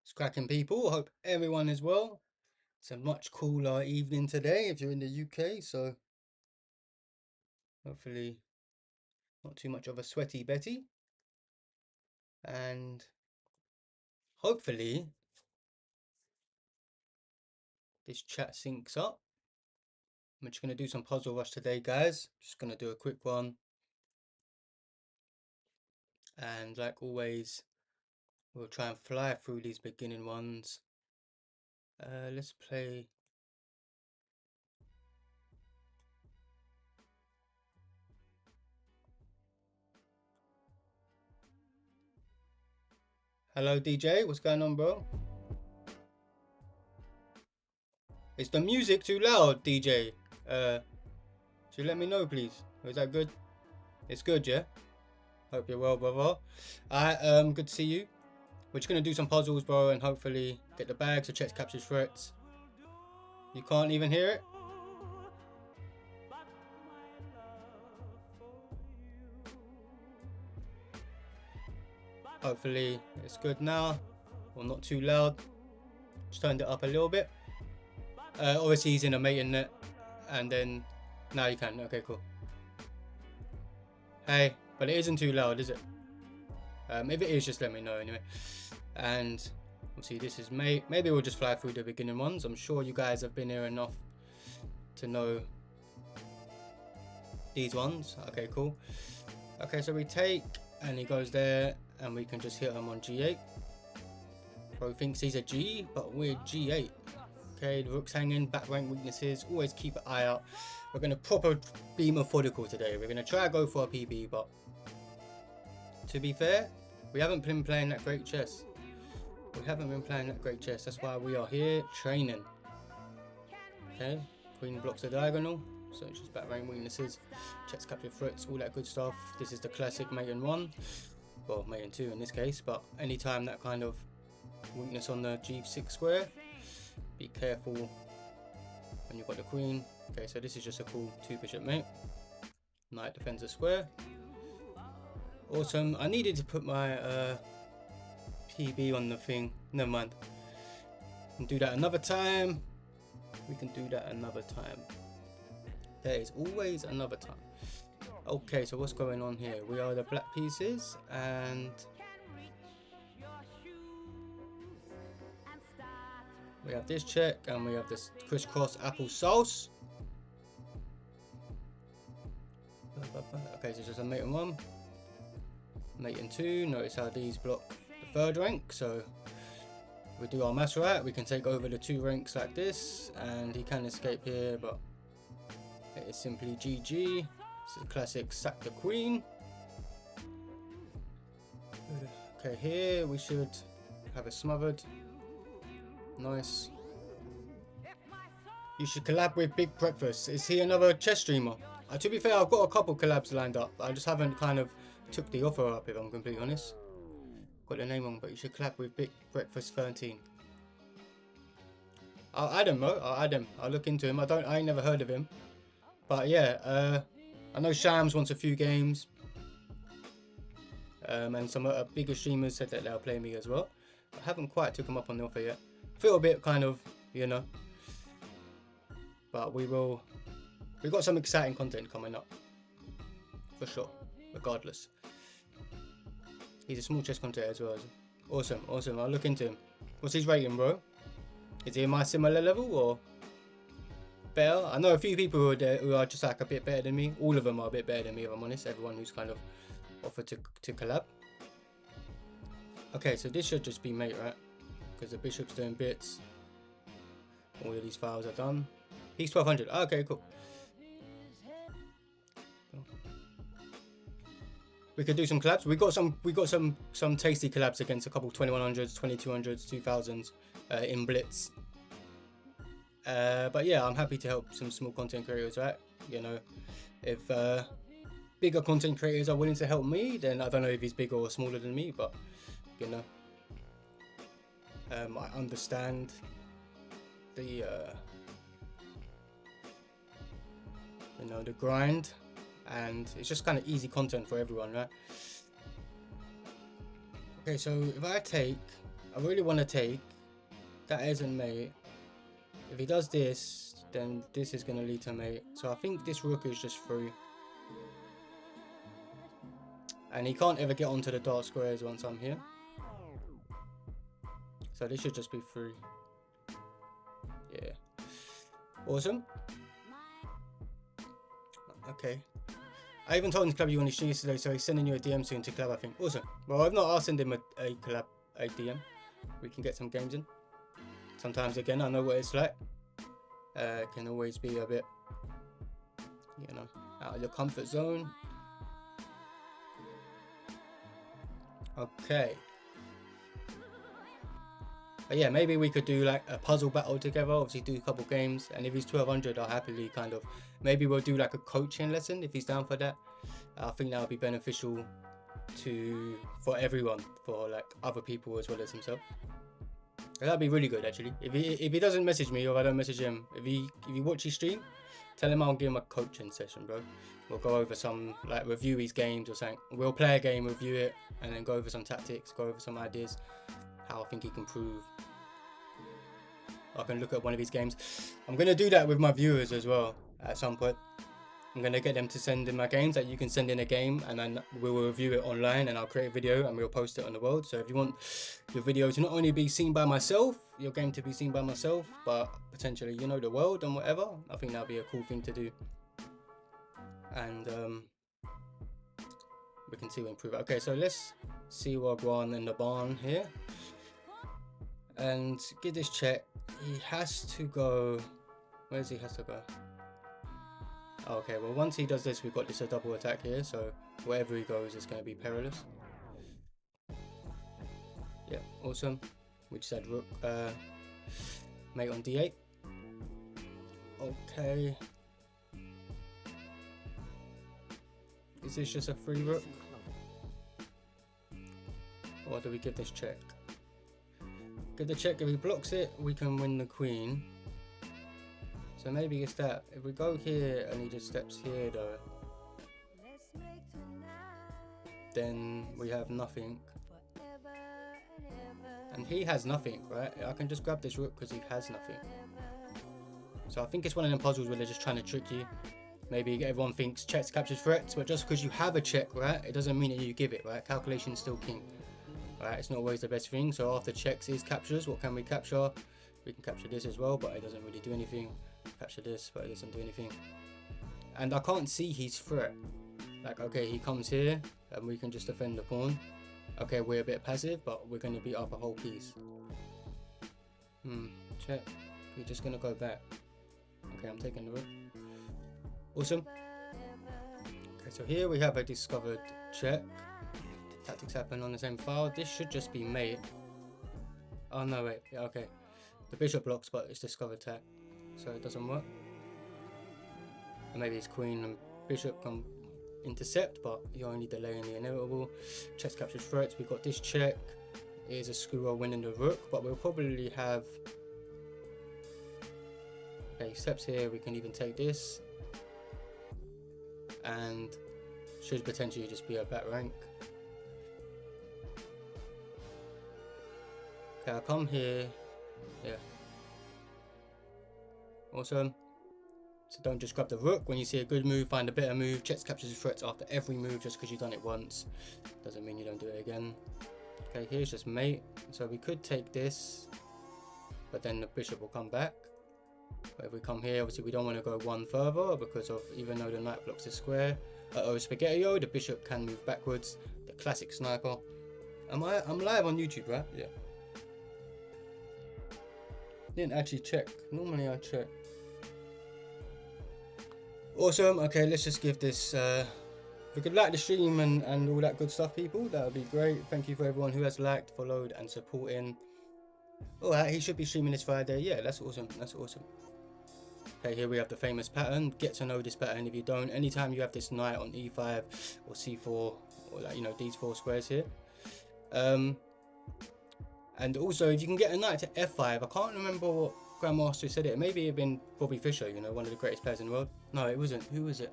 It's cracking, people. Hope everyone is well. It's a much cooler evening today if you're in the UK, so hopefully not too much of a sweaty Betty. And hopefully this chat syncs up. I'm just going to do some puzzle rush today, guys. Just going to do a quick one. And like always, we'll try and fly through these beginning ones. Let's play. Hello, DJ. What's going on, bro? Is the music too loud, DJ? So let me know, please. Is that good? It's good, yeah? Hope you're well, brother. Alright, good to see you. We're just gonna do some puzzles, bro, and hopefully get the bag so check captures threats. You can't even hear it? Hopefully it's good now. Or not too loud. Just turned it up a little bit. Obviously he's in a mating net. And then now you can. Okay, cool. Hey, but it isn't too loud, is it? If it is, just let me know anyway. And obviously this is mate. Maybe we'll just fly through the beginning ones. I'm sure you guys have been here enough to know these ones. Okay, cool. Okay, so we take and he goes there and we can just hit him on G8. Bro thinks he's a G, but we're G8. Okay, the rook's hanging, back rank weaknesses, always keep an eye out. We're going to proper be methodical today. We're going to try to go for a PB, but to be fair, we haven't been playing that great chess. That's why we are here training. Okay, queen blocks the diagonal, so it's just back rank weaknesses, checks capture threats, all that good stuff. This is the classic mate in 1, well mate in 2 in this case, but anytime that kind of weakness on the G6 square, be careful when you've got the queen. Okay, so this is just a cool 2 bishop mate. Knight defends the square. Awesome. I needed to put my PB on the thing. Never mind. We can do that another time. There is always another time. Okay, so what's going on here? We are the black pieces and we have this check and we have this crisscross apple sauce. Okay, so it's just a mate in 1. Mate in 2. Notice how these block the 3rd rank, so if we do our maths right, we can take over the 2 ranks like this, and he can escape here, but it is simply GG. This is a classic sack the queen. Okay, here we should have a smothered. Nice. You should collab with Big Breakfast. Is he another chess streamer? To be fair, I've got a couple collabs lined up. I just haven't kind of took the offer up, if I'm completely honest. Got the name wrong, but you should collab with Big Breakfast 13. I'll add him, bro. I'll look into him. I ain't never heard of him. But yeah, I know Shams wants a few games. And some bigger streamers said that they'll play me as well. I haven't quite took him up on the offer yet. Feel a bit kind of, you know. But we got some exciting content coming up. For sure. Regardless. He's a small chess commentator as well. Awesome. I'll look into him. What's his rating, bro? Is he in my similar level or better? I know a few people who are just like a bit better than me. All of them are a bit better than me, if I'm honest. Everyone who's kind of offered to collab. Okay, so this should just be mate, right? Because the bishop's doing bits. All of these files are done. He's 1200. Okay, cool. We could do some collabs. We got some tasty collabs against a couple 2100s, 2200s, 2000s in Blitz. But yeah, I'm happy to help some small content creators, right? You know, if bigger content creators are willing to help me, then I don't know if he's bigger or smaller than me, but you know, I understand the you know, the grind, and it's just kind of easy content for everyone, right? Okay, so if I take, I really want to take. That isn't mate. If he does this, then this is going to lead to mate. So I think this rook is just free. And he can't ever get onto the dark squares once I'm here. So this should just be free. Yeah. Awesome. Okay. I even told him to collab you on his stream yesterday, so he's sending you a DM soon to collab, I think. Awesome. Well, I've not asked send him a collab, a DM. We can get some games in. Sometimes, again, I know what it's like. Can always be a bit, you know, out of your comfort zone. Okay. But yeah, maybe we could do like a puzzle battle together, obviously do a couple games, and if he's 1200 I'll happily kind of, maybe we'll do like a coaching lesson if he's down for that. I think that would be beneficial for everyone, for like other people as well as himself. That'd be really good actually. If he doesn't message me or if I don't message him, if he watches stream, tell him I'll give him a coaching session, bro. We'll go over some, like, review his games or something. We'll play a game, review it, and then go over some tactics, go over some ideas, how I think he can improve. I can look at one of his games. I'm going to do that with my viewers as well at some point. I'm going to get them to send in my games, that you can send in a game and then we'll review it online and I'll create a video and we'll post it on the world. So if you want your video to not only be seen by myself, your game to be seen by myself, but potentially, you know, the world and whatever, I think that'll be a cool thing to do. And we can see we improve it. Okay, so let's see Wagwan in the barn here. And get this check. He has to go. Where does he have to go? Okay, well, once he does this, we've got this a double attack here, so wherever he goes, it's going to be perilous. Yeah, awesome. We just had rook, mate on d8. Okay. Is this just a free rook? Or do we give this check? Give the check. If he blocks it, we can win the queen. So maybe it's that. If we go here and he just steps here though, then we have nothing. And he has nothing, right? I can just grab this rook because he has nothing. So I think it's one of them puzzles where they're just trying to trick you. Maybe everyone thinks checks captures threats, but just because you have a check, right, it doesn't mean that you give it, right? Calculation is still king, right? It's not always the best thing. So after checks is captures, what can we capture? We can capture this as well, but it doesn't really do anything. Capture this, but it doesn't do anything. And I can't see his threat. Like, okay, he comes here and we can just defend the pawn. Okay, we're a bit passive, but we're going to beat up a whole piece. Check. We're just going to go back. Okay, I'm taking the rook. Awesome. Okay, so here we have a discovered check. Tactics happen on the same file. This should just be mate. Oh no, wait. Yeah, okay. The bishop blocks, but it's discovered tech, so it doesn't work. And maybe it's queen and bishop come intercept, but you're only delaying the inevitable. Checks captures threats. We've got this check. Here's a screw winning the rook, but we'll probably have. Okay, steps here. We can even take this. And should potentially just be a back rank. Okay, I'll come here. Yeah. Awesome. So don't just grab the rook. When you see a good move, find a better move. Checks captures threats after every move just because you've done it once. Doesn't mean you don't do it again. Okay, here's just mate. So we could take this, but then the bishop will come back. But if we come here, obviously we don't want to go one further because of, even though the knight blocks the square. Spaghetti-o, the bishop can move backwards. The classic sniper. I'm live on YouTube, right? Yeah. Didn't actually check. Normally I check. Awesome. Okay, let's just give this. If you could like the stream and all that good stuff, people, that would be great. Thank you for everyone who has liked, followed, and supporting. Alright, he should be streaming this Friday. Yeah, that's awesome. That's awesome. Okay, here we have the famous pattern. Get to know this pattern if you don't. Anytime you have this knight on e5 or c4, or like, you know, these four squares here. And also, if you can get a knight to f5, I can't remember what Grandmaster said it. Maybe it had been Bobby Fischer, you know, one of the greatest players in the world. No, it wasn't. Who was it?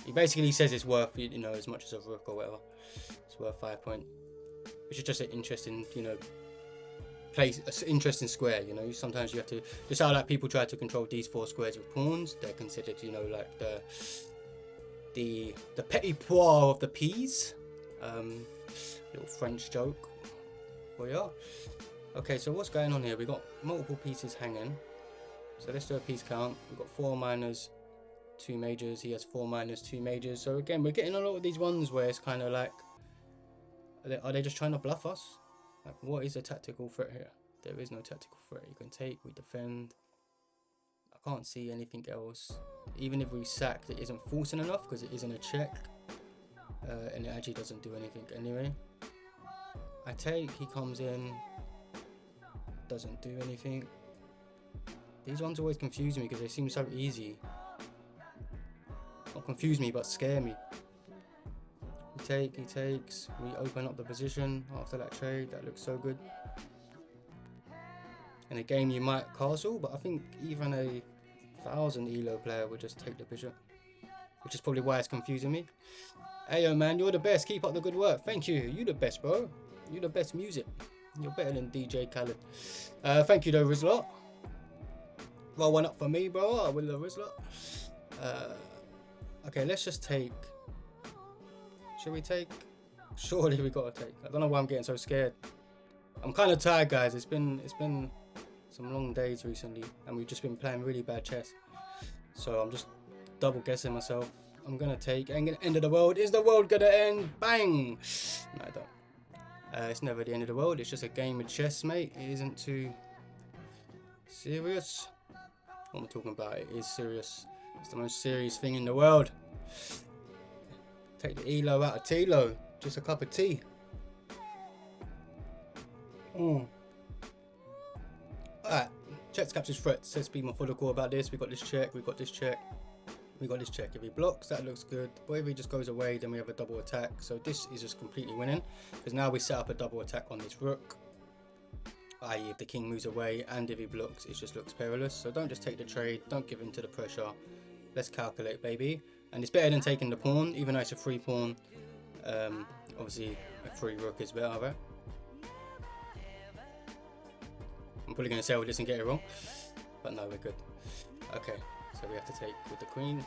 He basically says it's worth, you know, as much as a rook or whatever. It's worth 5 points. Which is just an interesting, you know, play an interesting square. You know, sometimes you have to, just how like people try to control these 4 squares with pawns, they're considered, you know, like the petit pois of the peas. Little French joke for you. Okay, so what's going on here? We got multiple pieces hanging, so let's do a piece count. We've got 4 minors, 2 majors. He has 4 minors, 2 majors. So again, we're getting a lot of these ones where it's kind of like, are they just trying to bluff us? Like, what is a tactical threat here? There is no tactical threat. You can take, we defend. I can't see anything else. Even if we sack, it isn't forcing enough because it isn't a check, and it actually doesn't do anything anyway. I take, he comes in, doesn't do anything. These ones always confuse me because they seem so easy. Not confuse me, but scare me. We take, he takes, we open up the position after that trade. That looks so good. In a game you might castle, but I think even a 1000 elo player would just take the bishop, which is probably why it's confusing me. Hey yo man, you're the best, keep up the good work. Thank you, you the best bro. You the best music. You're better than DJ Khaled. Thank you though, Rizlot. Roll one up for me, bro. I will, Rizlot. Okay, let's just take. Should we take? Surely we gotta take. I don't know why I'm getting so scared. I'm kind of tired, guys. It's been some long days recently, and we've just been playing really bad chess. So I'm just double guessing myself. I'm gonna take. Ain't gonna end of the world. Is the world gonna end? Bang! No, I don't. It's never the end of the world. It's just a game of chess, mate. It isn't too serious. What I'm talking about, it is serious. It's the most serious thing in the world. Take the elo out of Tilo. Just a cup of tea. Alright, checks captures threats. Let's be methodical about this. We got this check, we got this check, we got this check. If he blocks, that looks good. But if he just goes away, then we have a double attack. So this is just completely winning, because now we set up a double attack on this rook. I.e. if the king moves away and if he blocks, it just looks perilous. So don't just take the trade, don't give in to the pressure. Let's calculate, baby. And it's better than taking the pawn, even though it's a free pawn. Obviously a free rook is better, right? I'm probably going to say all this and get it wrong, but no, we're good. Okay, so we have to take with the queen,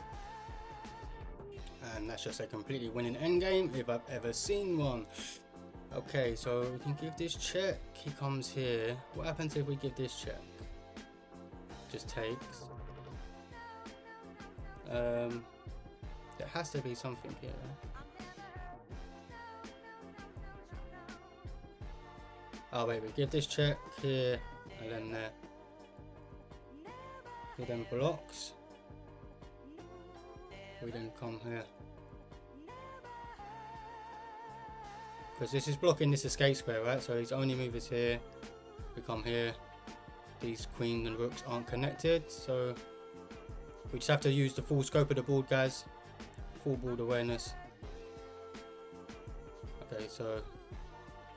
and that's just a completely winning endgame if I've ever seen one. Okay, so we can give this check. He comes here. What happens if we give this check? Just takes. There has to be something here. Oh wait, we give this check here, and then there. He then blocks. We then come here. Because this is blocking this escape square, right? So his only move is here. We come here. These queens and rooks aren't connected, so we just have to use the full scope of the board, guys. Full board awareness. Okay, so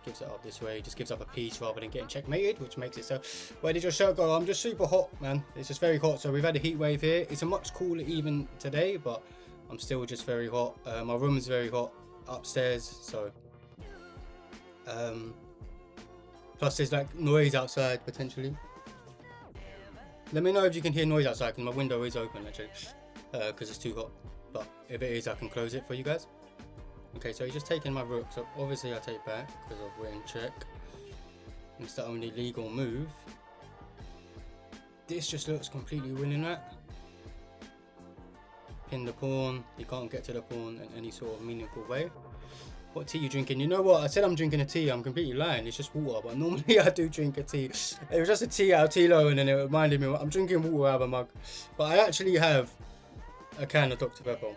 gives it up this way. Just gives up a piece rather than getting checkmated, which makes it so. Where did your shirt go? I'm just super hot, man. It's just very hot. So we've had a heat wave here. It's a much cooler even today, but I'm still just very hot. My room is very hot upstairs, so plus there's like noise outside potentially. Let me know if you can hear noise outside, because my window is open actually, because it's too hot. But if it is, I can close it for you guys. Okay, so he's just taking my rook, so obviously I take back because we're in check. It's the only legal move. This just looks completely winning, right? Pin the pawn. He can't get to the pawn in any sort of meaningful way. What tea you drinking? You know what? I said I'm drinking a tea. I'm completely lying. It's just water, but normally I do drink a tea. It was just a tea out of Tilo, and then it reminded me I'm drinking water out of a mug. But I actually have a can of Dr. Pepper,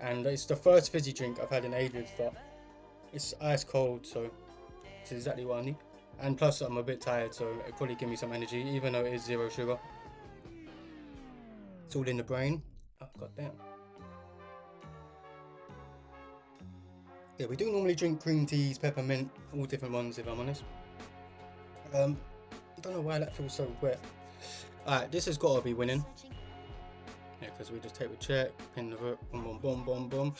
and it's the first fizzy drink I've had in ages, but it's ice cold, so it's exactly what I need. And plus I'm a bit tired, so it'll probably give me some energy, even though it is 0 sugar. It's all in the brain. Oh, goddamn. Yeah, we do normally drink green teas, peppermint, all different ones if I'm honest. I don't know why that feels so wet. Alright, this has got to be winning. Yeah, because we just take the check, pin the rook, boom, boom, boom, boom, boom.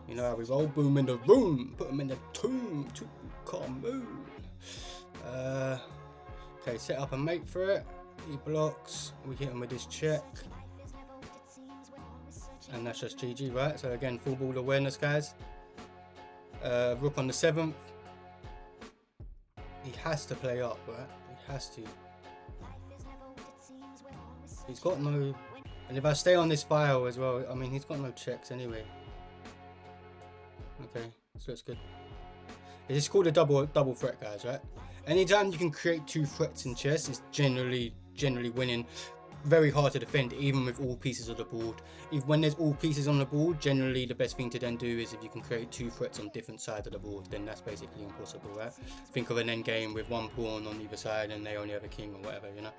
You know how we roll, boom in the room, put them in the tomb, to come moon. Okay, set up a mate for it. He blocks. We hit him with his check. And that's just GG, right? So again, full ball awareness, guys. Rook on the 7th. He has to play up, right? He has to. He's got no... And if I stay on this file as well, I mean, he's got no checks anyway. Okay, this looks good. It's called a double threat, guys, right? Anytime you can create 2 threats in chess, it's generally winning. Very hard to defend, even with all pieces of the board. When there's all pieces on the board, generally the best thing to then do is if you can create 2 threats on different sides of the board, then that's basically impossible, right? Think of an end game with 1 pawn on either side and they only have a king or whatever, you know.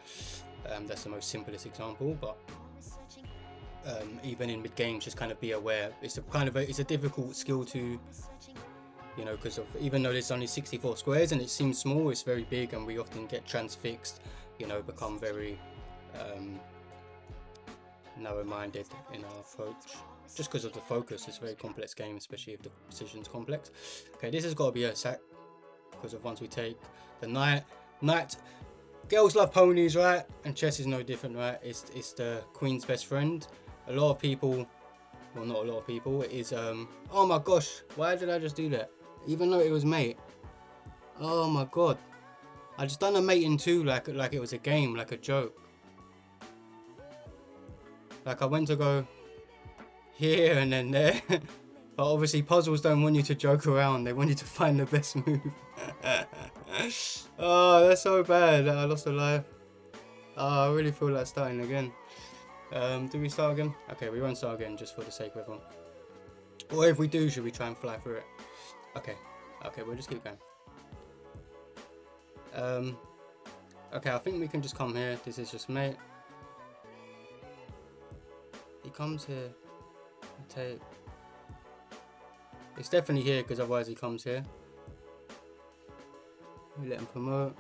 That's the most simplest example, but even in mid games, just kind of be aware. It's a difficult skill to, you know, because even though there's only 64 squares and it seems small, it's very big, and we often get transfixed, you know, become very narrow-minded in our approach, just because of the focus. It's a very complex game, especially if the precision's complex. Okay, this has got to be a sack because of once we take the knight. Girls love ponies, right? And chess is no different, right? It's the queen's best friend. A lot of people, well, not a lot of people, it is oh my gosh, why did I just do that? Even though it was mate. Oh my god, I just done a mate in 2 like it was a game, like a joke. Like I went to go here and then there. But obviously puzzles don't want you to joke around, they want you to find the best move. Oh, that's so bad that I lost a life. Oh, I really feel like starting again. Do we start again? Okay, we won't start again just for the sake of everyone. Or if we do, should we try and fly through it? Okay, we'll just keep going. Okay, I think we can just come here. This is just mate. He comes here. Take. It's definitely here because otherwise he comes here. We let him promote.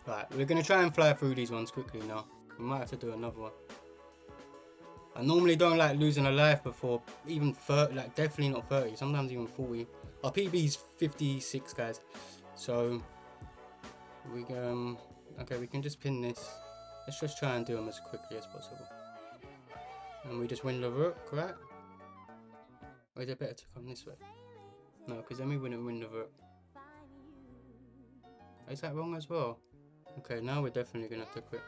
Right, we're gonna try and fly through these ones quickly now. We might have to do another one. I normally don't like losing a life before even 30, like definitely not 30, sometimes even 40. Our PB's 56, guys. So we okay, we can just pin this. Let's just try and do them as quickly as possible. And we just win the rook, right? Or is it better to come this way? No, because then we wouldn't win the rook. Is that wrong as well? Okay, now we're definitely gonna have to quit.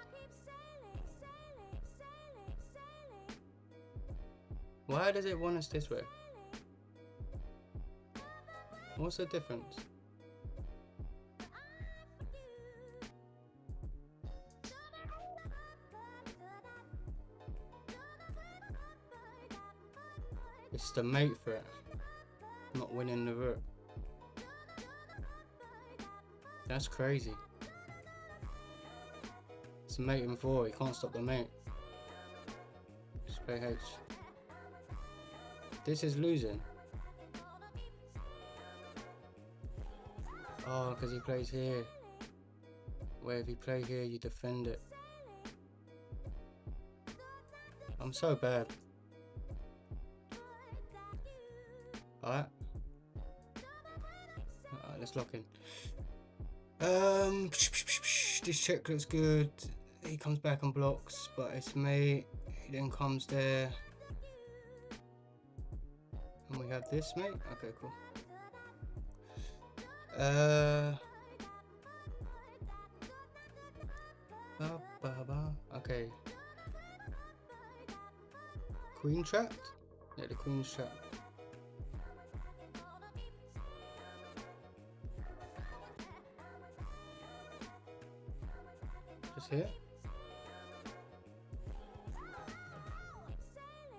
Why does it want us this way? What's the difference? It's the mate for it, not winning the rook. That's crazy. It's mate and 4, he can't stop the mate. Just play H. This is losing. Oh, because he plays here. Where if you play here, you defend it. I'm so bad. Alright. Alright, let's lock in. This check looks good. He comes back and blocks, but it's mate. He then comes there. And we have this mate. Okay, cool. Okay. Queen trapped? Yeah, the queen's trapped. Just here.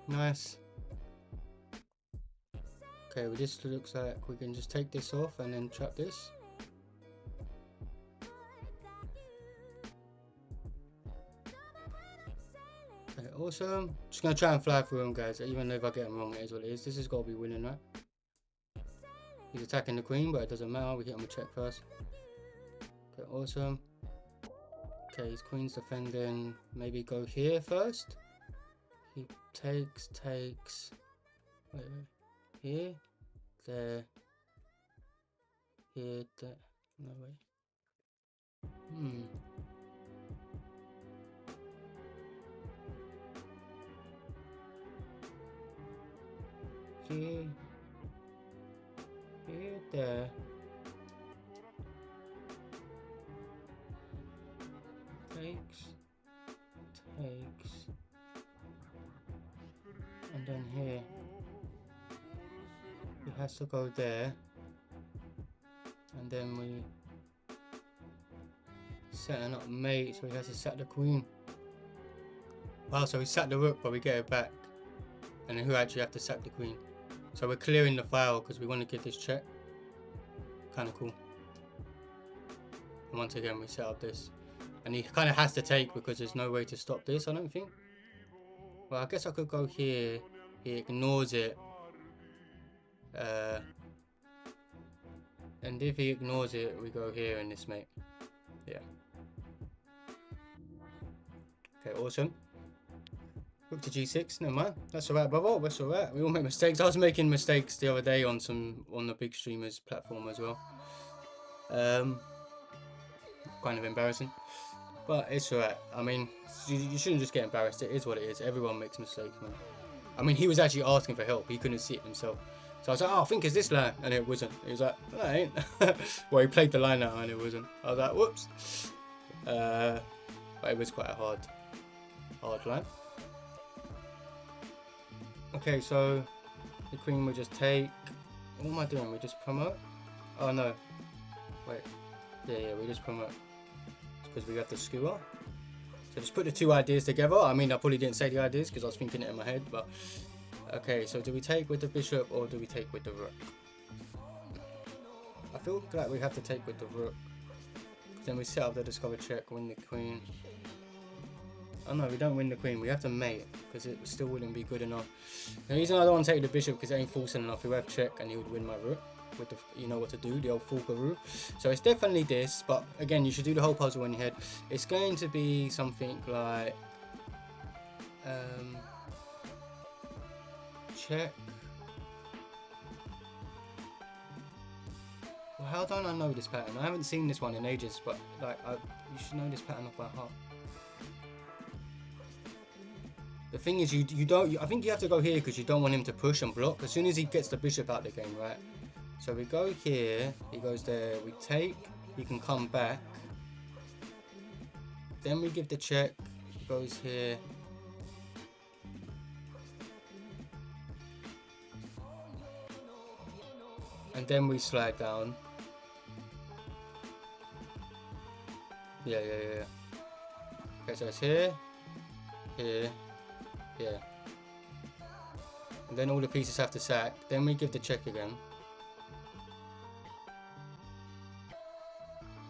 Nice. Okay, well, this looks like we can just take this off and then trap this. Okay, awesome. Just gonna try and fly through them, guys. Even though if I get them wrong, it is what it is. This has got to be winning, right? He's attacking the queen, but it doesn't matter. We hit him a check first. Okay, awesome. Okay, his queen's defending. Maybe go here first. He takes. Wait. Here, there, here, there. No way. here, here, there. Takes, and then here. He has to go there, and then we setting up mate, so he has to sack the queen. Wow, so we sack the rook, but we get it back, and then who actually have to sack the queen? So we're clearing the file because we want to get this check. Kind of cool. And once again, we set up this, and he kind of has to take because there's no way to stop this. I don't think. Well, I guess I could go here. He ignores it. And if he ignores it, we go here in this mate. Yeah. Okay, awesome. Rook to g6. Never mind. That's alright, brother. That's alright. We all make mistakes. I was making mistakes the other day on the big streamers platform as well. Kind of embarrassing, but it's alright. I mean, you shouldn't just get embarrassed. It is what it is. Everyone makes mistakes, man. I mean, he was actually asking for help. He couldn't see it himself. So I was like, oh, I think it's this line. And it wasn't. He was like, no, it ain't. Well, he played the line out and it wasn't. I was like, whoops. But it was quite a hard line. Okay, so the queen will just take. What am I doing? We just promote? Oh, no. Wait. Yeah, we just promote. Because we got the skewer. So just put the two ideas together. I mean, I probably didn't say the ideas because I was thinking it in my head, but okay. So do we take with the bishop or do we take with the rook? I feel like we have to take with the rook. Then we set up the discover check, win the queen. Oh no, we don't win the queen. We have to mate because it still wouldn't be good enough. The reason I don't want to take the bishop because it ain't forcing enough. We have check and he would win my rook. With the, you know what to do, the old Fulgaroo. So it's definitely this, but again, you should do the whole puzzle in your head. It's going to be something like check. Well, how don't I know this pattern? I haven't seen this one in ages, but like you should know this pattern off by heart. The thing is, you don't. I think you have to go here because you don't want him to push and block. As soon as he gets the bishop out of the game, right? So we go here, he goes there, we take, he can come back. Then we give the check, he goes here. And then we slide down. Yeah. Okay, so it's here, here, here. And then all the pieces have to sack. Then we give the check again.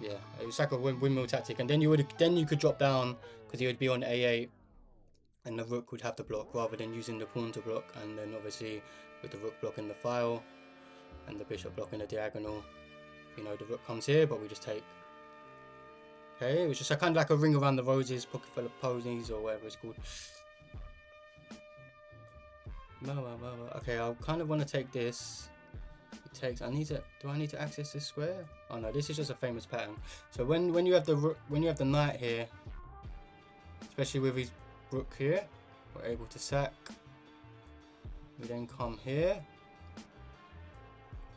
Yeah, it was like a windmill tactic, and then you could drop down because he would be on a8, and the rook would have to block rather than using the pawn to block, and then obviously with the rook blocking the file and the bishop blocking the diagonal, you know, the rook comes here, but we just take. Okay, it was just kind of like a ring around the roses, pocket full of posies or whatever it's called. Okay, I kind of want to take this. Takes. Do I need to access this square? Oh no, this is just a famous pattern. So when you have the knight here, especially with his rook here, we're able to sack. We then come here.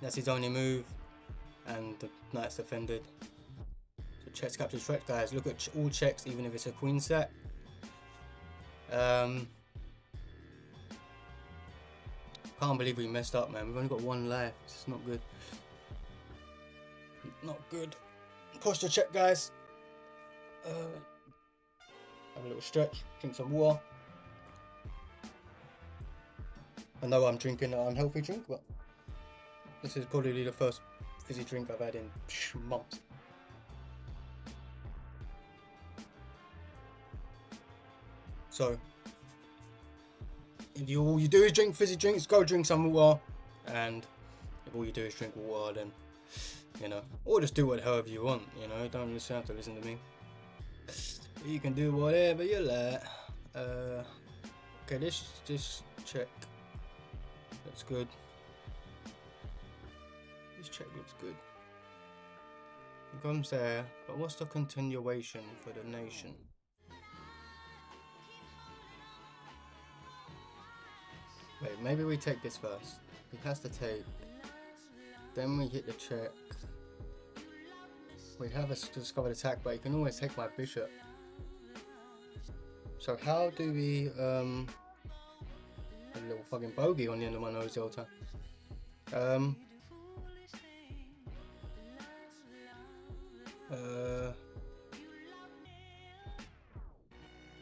That's his only move, and the knight's defended. So checks captures threat, guys. Look at all checks, even if it's a queen sack. Can't believe we messed up, man. We've only got one life. It's not good. Not good. Posture check, guys. Have a little stretch. Drink some water. I know I'm drinking an unhealthy drink, but this is probably the first fizzy drink I've had in months. So if all you do is drink fizzy drinks, go drink some water. And if all you do is drink water, then, you know, or just do whatever you want, you know, don't just have to listen to me. You can do whatever you like. Okay, let's just check. Looks good. This check looks good. It comes there, but what's the continuation for the nation? Wait, maybe we take this first. He has to take. Then we hit the check. We have a discovered attack, but he can always take my bishop. So how do we a little fucking bogey on the end of my nose the whole time.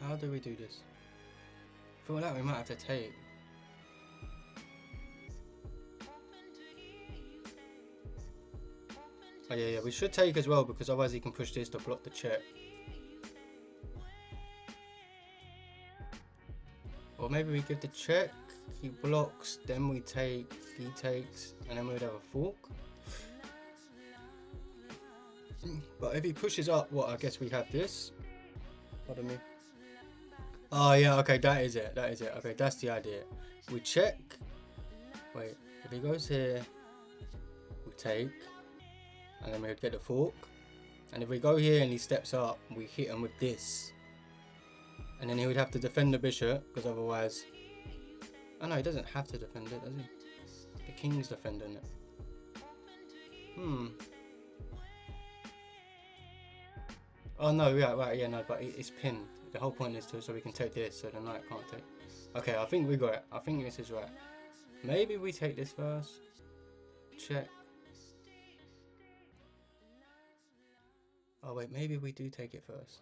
How do we do this? I feel like we might have to take. Oh yeah, we should take as well, because otherwise he can push this to block the check. Or maybe we give the check, he blocks, then we take, he takes, and then we'd have a fork. But if he pushes up, well, I guess we have this. Pardon me. Oh yeah, okay, that is it, okay, that's the idea. We check, wait, if he goes here, we take, and then we would get the fork. And if we go here and he steps up, we hit him with this. And then he would have to defend the bishop, because otherwise... Oh no, he doesn't have to defend it, does he? The king's defending it. Oh no, yeah, right, yeah, no, but it's pinned. The whole point is so we can take this, so the knight can't take. Okay, I think we got it. I think this is right. Maybe we take this first. Check. Oh wait, maybe we do take it first.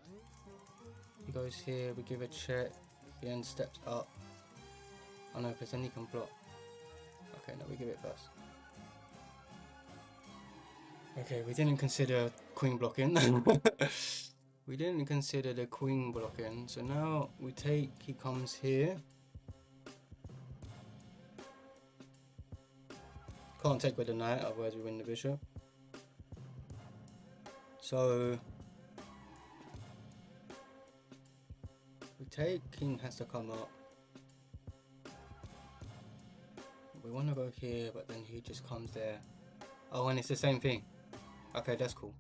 He goes here, we give a check, he then steps up. Oh no, because then he can block. Okay, no, we give it first. Okay, we didn't consider queen blocking. We didn't consider the queen blocking, so now we take, he comes here. Can't take with the knight, otherwise we win the bishop. So we take, king has to come up. We want to go here, but then he just comes there. Oh, and it's the same thing. Okay, that's cool.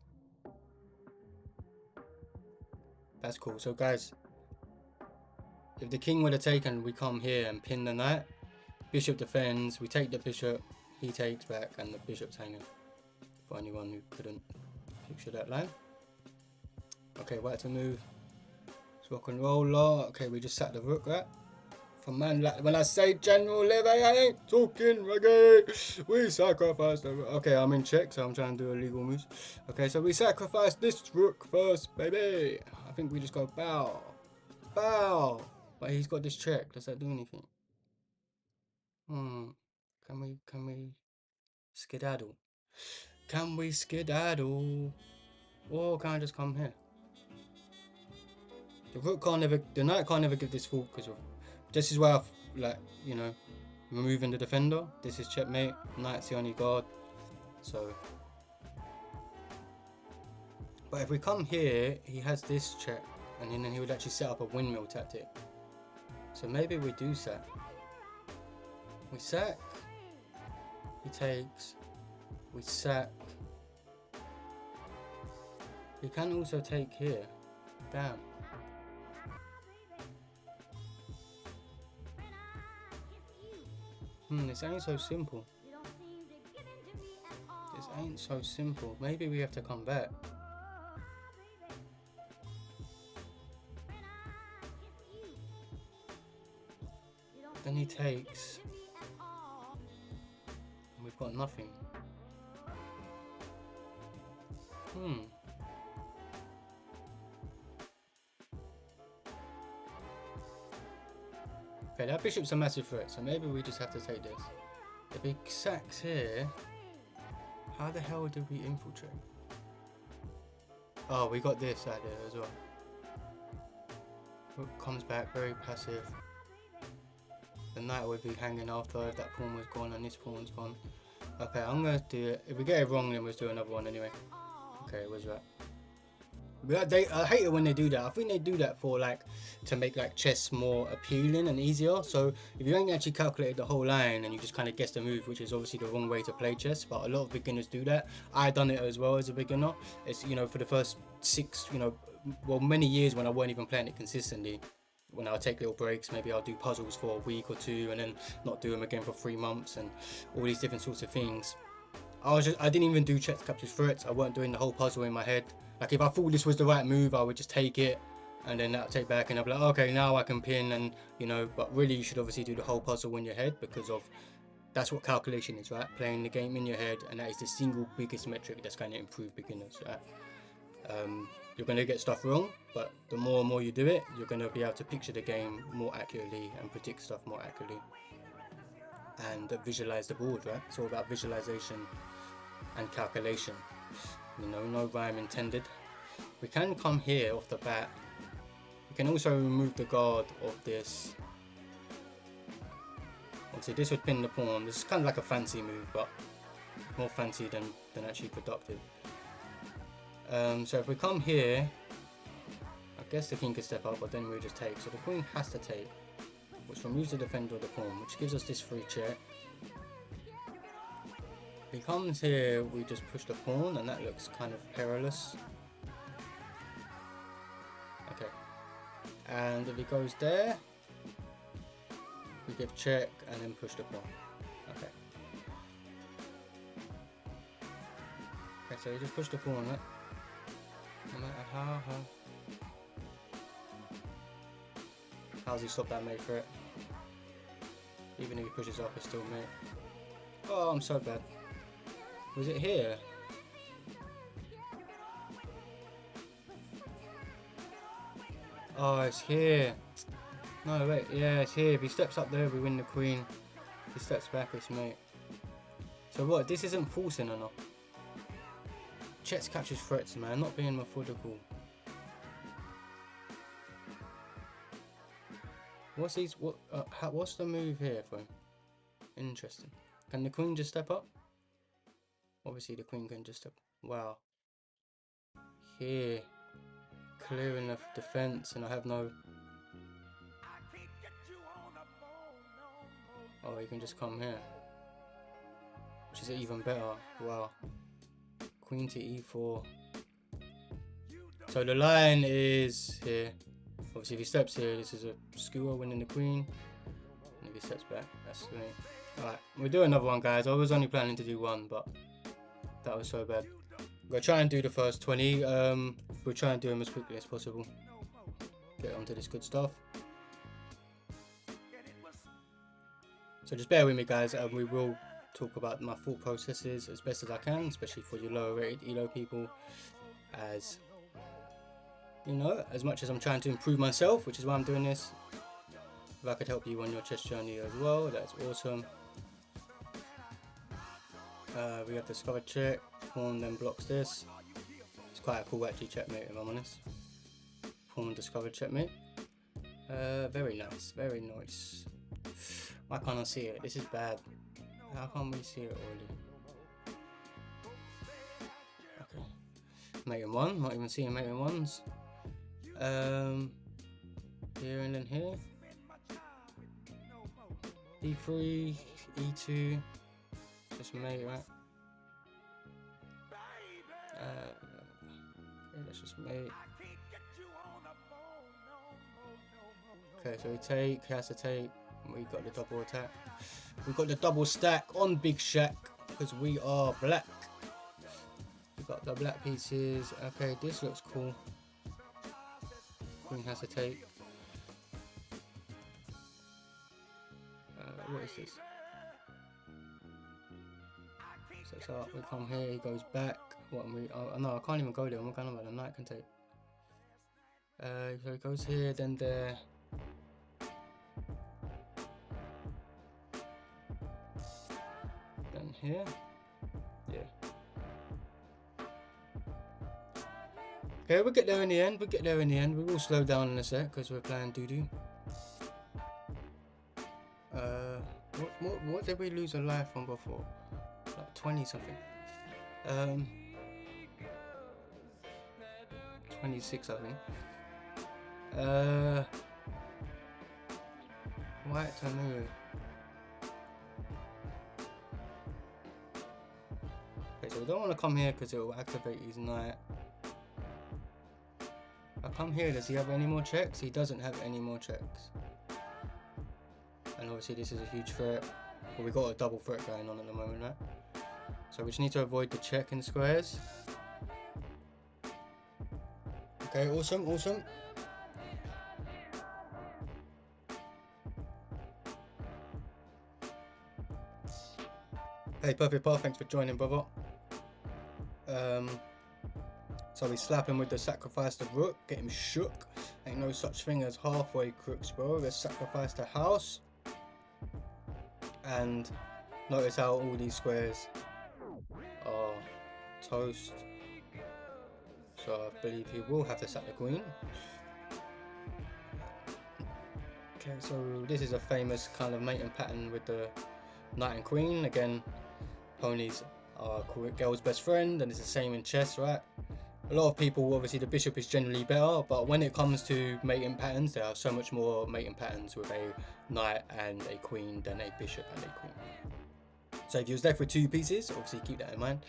That's cool. So guys, if the king would have taken, we come here and pin the knight. Bishop defends, we take the bishop, he takes back, and the bishop's hanging. For anyone who couldn't picture that line. Okay, white to move. So rock and roller. Okay, we just sat the rook, right? For man, like when I say General Levy, I ain't talking reggae. We sacrificed the rook. Okay, I'm in check, so I'm trying to do illegal moves. Okay, so we sacrificed this rook first, baby. I think we just go bow. Bow. But he's got this check. Does that do anything? Can we skedaddle? Can we skedaddle? Or can I just come here? The rook can't never, the knight can't never give this fork because of, this is where I've, like, you know, removing the defender. This is checkmate. Knight's the only guard. So, but if we come here, he has this check, and then he would actually set up a windmill tactic. So maybe we do sack. We sack. He takes. We sack. He can also take here. Damn. This ain't so simple. This ain't so simple. Maybe we have to come back. Then he takes. And we've got nothing. Okay, that bishop's a massive threat, so maybe we just have to take this. If he sacks here, how the hell do we infiltrate? Oh, we got this out there as well. Rook comes back, very passive. The knight would be hanging after if that pawn was gone and this pawn's gone. Okay, I'm gonna do it. If we get it wrong, then we'll do another one anyway. Okay, where's that? I hate it when they do that. I think they do that for like to make like chess more appealing and easier. So if you ain't actually calculated the whole line and you just kind of guess the move, which is obviously the wrong way to play chess, but a lot of beginners do that. I done it as well as a beginner. It's, you know, for the first 6, you know, well, many years when I weren't even playing it consistently, when I'll take little breaks. Maybe I'll do puzzles for a week or two and then not do them again for 3 months, and all these different sorts of things. I didn't even do checks, captures, threats. I weren't doing the whole puzzle in my head. Like if I thought this was the right move, I would just take it and then that'll take back and I'll be like, okay, now I can pin, and you know, but really you should obviously do the whole puzzle in your head, because of that's what calculation is, right? Playing the game in your head, and that is the single biggest metric that's going to improve beginners, right? You're going to get stuff wrong, but the more and more you do it, you're going to be able to picture the game more accurately and predict stuff more accurately, and visualize the board, right? It's all about visualization and calculation, you know, no rhyme intended. We can come here off the bat. We can also remove the guard of this. Obviously this would pin the pawn. This is kind of like a fancy move, but more fancy than actually productive. So if we come here, I guess the king could step up, but then we just take. So the queen has to take, which removes the defender of the pawn, which gives us this free check. If he comes here, we just push the pawn, and that looks kind of perilous. Okay. And if he goes there, we give check and then push the pawn. Okay. Okay, so you just push the pawn, right? No matter how's he stop that mate for it? Even if he pushes up, it's still mate. Oh, I'm so bad. Was it here? Oh, it's here. No, wait, yeah, it's here. If he steps up there, we win the queen. If he steps back, it's mate. So what, this isn't forcing or not? Checks, captures, threats, man, not being methodical. What's the move here for him? Interesting. Can the queen just step up? Obviously the queen can just step. Wow. Here. Clearing the defense, and I have no. Oh, you can just come here, which is even better. Wow. Queen to e4. So the line is here. Obviously, if he steps here, this is a skewer winning the queen. And if he steps back, that's great. Alright, we'll do another one, guys. I was only planning to do one, but that was so bad. We'll try and do the first 20. We'll try and do them as quickly as possible. Get onto this good stuff. So just bear with me, guys. We will talk about my thought processes as best as I can, especially for your lower rated ELO people. As you know, as much as I'm trying to improve myself, which is why I'm doing this. If I could help you on your chess journey as well, that's awesome. We have discovered check. Pawn then blocks this. It's quite a cool actually checkmate, if I'm honest. Pawn discovered checkmate. Very nice, very nice. Why can't I see it? This is bad. How can't we see it already? Okay. Mate in one, not even seeing mate in ones. Here and then here. D3, E2. Just mate, right? Okay, let's just mate. Okay, so he has to take. We got the double attack. We got the double stack on Big Shack because we are black. We got the black pieces. Okay, this looks cool. Queen has to take. What is this? So up, we come here, he goes back. What we? Oh no, I can't even go there. I'm going about the knight can take. So he goes here, then there. Then here. Yeah. Okay, we'll get there in the end. We'll get there in the end. We will slow down in a sec because we're playing doo-doo. What did we lose a life on before? Like 20 something. 26 I think. White to move. Okay, so we don't want to come here because it will activate his knight. I come here, does he have any more checks? He doesn't have any more checks. And obviously this is a huge threat. But we got a double threat going on at the moment, right? So we just need to avoid the check in squares. Okay, awesome, awesome. Hey, Perfect Path, thanks for joining, brother. So we slap him with the sacrifice of rook, get him shook. Ain't no such thing as halfway crooks, bro. Let's sacrifice the house. And notice how all these squares are toast. So I believe he will have to sack the queen. Okay, so this is a famous kind of mating pattern with the knight and queen. Again, ponies are girl's best friend, and it's the same in chess, right? A lot of people, obviously the bishop is generally better, but when it comes to mating patterns, there are so much more mating patterns with a knight and a queen than a bishop and a queen. So if you're left with two pieces, obviously keep that in mind.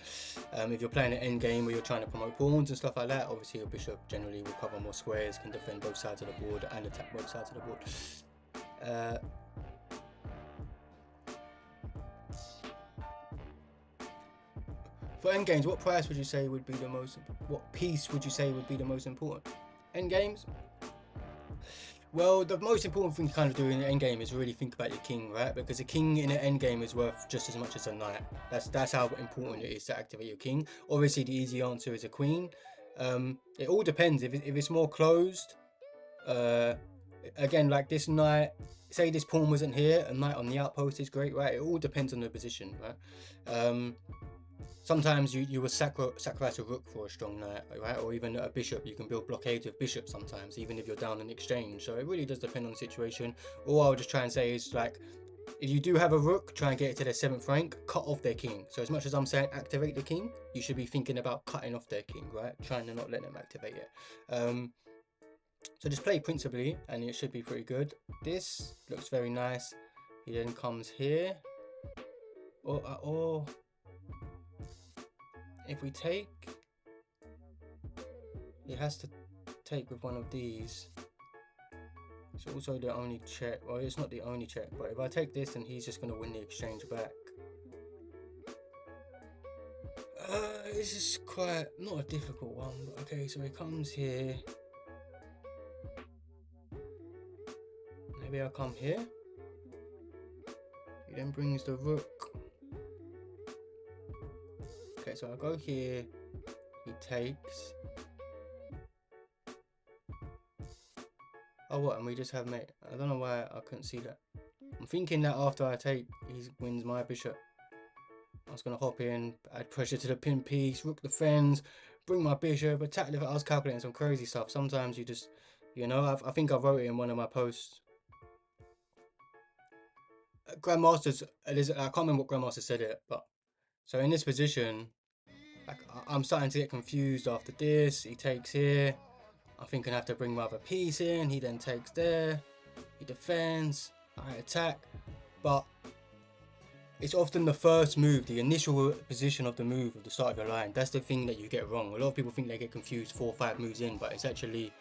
If you're playing an endgame where you're trying to promote pawns and stuff like that, obviously your bishop generally will cover more squares, can defend both sides of the board and attack both sides of the board. For endgames, what price would you say would be the most? What piece would you say would be the most important? Endgames. Well, the most important thing to kind of do in an endgame is really think about your king, right? Because a king in an endgame is worth just as much as a knight. That's how important it is to activate your king. Obviously, the easy answer is a queen. It all depends. If it's more closed, again, like this knight, say this pawn wasn't here, a knight on the outpost is great, right? It all depends on the position, right? Sometimes you will sacrifice a rook for a strong knight, right? Or even a bishop. You can build blockades with bishops sometimes, even if you're down in exchange. So it really does depend on the situation. All I'll just try and say is, like, if you do have a rook, try and get it to their 7th rank, cut off their king. So as much as I'm saying activate the king, you should be thinking about cutting off their king, right? Trying to not let them activate it. So just play principally, and it should be pretty good. This looks very nice. He then comes here. Or if we take, he has to take with one of these. It's also the only check. Well, it's not the only check, but if I take this, then he's just going to win the exchange back. This is quite not a difficult one. But okay, so he comes here. Maybe I'll come here. He then brings the rook. Okay, so I'll go here. He takes. Oh, what? And we just have mate. I don't know why I couldn't see that. I'm thinking that after I take, he wins my bishop. I was going to hop in, add pressure to the pin piece, rook defends, bring my bishop, attack the... I was calculating some crazy stuff. Sometimes you just, you know, I think I wrote it in one of my posts. Grandmasters, I can't remember what Grandmaster said it, but... So in this position, like, I'm starting to get confused after this. He takes here. I'm thinking I have to bring my other piece in. He then takes there. He defends. I attack. But it's often the first move, the initial position of the move at the start of your line. That's the thing that you get wrong. A lot of people think they get confused 4 or 5 moves in, but it's actually,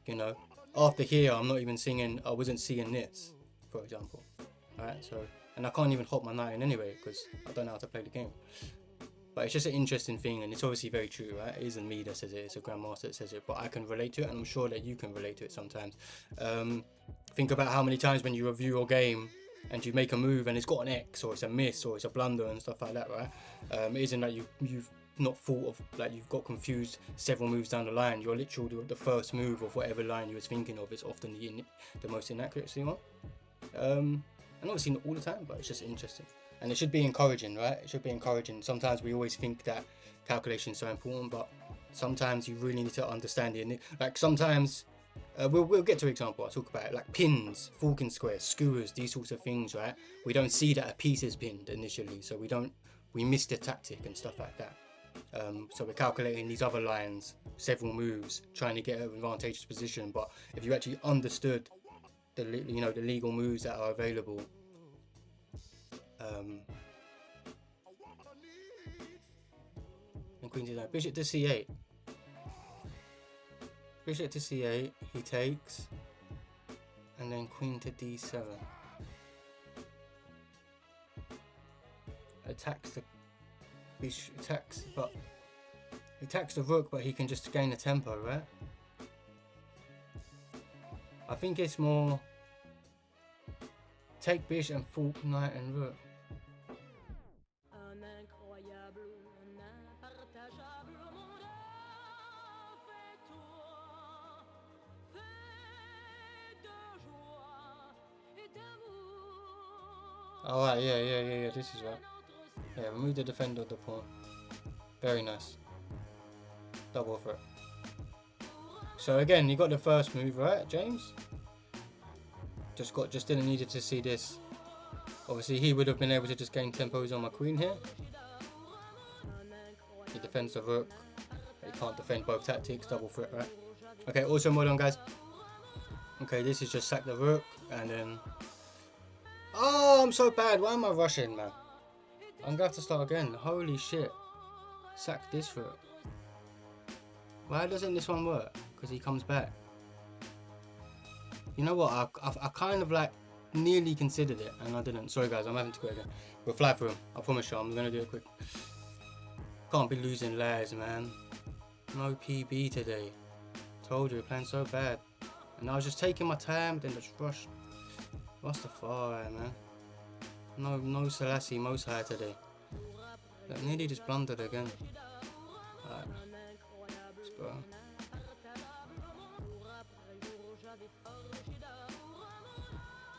you know, after here, I'm not even seeing, I wasn't seeing this, for example. Alright, so, and I can't even hop my knight in anyway, because I don't know how to play the game. But it's just an interesting thing, and it's obviously very true, right? It isn't me that says it, it's a grandmaster that says it, but I can relate to it, and I'm sure that you can relate to it sometimes. Think about how many times when you review your game, and you make a move and it's got an X, or it's a miss, or it's a blunder and stuff like that, right? It isn't that you've not thought of, like, you've got confused several moves down the line. You're literally the first move of whatever line you was thinking of is often the most inaccuracy one. And obviously not all the time, but it's just interesting. And it should be encouraging, right? It should be encouraging. Sometimes we always think that calculation is so important, but sometimes you really need to understand it. Like sometimes, we'll get to an example, I'll talk about it, like pins, forking squares, skewers, these sorts of things, right? We don't see that a piece is pinned initially, so we miss the tactic and stuff like that. So we're calculating these other lines, several moves, trying to get an advantageous position, but if you actually understood the legal moves that are available, and queen to 9, bishop to c8. bishop to c8, he takes, and then queen to d7. Attacks the bishop, but he attacks the rook, but he can just gain the tempo, right? I think it's more take bishop and fork knight and rook. Oh right, yeah, this is right. Yeah, remove the defender of the pawn. Very nice. Double threat. So again, you got the first move, right, James? Just didn't needed to see this. Obviously he would have been able to just gain tempos on my queen here. He defends the rook. He can't defend both tactics, double threat, right? Okay, awesome, well done guys. Okay, this is just sack the rook and then... Oh, I'm so bad. Why am I rushing, man? I'm gonna have to start again. Holy shit. Sack this rook. Why doesn't this one work? Because he comes back. You know what? I kind of like nearly considered it and I didn't. Sorry guys, I'm having to go again. We'll fly through him. I promise you, I'm gonna do it quick. Can't be losing layers, man. No PB today. Told you, we're playing so bad. And I was just taking my time, then just rushed. Rastafari, man. No Selassie, most high today. Like, nearly just blundered again. Alright. Let's go.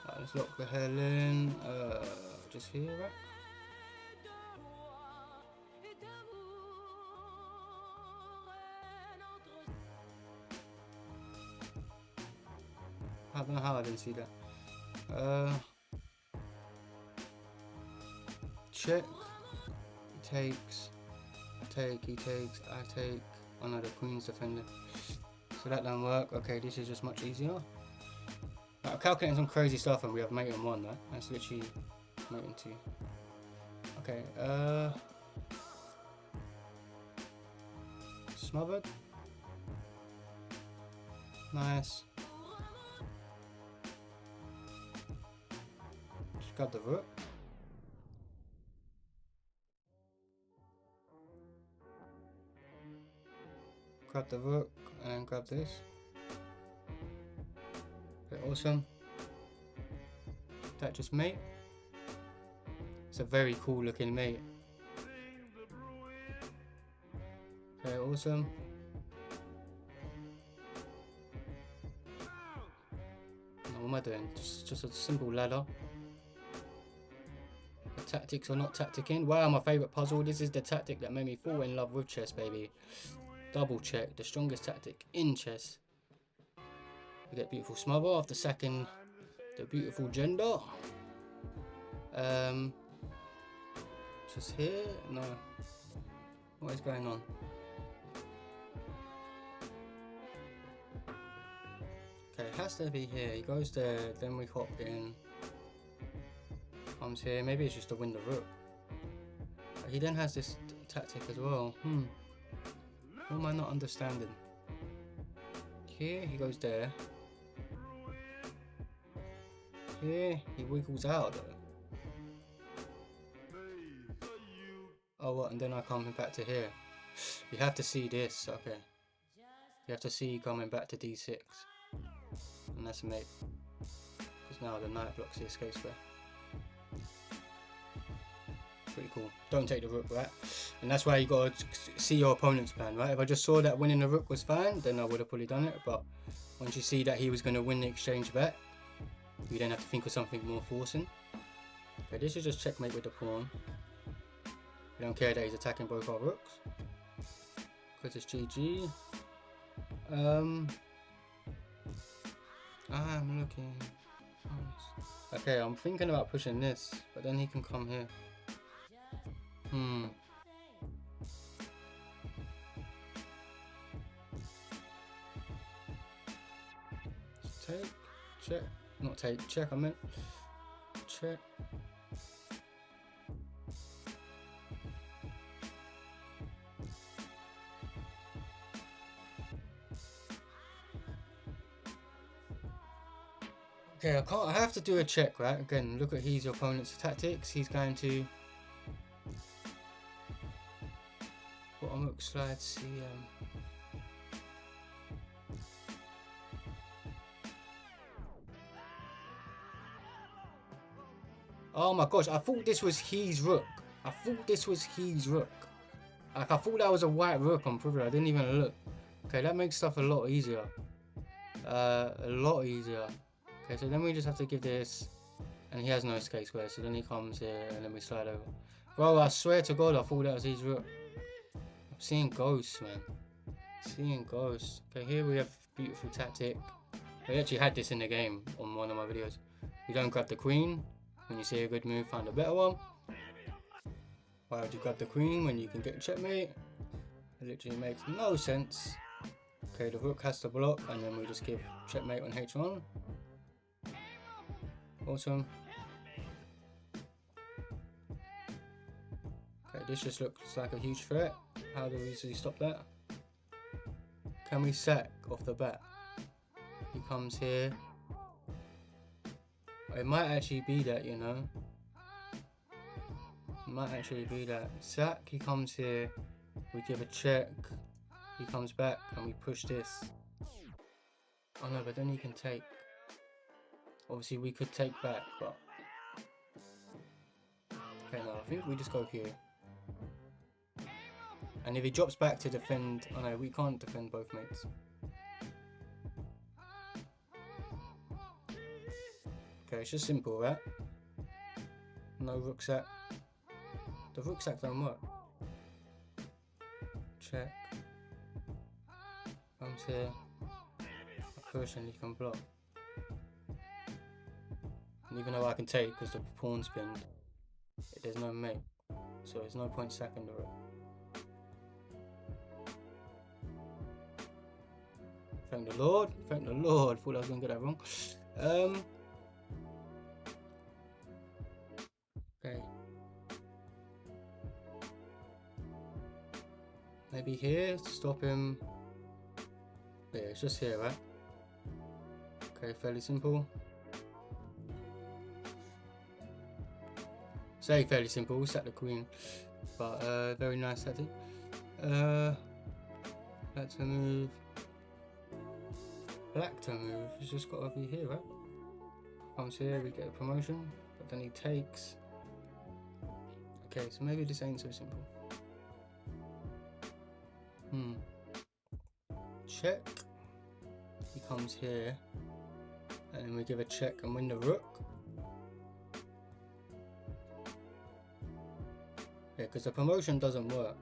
Alright, let's lock the hell in. Just here, right? I don't know how I didn't see that. Check. He takes. He takes. I take. Oh no, the queen's defending. So that don't work. Okay, this is just much easier. I'm calculating some crazy stuff and we have mate on 1, right? That's literally mate on 2. Okay, smothered. Nice. Just grab the rook. Grab the rook and grab this. Okay, awesome. That just mate. It's a very cool looking mate. Okay, awesome. Now, what am I doing? Just a simple ladder. The tactics are not tacticking. Wow, my favourite puzzle. This is the tactic that made me fall in love with chess, baby. Double check, the strongest tactic in chess. We get beautiful smother after sacking the beautiful gender. Just here? No. What is going on? Okay, it has to be here. He goes there, then we hop in. Comes here. Maybe it's just to win the rook. He then has this tactic as well. What am I not understanding? Here, he goes there. Here, he wiggles out though. Oh, what? And then I come back to here. You have to see this, okay. You have to see coming back to d6. And that's mate. Because now the knight blocks the escape square. Pretty cool. Don't take the rook, right? And that's why you gotta see your opponent's plan, right? If I just saw that winning the rook was fine, then I would have probably done it. But once you see that he was gonna win the exchange back, you then have to think of something more forcing. Okay, this is just checkmate with the pawn. We don't care that he's attacking both our rooks. Because it's GG. I'm looking. Okay, I'm thinking about pushing this, but then he can come here. Take, check, not take, check, I meant. Check. Okay, I have to do a check, right? Again, look at his opponent's tactics. He's going to bottom hook slide CM. Oh my gosh, I thought this was his rook. I thought this was his rook. Like, I thought that was a white rook on privilege. I didn't even look. Okay, that makes stuff a lot easier. A lot easier. Okay, so then we just have to give this, and he has no escape square, so then he comes here, and then we slide over. Bro, I swear to God, I thought that was his rook. I'm seeing ghosts, man. Seeing ghosts. Okay, here we have beautiful tactic. I actually had this in the game on one of my videos. You don't grab the queen. When you see a good move, find a better one. Why would you grab the queen when you can get a checkmate? It literally makes no sense. Okay, the rook has to block, and then we just give checkmate on h1. Awesome. Okay, this just looks like a huge threat. How do we easily stop that? Can we sack off the bat? He comes here. It might actually be that, you know. It might actually be that. Sack, he comes here. We give a check. He comes back and we push this. Oh no, but then he can take. Obviously we could take back, but okay, no, I think we just go here. And if he drops back to defend, oh no, we can't defend both mates. Okay, it's just simple, right? No rook sack. The rook sack don't work. Check. Comes here. I push and he can block. And even though I can take because the pawn's pinned, there's no mate. So there's no point sacking the rook. Thank the Lord. Thank the Lord. Thought I was going to get that wrong. Okay. Maybe here to stop him. Yeah, it's just here, right? Okay, fairly simple. Say fairly simple, we'll sack the queen. But very nice tactic. Black to move. Black to move. It's just gotta be here, right? Comes here, we get a promotion, but then he takes. Okay, so maybe this ain't so simple. Check. He comes here, and then we give a check and win the rook. Yeah, because the promotion doesn't work.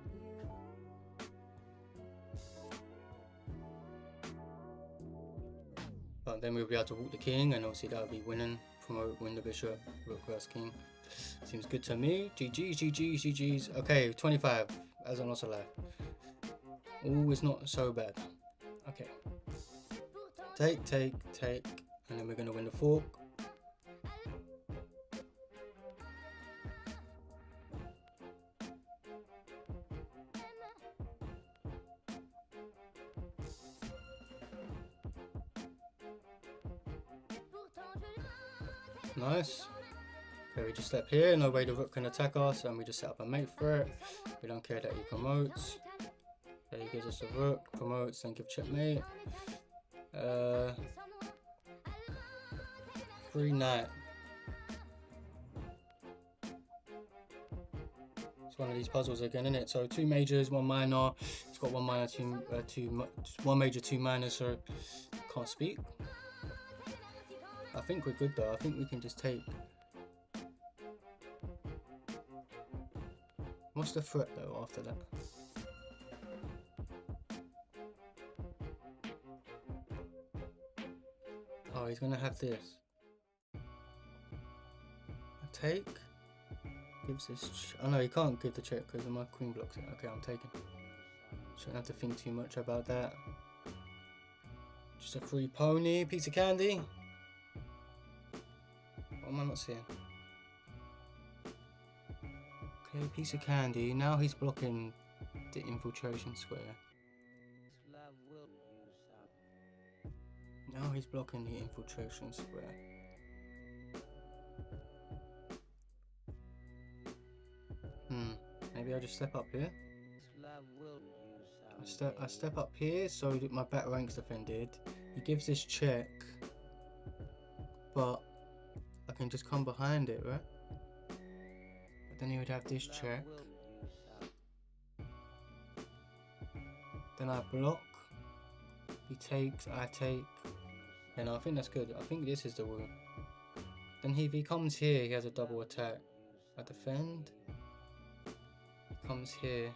But then we'll be able to walk the king, and obviously that would be winning. Promote, win the bishop, rook versus king. Seems good to me. GG's, GG's, GG's. Okay, 25 as I'm not alive. Oh, it's not so bad. Okay. Take, take, take. And then we're going to win the fork. Nice. Okay, we just step here, no way the rook can attack us, and we just set up a mate for it. We don't care that he promotes. Okay, he gives us a rook, promotes, then give checkmate. 3 knight. It's one of these puzzles again, isn't it? So 2 majors, 1 minor. It's got 1 minor, 1 major, 2 minors. So can't speak. I think we're good though. I think we can just take. What's the threat though after that? Oh, he's gonna have this. A take. Gives this. Oh no, he can't give the check because my queen blocks it. Okay, I'm taking. Shouldn't have to think too much about that. Just a free pony, piece of candy. What am I not seeing? Okay, piece of candy. Now he's blocking the infiltration square. Now he's blocking the infiltration square. just step up here. I step up here so that my back rank's defended. He gives this check, but I can just come behind it, right? But then he would have this check. Then I block. He takes, I take. And I think that's good. I think this is the rule. Then if he comes here, he has a double attack. I defend. He comes here.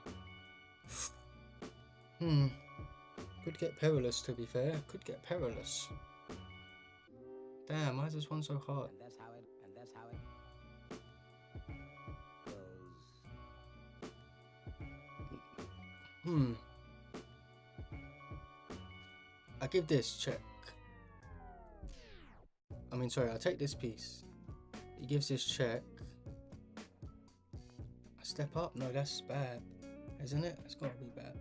Could get perilous, to be fair. Could get perilous. Damn, why is this one so hard? And that's how it goes. I give this check. I mean, sorry, I take this piece. He gives this check. I step up? No, that's bad. Isn't it? It's gotta be bad.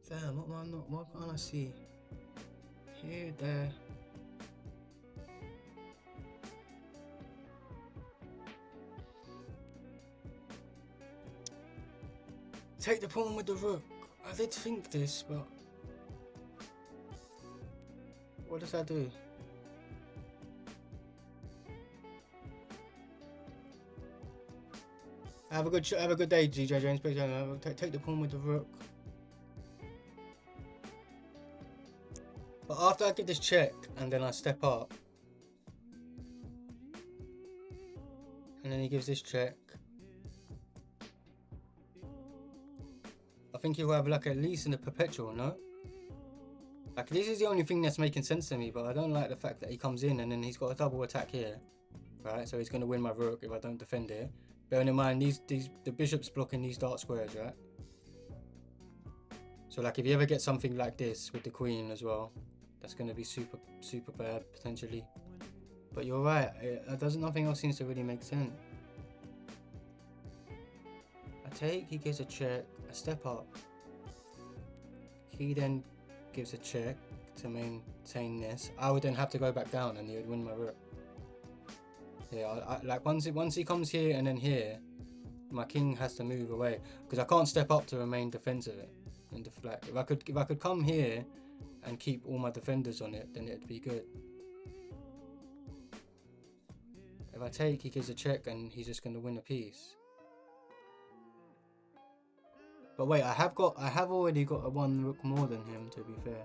Damn, what can't I see? Here, there. Take the pawn with the rook. I did think this, but what does that do? Have a good day, GJ James. Please take the pawn with the rook. But after I get this check and then I step up, and then he gives this check, I think he'll have like at least in the perpetual, no? Like this is the only thing that's making sense to me, but I don't like the fact that he comes in and then he's got a double attack here, right? So he's gonna win my rook if I don't defend it. Bearing in mind the bishop's blocking these dark squares, right? So like if you ever get something like this with the queen as well, that's gonna be super bad potentially. But you're right, nothing else seems to really make sense. I take, he gives a check, I step up. He then gives a check to maintain this. I would then have to go back down and he would win my rook. Yeah, like once he comes here and then here, my king has to move away because I can't step up to remain defensive. Like if I could come here and keep all my defenders on it, then it'd be good. If I take, he gives a check and he's just gonna win a piece. But wait, I have already got a one rook more than him, to be fair.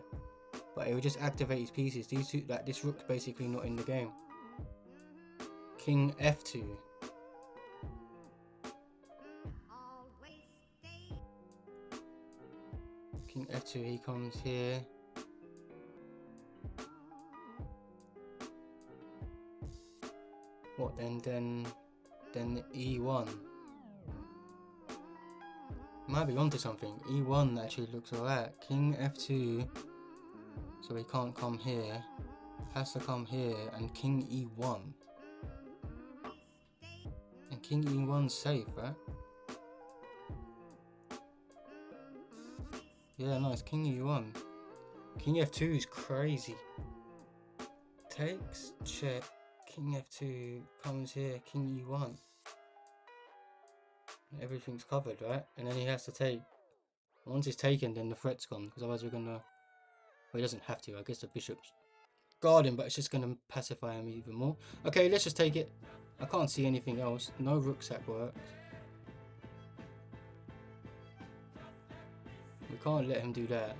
But it will just activate his pieces. These two, like this rook's basically not in the game. King F2. King F2, he comes here. What then E1. Might be onto something. E1 actually looks alright. King F2, so he can't come here. Has to come here, and King E1. And King E1's safe, right? Yeah, nice. King E1. King F2 is crazy. Takes, check. King F2 comes here. King E1. Everything's covered, right? And then he has to take. Once it's taken, then the threat's gone, because otherwise we're gonna. Well, he doesn't have to. I guess the bishop's guarding, but it's just gonna pacify him even more. Okay, let's just take it. I can't see anything else. No rook sack works. We can't let him do that.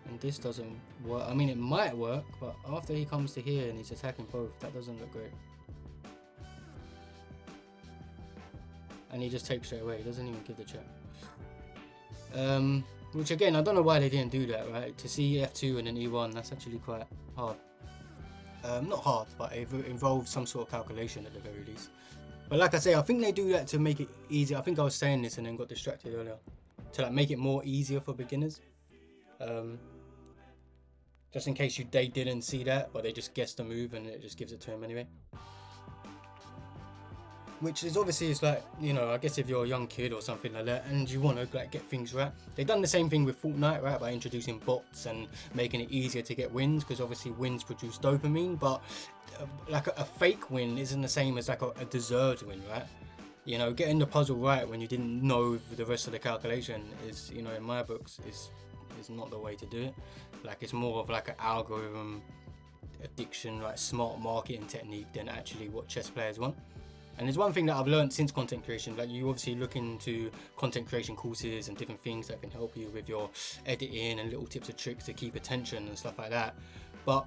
And this doesn't work. I mean, it might work, but after he comes to here and he's attacking both, that doesn't look great. And he just takes straight away. He doesn't even give the check. Which again, I don't know why they didn't do that, right? To see F2 and then E1, that's actually quite hard. Not hard, but it involves some sort of calculation at the very least. But like I say, I think they do that to make it easier. I think I was saying this and then got distracted earlier. To like make it more easier for beginners. Just in case they didn't see that, but they just guessed the move and it just gives it to him anyway. which is obviously, it's like, you know, I guess if you're a young kid or something like that and you want to like get things right, they've done the same thing with Fortnite, right, by introducing bots and making it easier to get wins, because obviously wins produce dopamine, but like a fake win isn't the same as like a deserved win, right? You know, getting the puzzle right when you didn't know the rest of the calculation is, you know, in my books is not the way to do it. Like, it's more of like an algorithm addiction, like smart marketing technique, than actually what chess players want. And there's one thing that I've learned since content creation, like, you obviously look into content creation courses and different things that can help you with your editing and little tips and tricks to keep attention and stuff like that. But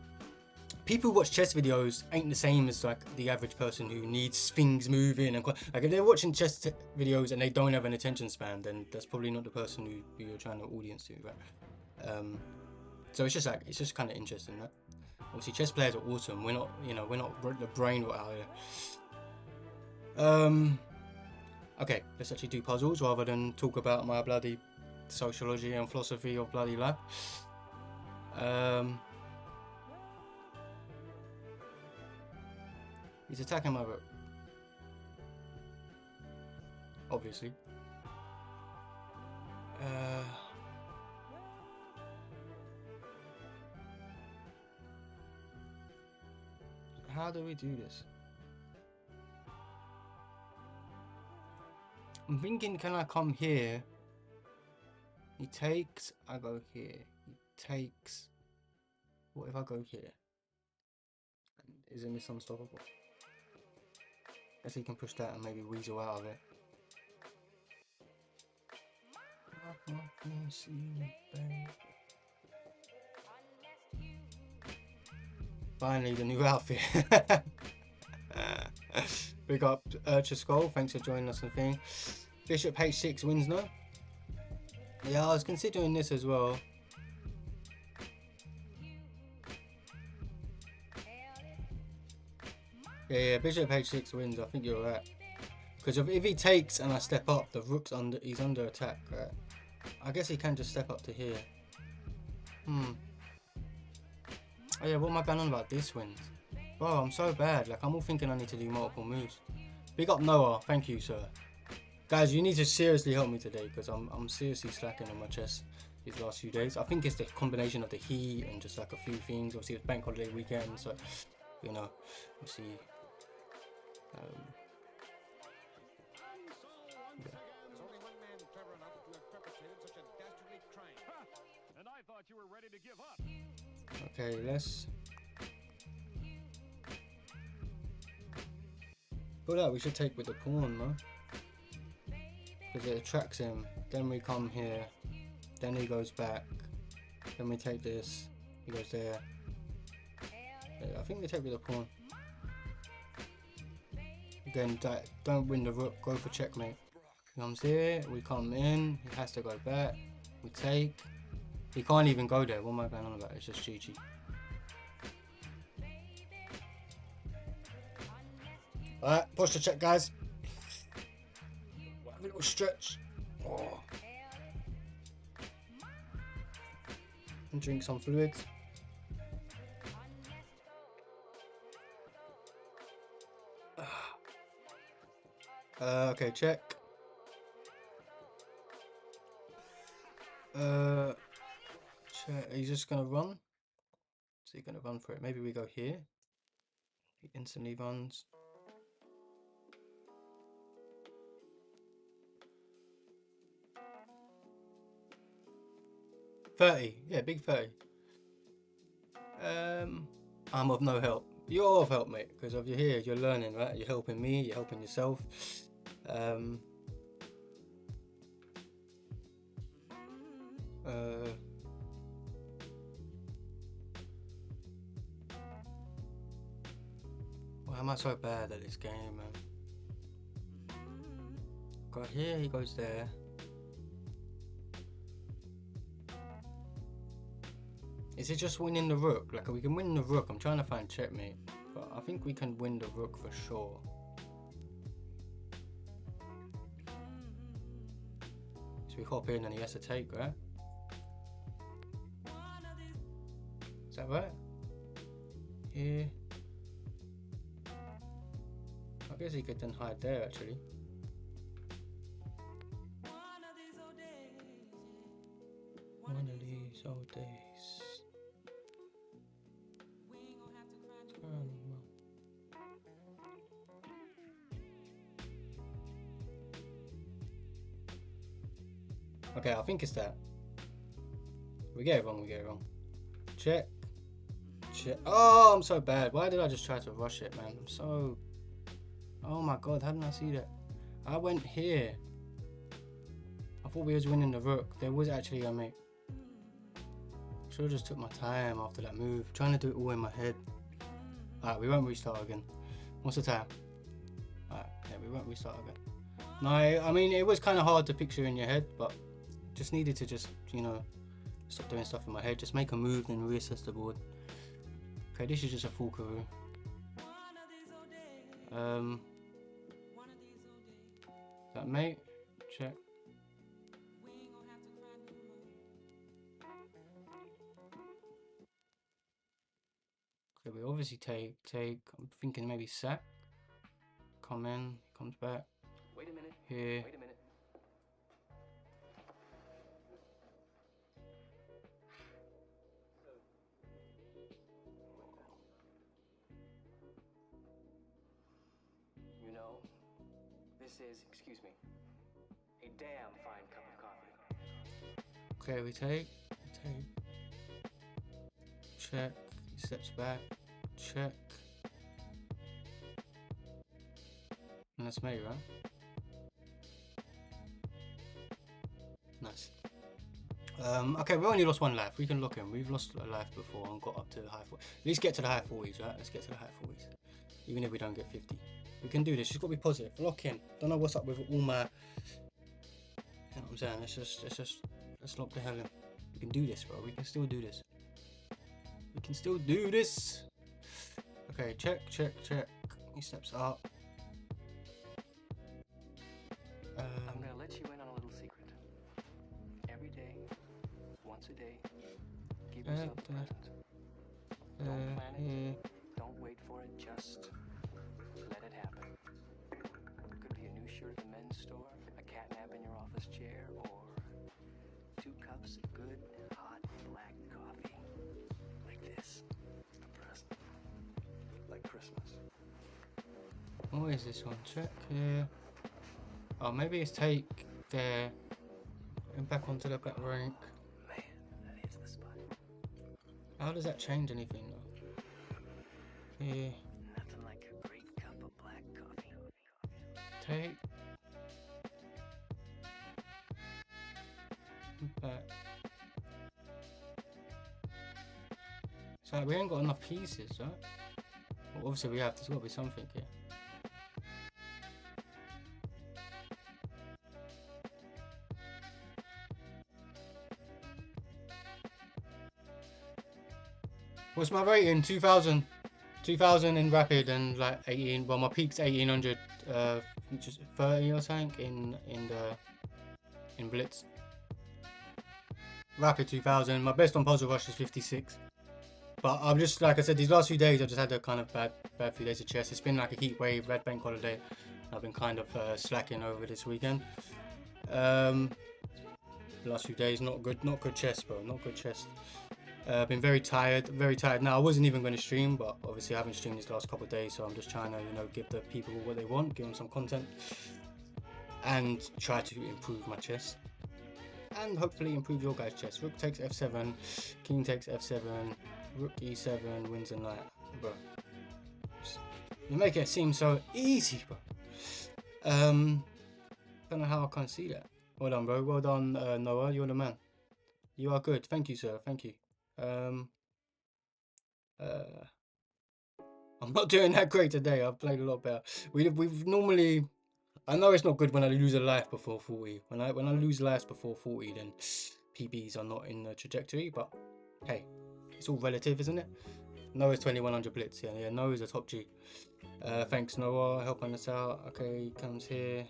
people who watch chess videos ain't the same as like the average person who needs things moving, and like, if they're watching chess videos and they don't have an attention span, then that's probably not the person who you're trying to audience to, right? So it's just kind of interesting, that obviously chess players are awesome. We're not, you know, we're not the brain rot out here. Okay, let's actually do puzzles rather than talk about my bloody sociology and philosophy of bloody life. He's attacking my rook, obviously. How do we do this? I'm thinking, can I come here? He takes, I go here. He takes. What if I go here? Isn't this unstoppable? Guess he can push that and maybe weasel out of it. Finally, the new outfit. Big up Urcha Skull, thanks for joining us on thing. Bishop H6 wins now. Yeah, I was considering this as well. Yeah, Bishop H6 wins. I think you're right. Because if he takes and I step up, the rook's he's under attack, right? I guess he can just step up to here. Oh yeah, what am I going on about? This wins. Bro, I'm so bad. Like, I'm all thinking I need to do multiple moves. Big up Noah. Thank you, sir. Guys, you need to seriously help me today, because I'm seriously slacking on my chess these last few days. I think it's the combination of the heat and just like a few things. Obviously, it's bank holiday weekend, so, you know, we'll see. Okay, let's feel like we should take with the pawn, no? Because it attracts him. Then we come here. Then he goes back. Then we take this. He goes there. Yeah, I think we take with the pawn. Again, don't win the rook. Go for checkmate. He comes here. We come in. He has to go back. We take. He can't even go there. What am I going on about? It's just GG. Alright, push the check, guys. Have a little stretch. Oh. And drink some fluids. Okay, check. Check. He's just gonna run. Is he gonna run for it? Maybe we go here. He instantly runs. $30, yeah, big 30. I'm of no help. You're of help, mate, because if you're here, you're learning, right? You're helping me, you're helping yourself. Why am I so bad at this game, man? Got here, he goes there. Is it just winning the rook? Like, we can win the rook. I'm trying to find checkmate, but I think we can win the rook for sure. So we hop in and he has to take, right? Is that right? Here. I guess he could then hide there actually. One of these old days. Okay, I think it's that. We get it wrong, we get it wrong. Check. Check. Oh, I'm so bad. Why did I just try to rush it, man? I'm so... Oh my god, how did I see that? I went here. I thought we was winning the rook. There was actually a mate. Should have just took my time after that move. Trying to do it all in my head. Alright, we won't restart again. What's the time? Alright, yeah, we won't restart again. No, I mean, it was kind of hard to picture in your head, but just needed to just, you know, stop doing stuff in my head. Just make a move, then reassess the board. Okay, this is just a full Karoo. That mate? Check. Okay, we obviously take. I'm thinking maybe sack. Come in, comes back. Wait a minute. Here. Wait a minute. You know, this is, excuse me, a damn fine cup of coffee. Okay, we take. Check. He steps back. Check. And that's mate, right? Nice. Okay, we only lost one life. We can lock him. We've lost a life before and got up to the high 40s. At least get to the high 40s, right? Let's get to the high 40s. Even if we don't get 50. We can do this. Just got to be positive. Lock in. Don't know what's up with all my... You know what I'm saying? Let's lock the hell in. We can do this, bro. We can still do this. We can still do this. Okay, check. He steps up. I'm gonna let you in on a little secret. Every day, once a day, give yourself a present. Don't plan it. Don't wait for it. Just let it happen. Could be a new shirt at the men's store, a catnap in your office chair, or 2 cups of good, hot, black coffee. Like this. A present. Like Christmas. What is this one? Check here. Oh, maybe it's take there. And back onto the black rank. Man, that is the spot. How does that change anything though? Here. Nothing like a great cup of black coffee. Take. Back. So we ain't got enough pieces, right? Well, obviously we have. There's got to be something here. What's my rating? 2000 in rapid and like 18. Well, my peak's 1800, just 30 or something in blitz. Rapid 2000. My best on puzzle rush is 56. But I'm just, like I said, these last few days I've just had a kind of bad few days of chess. It's been like a heat wave, red bank holiday. I've been kind of slacking over this weekend. The last few days, not good chess, bro. Not good chess. I've been very tired now. I wasn't even going to stream, but obviously I haven't streamed these last couple of days, so I'm just trying to, you know, give the people what they want, give them some content, and try to improve my chess, and hopefully improve your guys' chess. Rook takes f7, king takes f7, rook e7, wins the knight, bro. You make it seem so easy, bro. Don't know how I can't see that. Well done, bro. Well done, Noah. You're the man. You are good. Thank you, sir. Thank you. I'm not doing that great today. I've played a lot better. We've normally, I know it's not good when I lose a life before 40. When I lose lives before 40, then PBs are not in the trajectory. But hey, it's all relative, isn't it? Noah's 2100 blitz. Yeah. Noah's a top G. Thanks, Noah, helping us out. Okay, he comes here.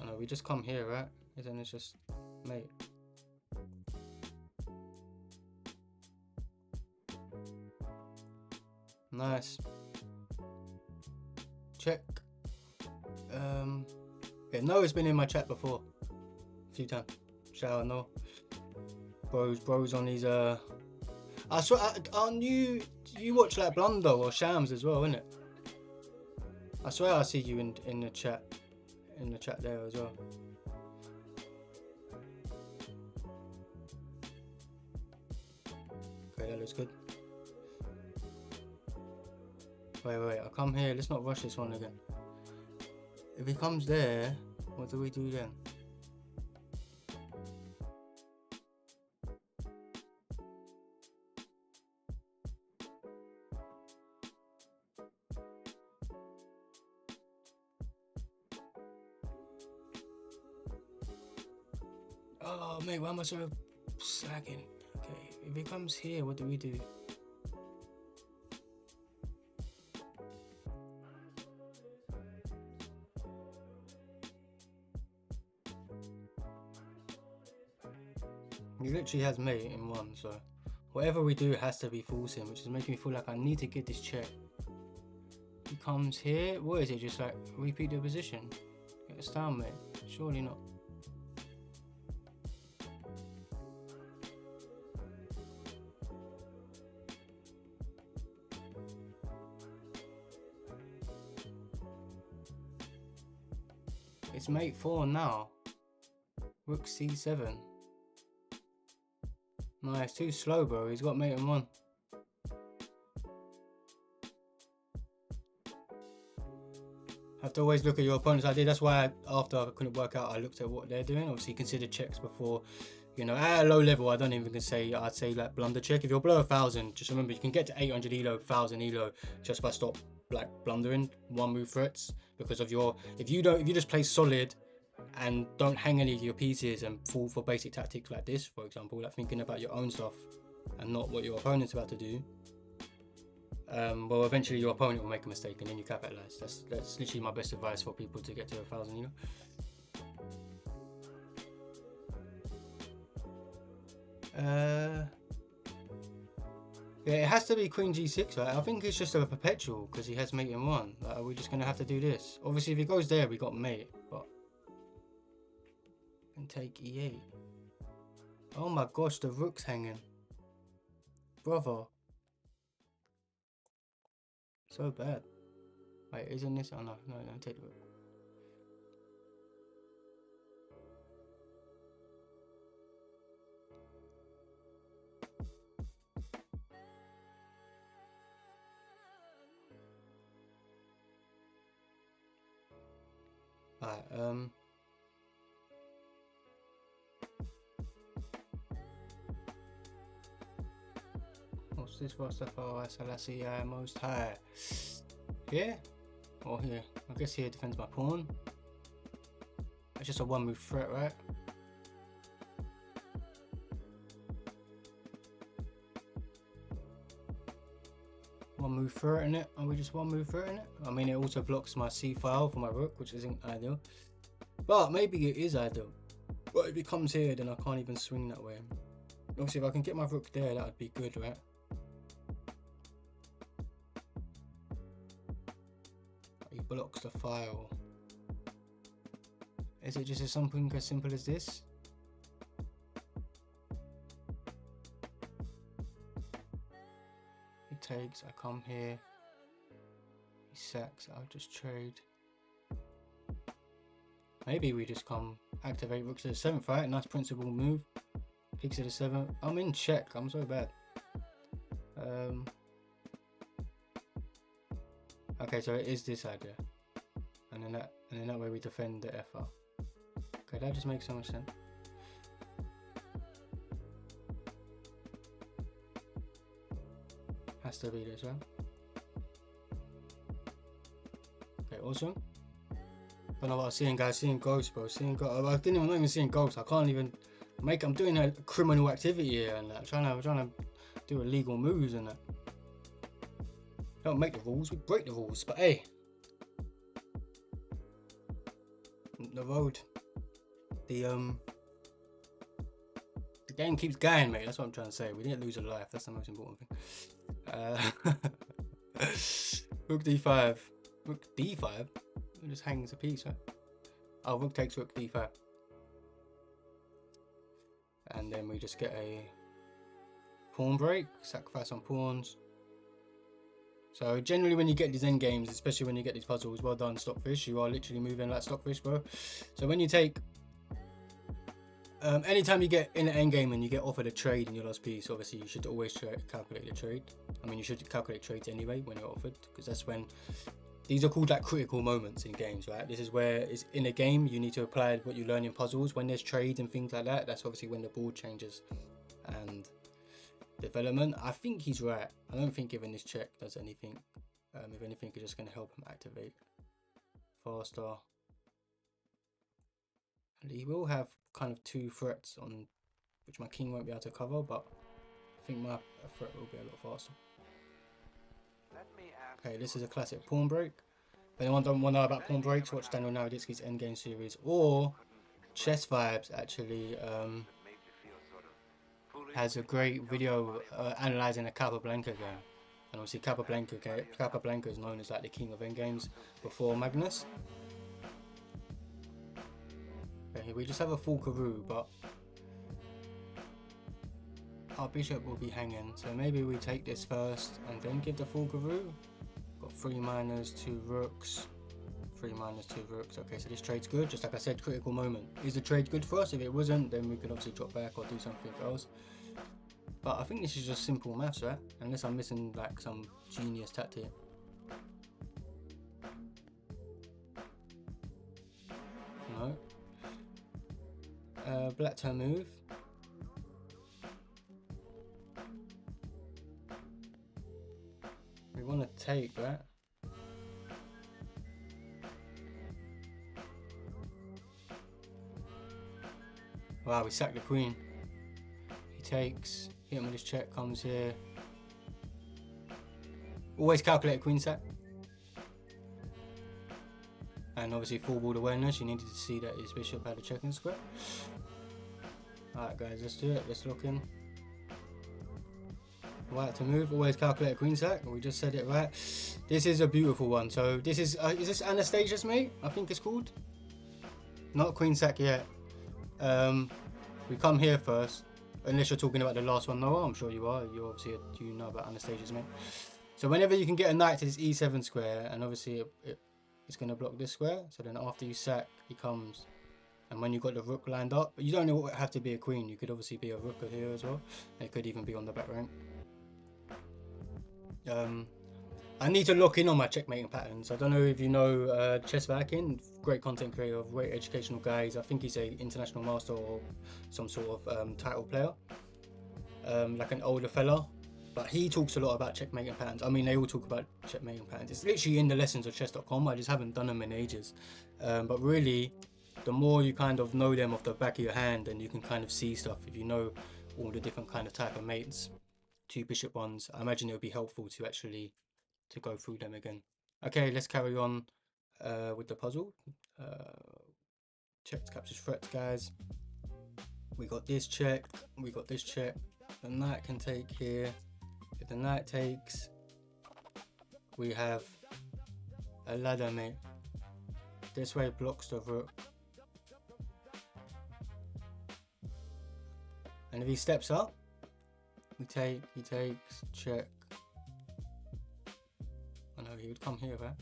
I know we just come here, right? And then it's just, mate. Nice. Check. Yeah, Noah's been in my chat before. A few times. Shout out Noah. Bros on these I swear, aren't you watch like Blunder or Shams as well, innit? I swear I see you in the chat there as well. Okay, that looks good. Wait, I come here. Let's not rush this one again. If he comes there, what do we do then? Oh, mate, why am I so slacking? Okay, if he comes here, what do we do? He literally has mate in one, so whatever we do has to be forcing, which is making me feel like I need to get this check. He comes here, what is it? Just like repeat the position? Get a stalemate? Surely not. It's mate 4 now. Rook c7. No, it's too slow, bro. He's got mate in 1. Have to always look at your opponent's idea. That's why after I couldn't work out, I looked at what they're doing. Obviously, consider checks before, you know, at a low level. I don't even say, I'd say like blunder check. If you're below 1,000, just remember you can get to 800 elo, 1,000 elo just by stop like blundering one move threats, because of your, if you just play solid and don't hang any of your pieces and fall for basic tactics like this, for example, like thinking about your own stuff and not what your opponent's about to do, well, eventually your opponent will make a mistake and then you capitalize. That's literally my best advice for people to get to 1,000, you know. Yeah, it has to be Queen G6, right? I think it's just a perpetual because he has mate in 1. Like, we're just gonna have to do this. Obviously, if he goes there, we got mate, but and take E8. Oh my gosh, the rook's hanging, brother. So bad. Wait, isn't this? Oh no, take the rook. Alright, what's this? What's the Selassie Most High? Here? Or here? I guess here defends my pawn. It's just a one move threat, right? One move threat in it. Are we just one move threat in it? I mean, it also blocks my c file for my rook, which isn't ideal. But maybe it is ideal. But if it comes here, then I can't even swing that way. Obviously, if I can get my rook there, that would be good, right? He blocks the file. Is it just something as simple as this? He takes, I come here. He sacks, I'll just trade. Maybe we just come activate rook to the 7th, right? Nice principal move. Pick to the 7th. I'm in check. I'm so bad. Okay, so it is this idea, and then that way we defend the FR. Okay, that just makes so much sense. Has to be this, right? Okay, awesome. Don't know what I was seeing, guys. Seeing ghosts, bro. Seeing ghosts. I didn't even seeing ghosts. I can't even make. I'm doing a criminal activity here and that. Trying to do illegal moves and that. Don't make the rules. We break the rules. But hey, the road. The game keeps going, mate. That's what I'm trying to say. We didn't lose a life. That's the most important thing. Rook D5. Rook D5. It just hangs a piece, right? Oh, rook takes rook d5. And then we just get a pawn break, sacrifice on pawns. So generally when you get these end games, especially when you get these puzzles, well done Stockfish, you are literally moving like Stockfish, bro. So when you take, anytime you get in an end game and you get offered a trade in your last piece, obviously you should always calculate the trade. I mean, you should calculate trades anyway when you're offered, because that's when, these are called like critical moments in games, right? This is where it's in a game, you need to apply what you learn in puzzles. When there's trades and things like that, that's obviously when the board changes. And development, I think he's right. I don't think giving this check does anything. If anything, it's just going to help him activate faster. And he will have kind of 2 threats on which my king won't be able to cover, but I think my threat will be a lot faster. Okay, this is a classic pawn break. If anyone don't want to know about pawn breaks, watch Daniel Naroditsky's Endgame series, or Chess Vibes actually has a great video analysing a Capablanca game. And obviously Capablanca is known as like the king of endgames before Magnus. Okay, we just have a full Karoo, but our bishop will be hanging, so maybe we take this first and then give the full Karoo. Got 3 minors, 2 rooks. 3 minors, 2 rooks. Okay, so this trade's good. Just like I said, critical moment. Is the trade good for us? If it wasn't, then we could obviously drop back or do something else. But I think this is just simple maths, right? Unless I'm missing like some genius tactic. No. Black turn move. We want to take, right? Wow, we sacked the queen. He takes, hit him with his check, comes here. Always calculate a queen sack. And obviously full board awareness, you needed to see that his bishop had a checking square. Alright guys, let's do it, let's lock in. White to move, always calculate a queen sack, we just said it right. This is a beautiful one, so this is this Anastasia's mate? I think it's called? Not queen sack yet. We come here first, unless you're talking about the last one. No, I'm sure you are, you obviously you know about Anastasia's mate. So whenever you can get a knight to this e7 square, and obviously it's going to block this square, so then after you sack, he comes. And when you've got the rook lined up, you don't have to be a queen, you could obviously be a rook here as well. It could even be on the back rank. I need to lock in on my checkmating patterns. I don't know if you know Chess Viking, great content creator, great educational guys. I think he's a international master or some sort of title player, like an older fella. But he talks a lot about checkmating patterns. I mean, they all talk about checkmating patterns. It's literally in the lessons of chess.com. I just haven't done them in ages. But really, the more you kind of know them off the back of your hand, and you can kind of see stuff. If you know all the different kind of type of mates, 2 bishop ones, I imagine it would be helpful to actually go through them again. Okay, let's carry on with the puzzle. Check captures threats, guys. We got this check, we got this check. The knight can take here. If the knight takes, we have a ladder, mate. This way blocks the rook. And if he steps up, we take, he takes, check. Oh no, he would come here, right?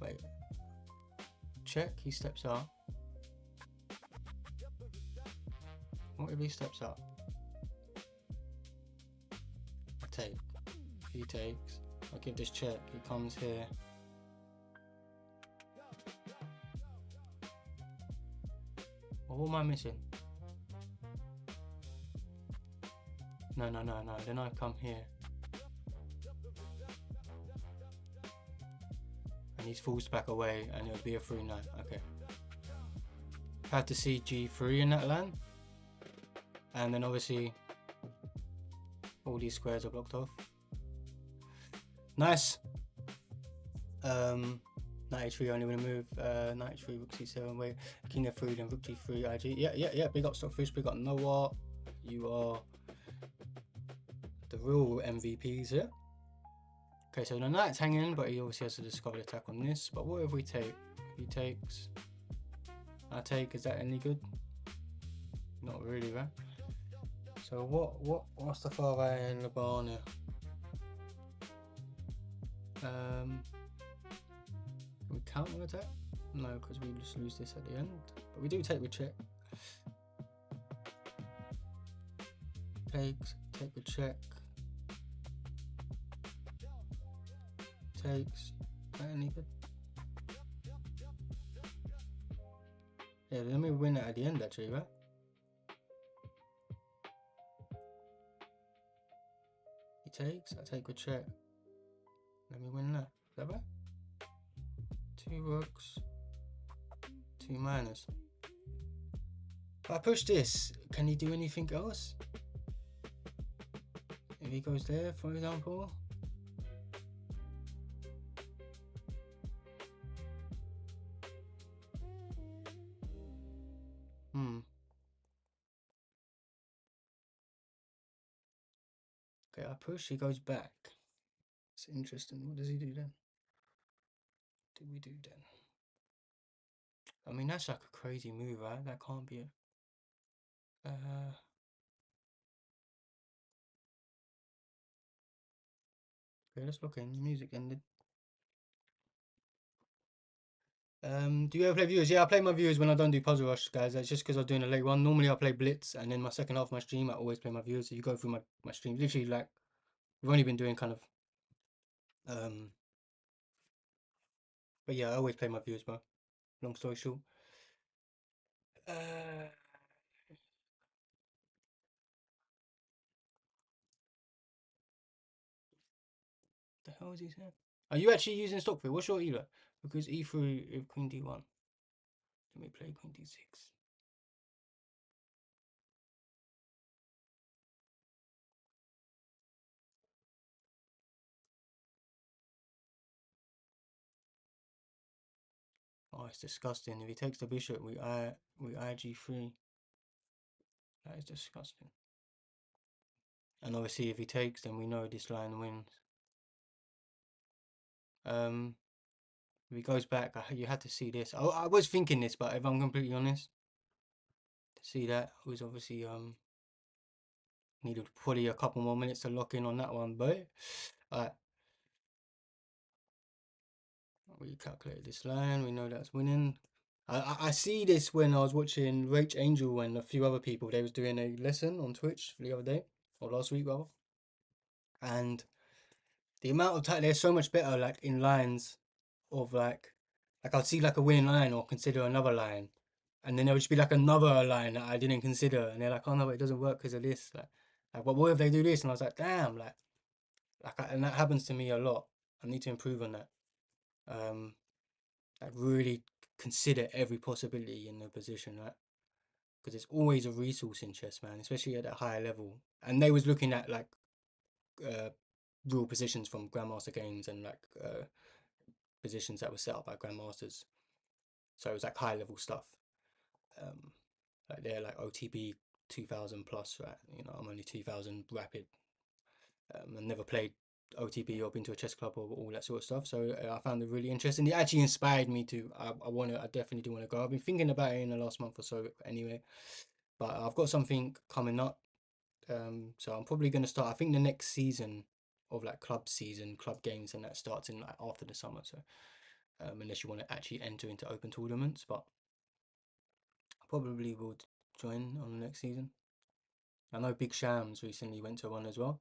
Wait. Check, he steps up. What if he steps up? I take. He takes. I give this check, he comes here. What am I missing? No, then I come here. And he's forced back away and it'll be a free knight. Okay. Have to see G3 in that land. And then obviously all these squares are blocked off. Nice. Knight h3 only when I move. Knight h3, rook c7, wait. King f3, then rook g3, ig. Yeah. Big up Stockfish, big up Noah. You are the real MVPs here. Okay, so the knight's hanging, but he obviously has to discover the attack on this. But what if we take? He takes. I take. Is that any good? Not really, right? So what's the far right in the barn here? Can we counter attack? No, because we just lose this at the end. But we do take with check. Takes, take with check. Takes. Is that any good? Yeah, let me win it at the end actually, right? He takes, I take with check. Let me win that. Is that right? 2 rooks, 2 minors. If I push this, can he do anything else? If he goes there, for example. Okay, I push, he goes back. It's interesting. What does he do then? What do we do then? I mean, that's like a crazy move, right? That can't be it. Okay, let's look in. Music ended. Do you ever play viewers? Yeah, I play my viewers when I don't do Puzzle Rush, guys. That's just because I was doing a late one. Normally I play Blitz, and then my second half of my stream, I always play my viewers. So you go through my stream. Literally, like, we've only been doing kind of... But yeah, I always play my viewers, bro. Long story short. The hell is he saying? Are you actually using Stockfield? What's your ELO? Because E3 if Queen D1. Let me play Queen D6. Oh, it's disgusting. If he takes the bishop, we IG3. That is disgusting. And obviously, if he takes, then we know this line wins. If he goes back, you had to see this. I was thinking this, but if I'm completely honest, to see that was obviously needed probably a couple more minutes to lock in on that one. But alright, we calculate this line. We know that's winning. I see this when I was watching Rach Angel and a few other people. They was doing a lesson on Twitch the other day, or last week rather. And the amount of time, they're so much better like in lines of like I'd see like a winning line or consider another line, and then there would just be like another line that I didn't consider, and they're like, oh no, it doesn't work because of this. Like, but what if they do this? And I was like, damn, and that happens to me a lot. I need to improve on that. Like really consider every possibility in the position, right? Because it's always a resource in chess, man, especially at a higher level. And they was looking at like real positions from Grandmaster games and like positions that were set up by Grandmasters. So it was like high level stuff. Like they're like OTB 2000 plus, right? You know, I'm only 2000 rapid. I never played OTB or been to a chess club or all that sort of stuff. So I found it really interesting. It actually inspired me to. I definitely do want to go. I've been thinking about it in the last month or so anyway. But I've got something coming up. So I'm probably going to start. I think the next season of like club games, and that starts in like after the summer. So unless you want to actually enter into open tournaments, but I probably will join on the next season. I know Big Shams recently went to one as well.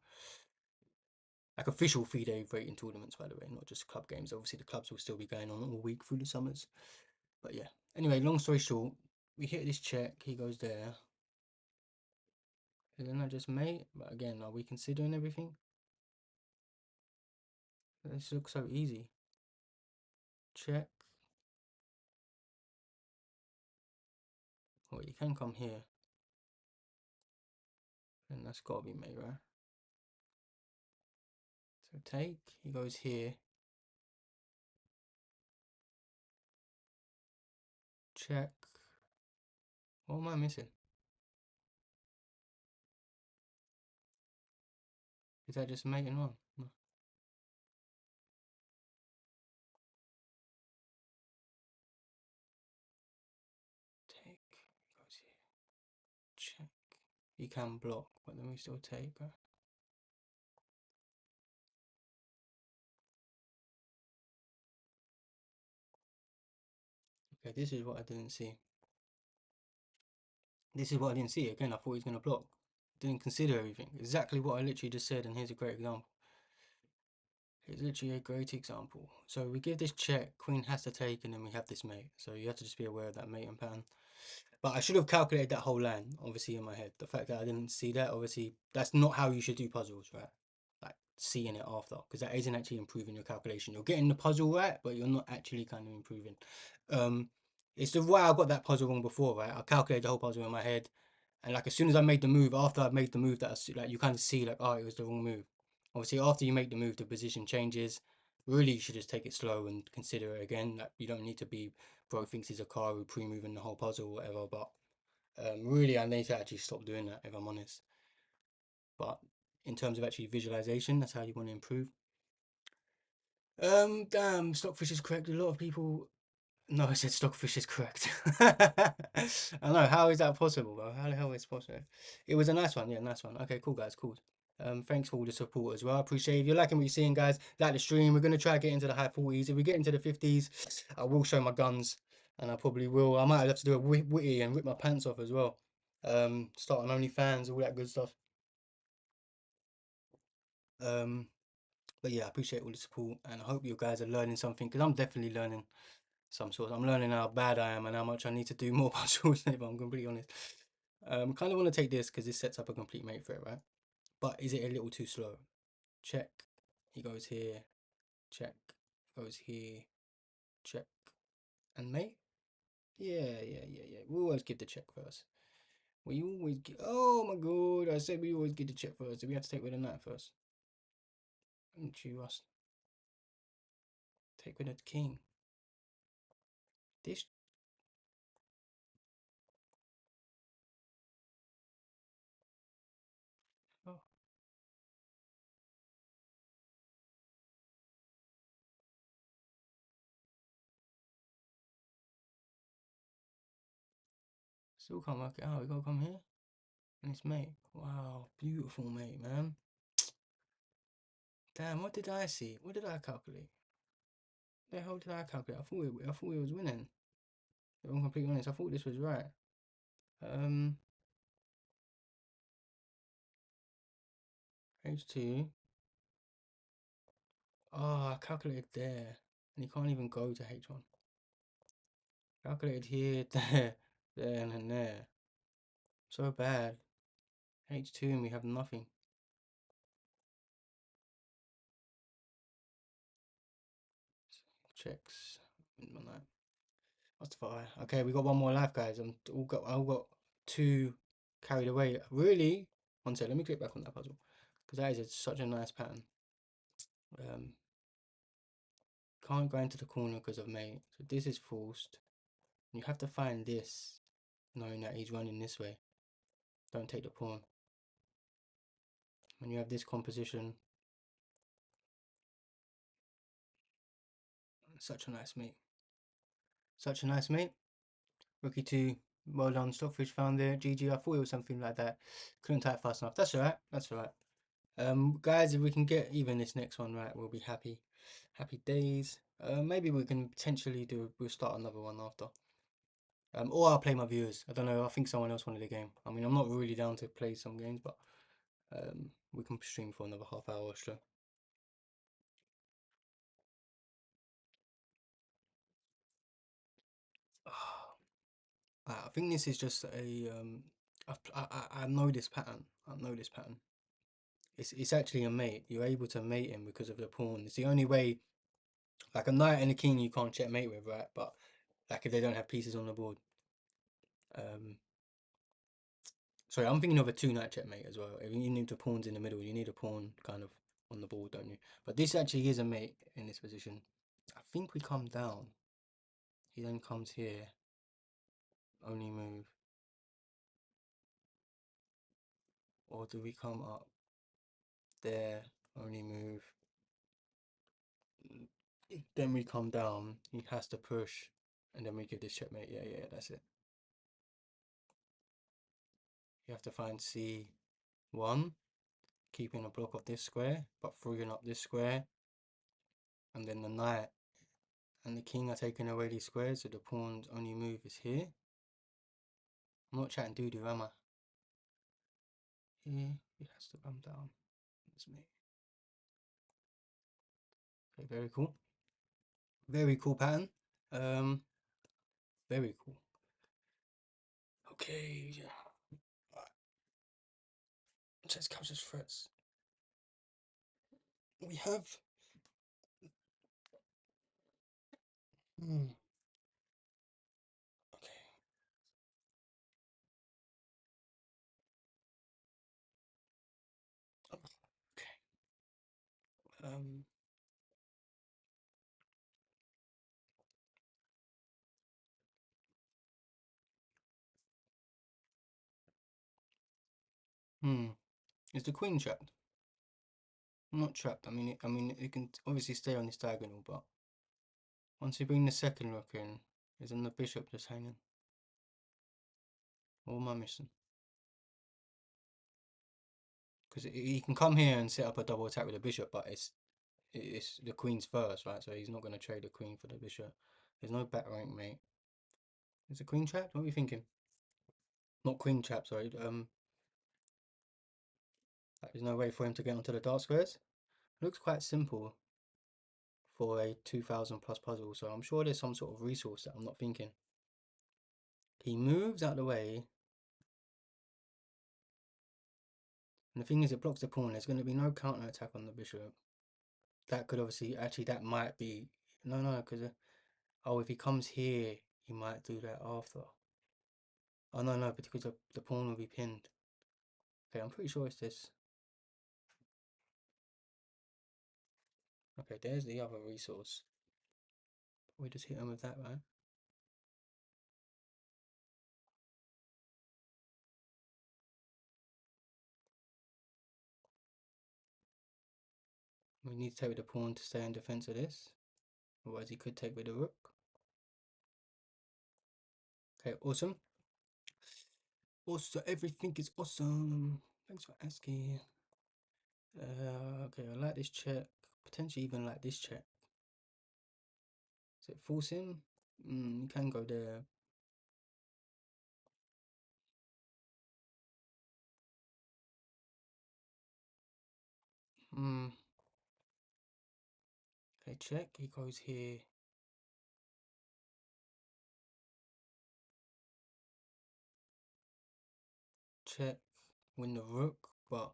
Like official FIDE rating tournaments, by the way, not just club games. Obviously, the clubs will still be going on all week through the summers. But yeah. Anyway, long story short, we hit this check. He goes there. And then I just mate. But again, are we considering everything? This looks so easy. Check. Well, you can come here. And that's got to be mate, right? So take. He goes here. Check. What am I missing? Is that just mating one? No. check. He can block, but then we still take. Okay, this is what I didn't see. This is what I didn't see. Again, I thought he was going to block. Didn't consider everything. Exactly what I literally just said, and here's a great example. It's literally a great example. So we give this check, queen has to take, and then we have this mate. So you have to just be aware of that mate and pattern. But I should have calculated that whole line, obviously, in my head. The fact that I didn't see that, obviously, that's not how you should do puzzles, right? Like, seeing it after, because that isn't actually improving your calculation. You're getting the puzzle right, but you're not actually kind of improving. It's the way I got that puzzle wrong before, right? I calculated the whole puzzle in my head, and like as soon as I made the move, after I made the move, that like you kind of see like, oh, it was the wrong move. Obviously, after you make the move, the position changes. Really, you should just take it slow and consider it again. Like you don't need to be bro thinks he's a car who pre-moving the whole puzzle or whatever. But really, I need to actually stop doing that if I'm honest. But in terms of actually visualization, that's how you want to improve. Damn, Stockfish is correct. A lot of people. No, I said Stockfish is correct. I know. How is that possible, bro? How the hell is it possible? It was a nice one. Yeah, nice one. Okay, cool, guys. Cool. Thanks for all the support as well. I appreciate it. If you're liking what you're seeing, guys, like the stream. We're going to try to get into the high 40s. If we get into the 50s, I will show my guns. And I probably will. I might have to do a witty and rip my pants off as well. Start on OnlyFans, all that good stuff. But yeah, I appreciate all the support. And I hope you guys are learning something. Because I'm definitely learning some sort. I'm learning how bad I am and how much I need to do more puzzles, if I'm completely honest. Kind of want to take this because this sets up a complete mate for it, right? But is it a little too slow? Check. He goes here. Check. Goes here. Check. And mate? Yeah. We always get the check first. We always get. Oh my god! I said we always get the check first. Do we have to take with the knight first? Don't you us? Take with the king. This. Oh. Still can't work it out. We gotta come here. And it's mate. Wow, beautiful mate, man. Damn, what did I see? What did I calculate? The hell did I calculate? I thought we was winning. If I'm completely honest, I thought this was right. H2. Oh, I calculated there. And you can't even go to H1. Calculated here, there, and then there. So bad. H2 and we have nothing. Checks. What's the fire? Okay, we got one more life, guys. I all got two carried away. Really? One sec, let me click back on that puzzle. Because that is such a nice pattern. Can't go into the corner because of mate. So this is forced. You have to find this, knowing that he's running this way. Don't take the pawn. When you have this composition, such a nice mate. Such a nice mate. Rookie 2, well done. Stockfish found there. GG, I thought it was something like that. Couldn't type fast enough. That's alright. That's alright. Guys, if we can get even this next one right, we'll be happy. Happy days. Maybe we can potentially we'll start another one after. Or I'll play my viewers. I don't know. I think someone else wanted a game. I mean, I'm not really down to play some games, but we can stream for another half hour or so. I think this is just a I know this pattern. I know this pattern. It's actually a mate. You're able to mate him because of the pawn. It's the only way. Like a knight and a king, you can't checkmate with, right? But like if they don't have pieces on the board. Sorry, I'm thinking of a two-knight checkmate as well. If you need the pawns in the middle, you need a pawn kind of on the board, don't you? But this actually is a mate in this position. I think we come down. He then comes here. Only move. Or do we come up there? Only move. Then we come down. He has to push. And then we give this checkmate. Yeah, that's it. you have to find c1, keeping a block of this square, but freeing up this square, and then the knight and the king are taking away these squares, so the pawn's only move is here. I'm not chatting doo-doo, am I? Here, he has to come down. That's me. Okay, very cool. Very cool pattern. Very cool. Okay, yeah. Right. Chess captures threats. We have. Okay. Okay. Um. Is the queen trapped? Not trapped. I mean, it can obviously stay on this diagonal, but once you bring the second rook in, isn't the bishop just hanging? What am I missing? Because he can come here and set up a double attack with the bishop, but it's the queen's first, right? So he's not going to trade the queen for the bishop. There's no back rank, mate. Is the queen trapped? What are you thinking? Not queen trapped, sorry. There's no way for him to get onto the dark squares. It looks quite simple for a 2000 plus puzzle, so I'm sure there's some sort of resource that I'm not thinking. He moves out the way. And the thing is, it blocks the pawn. There's going to be no counter attack on the bishop. That could obviously, actually, that might be. No, because. Oh, if he comes here, he might do that after. Oh, no, because the pawn will be pinned. Okay, I'm pretty sure it's this. Okay, there's the other resource. We just hit him with that, right? We need to take with the pawn to stay in defense of this. Otherwise, he could take with the rook. Okay, awesome. Also, everything is awesome. Thanks for asking. Okay, I like this check. Potentially even like this check. Is it forcing? You can go there. Okay, check. He goes here. Check. Win the rook, but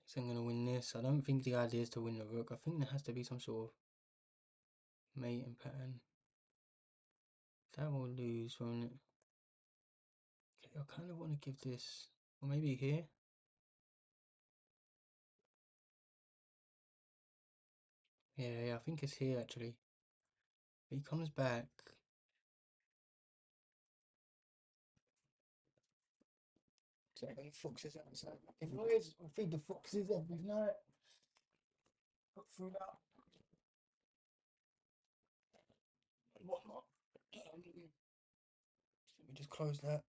he's going to win this. I don't think the idea is to win the rook. I think there has to be some sort of mating pattern. That will lose, won't it? Okay, I kind of want to give this, or maybe here. Yeah, I think it's here actually. He comes back. The foxes outside. If always I feed the foxes every night. Put food out. And whatnot. Let me just close that.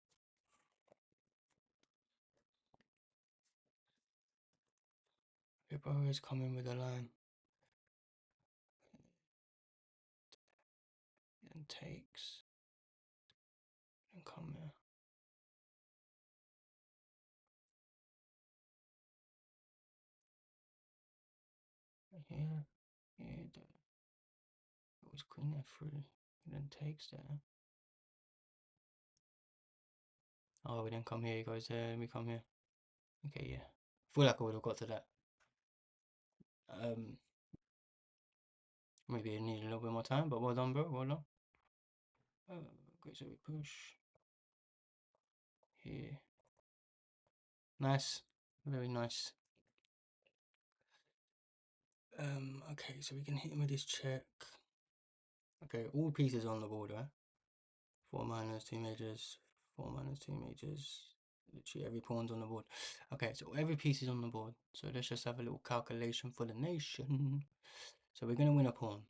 Hippo is coming with a line. And takes. And come here. Here. It was queen f3. And then takes there. Oh, we didn't come here. He goes there. And we come here. Okay, yeah. I feel like I would have got to that. Maybe I need a little bit more time, but well done, bro. Well done. Okay, so we push here. Nice, very nice. Okay, so we can hit him with this check. Okay, all pieces on the board, right? 4 minors, 2 majors, 4 minors, 2 majors. Literally every pawn's on the board. Okay, so every piece is on the board. So let's just have a little calculation for the nation. So we're gonna win a pawn.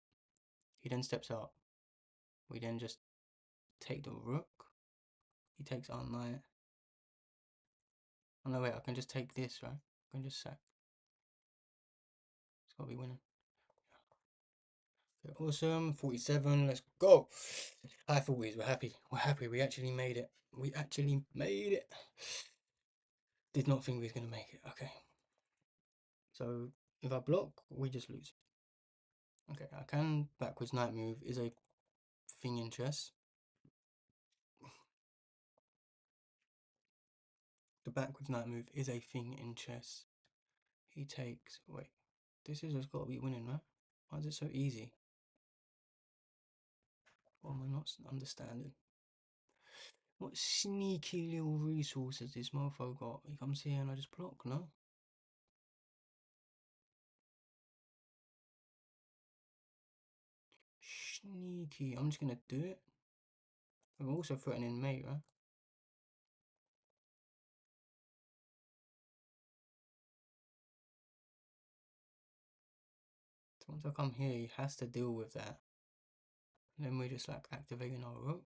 He then steps out. We then just take the rook. He takes our knight. Oh no, wait, I can just take this, right? I can just sack. It's gotta be winning. Okay, awesome. 47. Let's go. High 40s. We're happy. We're happy. We actually made it. We actually made it. Did not think we was gonna make it. Okay. So if I block, we just lose. Okay, I can backwards knight move is a thing in chess. The backwards knight move is a thing in chess. He takes. Wait, this is just got to be winning, right? Why is it so easy? What am I not understanding? What sneaky little resources this mofo got? He comes here and I just block, no? Sneaky. I'm just gonna do it. I'm also threatening mate, right? So once I come here, he has to deal with that. And then we're just like activating our rook.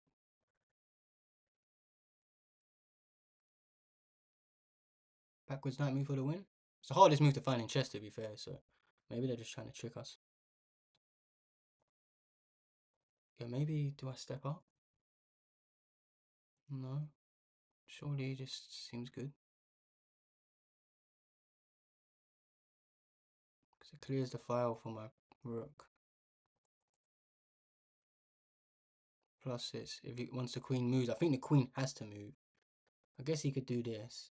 Backwards knight move for the win. It's the hardest move to find in chess, to be fair, so maybe they're just trying to trick us. Yeah, maybe do I step up? No. Surely it just seems good. Because it clears the file for my rook. Plus this, if he, once the queen moves, I think the queen has to move. I guess he could do this.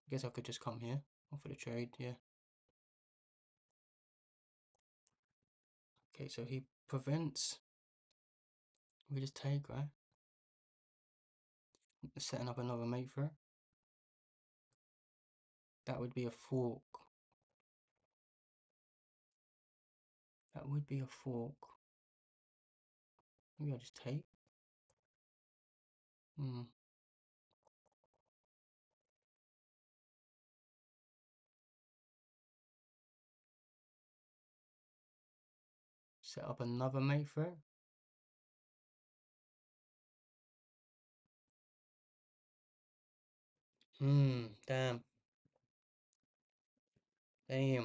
I guess I could just come here, offer the trade, yeah. Okay, so he prevents. We just take, right? Setting up another mate for it. That would be a fork. That would be a fork. Maybe I'll just take. Set up another mate for it. Damn. Damn.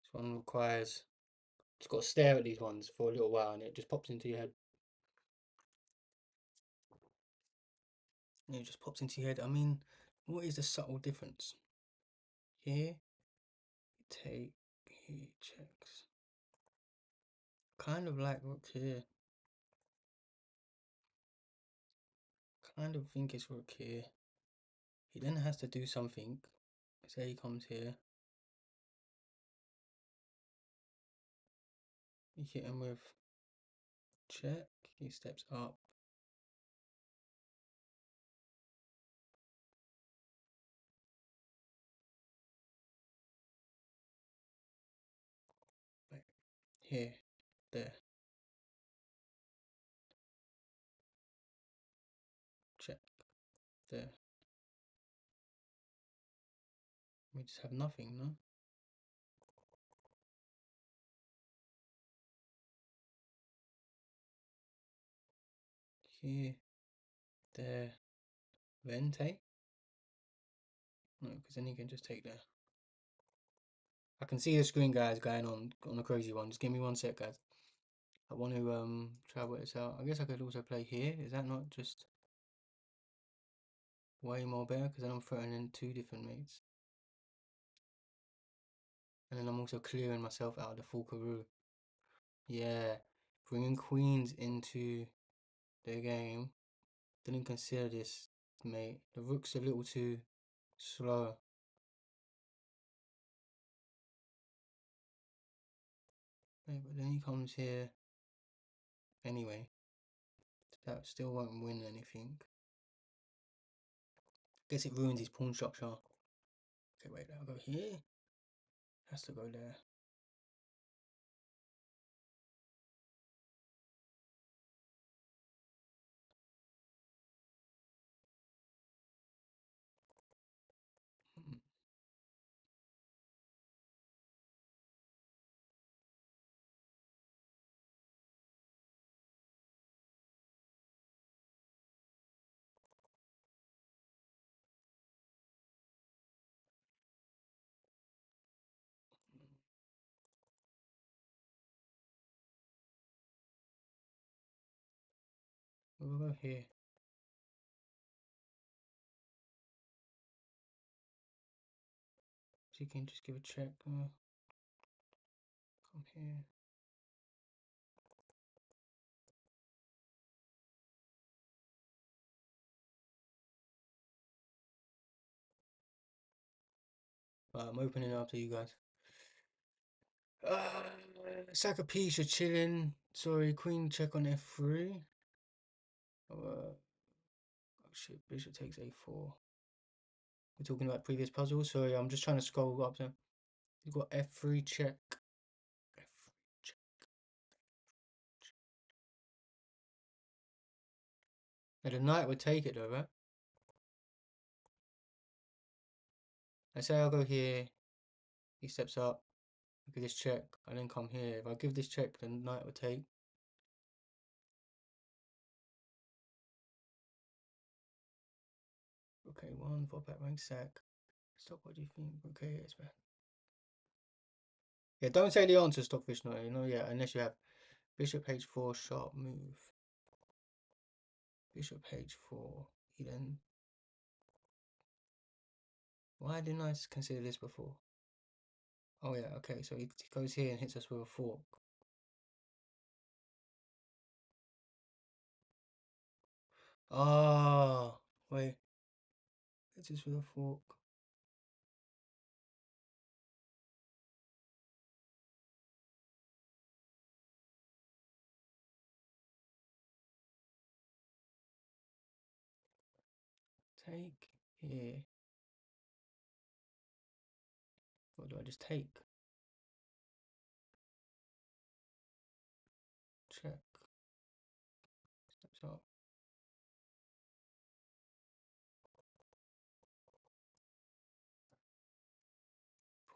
This one requires. Just got to stare at these ones for a little while and it just pops into your head. It just pops into your head. I mean, what is the subtle difference? Here, take, he checks. Kind of like rook here. Kind of think it's rook here. He then has to do something. Say he comes here. You hit him with check. He steps up. Like here, there. Check. There. We just have nothing, no? Here, there, then take? No, because then he can just take there. I can see the screen, guys, going on a crazy one. Just give me one sec, guys. I want to try work this out. I guess I could also play here. Is that not just way more better? Because then I'm threatening two different mates. And then I'm also clearing myself out of the full Karoo. Yeah, bringing queens into the game. Didn't consider this, mate. The rook's a little too slow. Wait, but then he comes here anyway. That still won't win anything. Guess it ruins his pawn structure. Okay, wait, I'll go here. Has to go there. We'll go here. So you can just give a check. Come here. I'm opening up to you guys. Saka Pisha chilling. Sorry, queen check on f3. Oh shit, bishop takes a4. We're talking about previous puzzles. Sorry, I'm just trying to scroll up there. You've got f3 check. F3 check. Now the knight would take it though, right? I say I'll go here. He steps up. I give this check. I then come here. If I give this check, the knight would take. Okay, one for back rank sack. Stop. What do you think? Okay, it's bad. Yeah, don't say the answer, Stockfish. No, you know, yeah, unless you have bishop h4 sharp move. Bishop h4. He then. Why didn't I consider this before? Oh yeah, okay. So he goes here and hits us with a fork. Ah, wait. Hits us with a fork. Take here. What do I just take? Check. Steps up.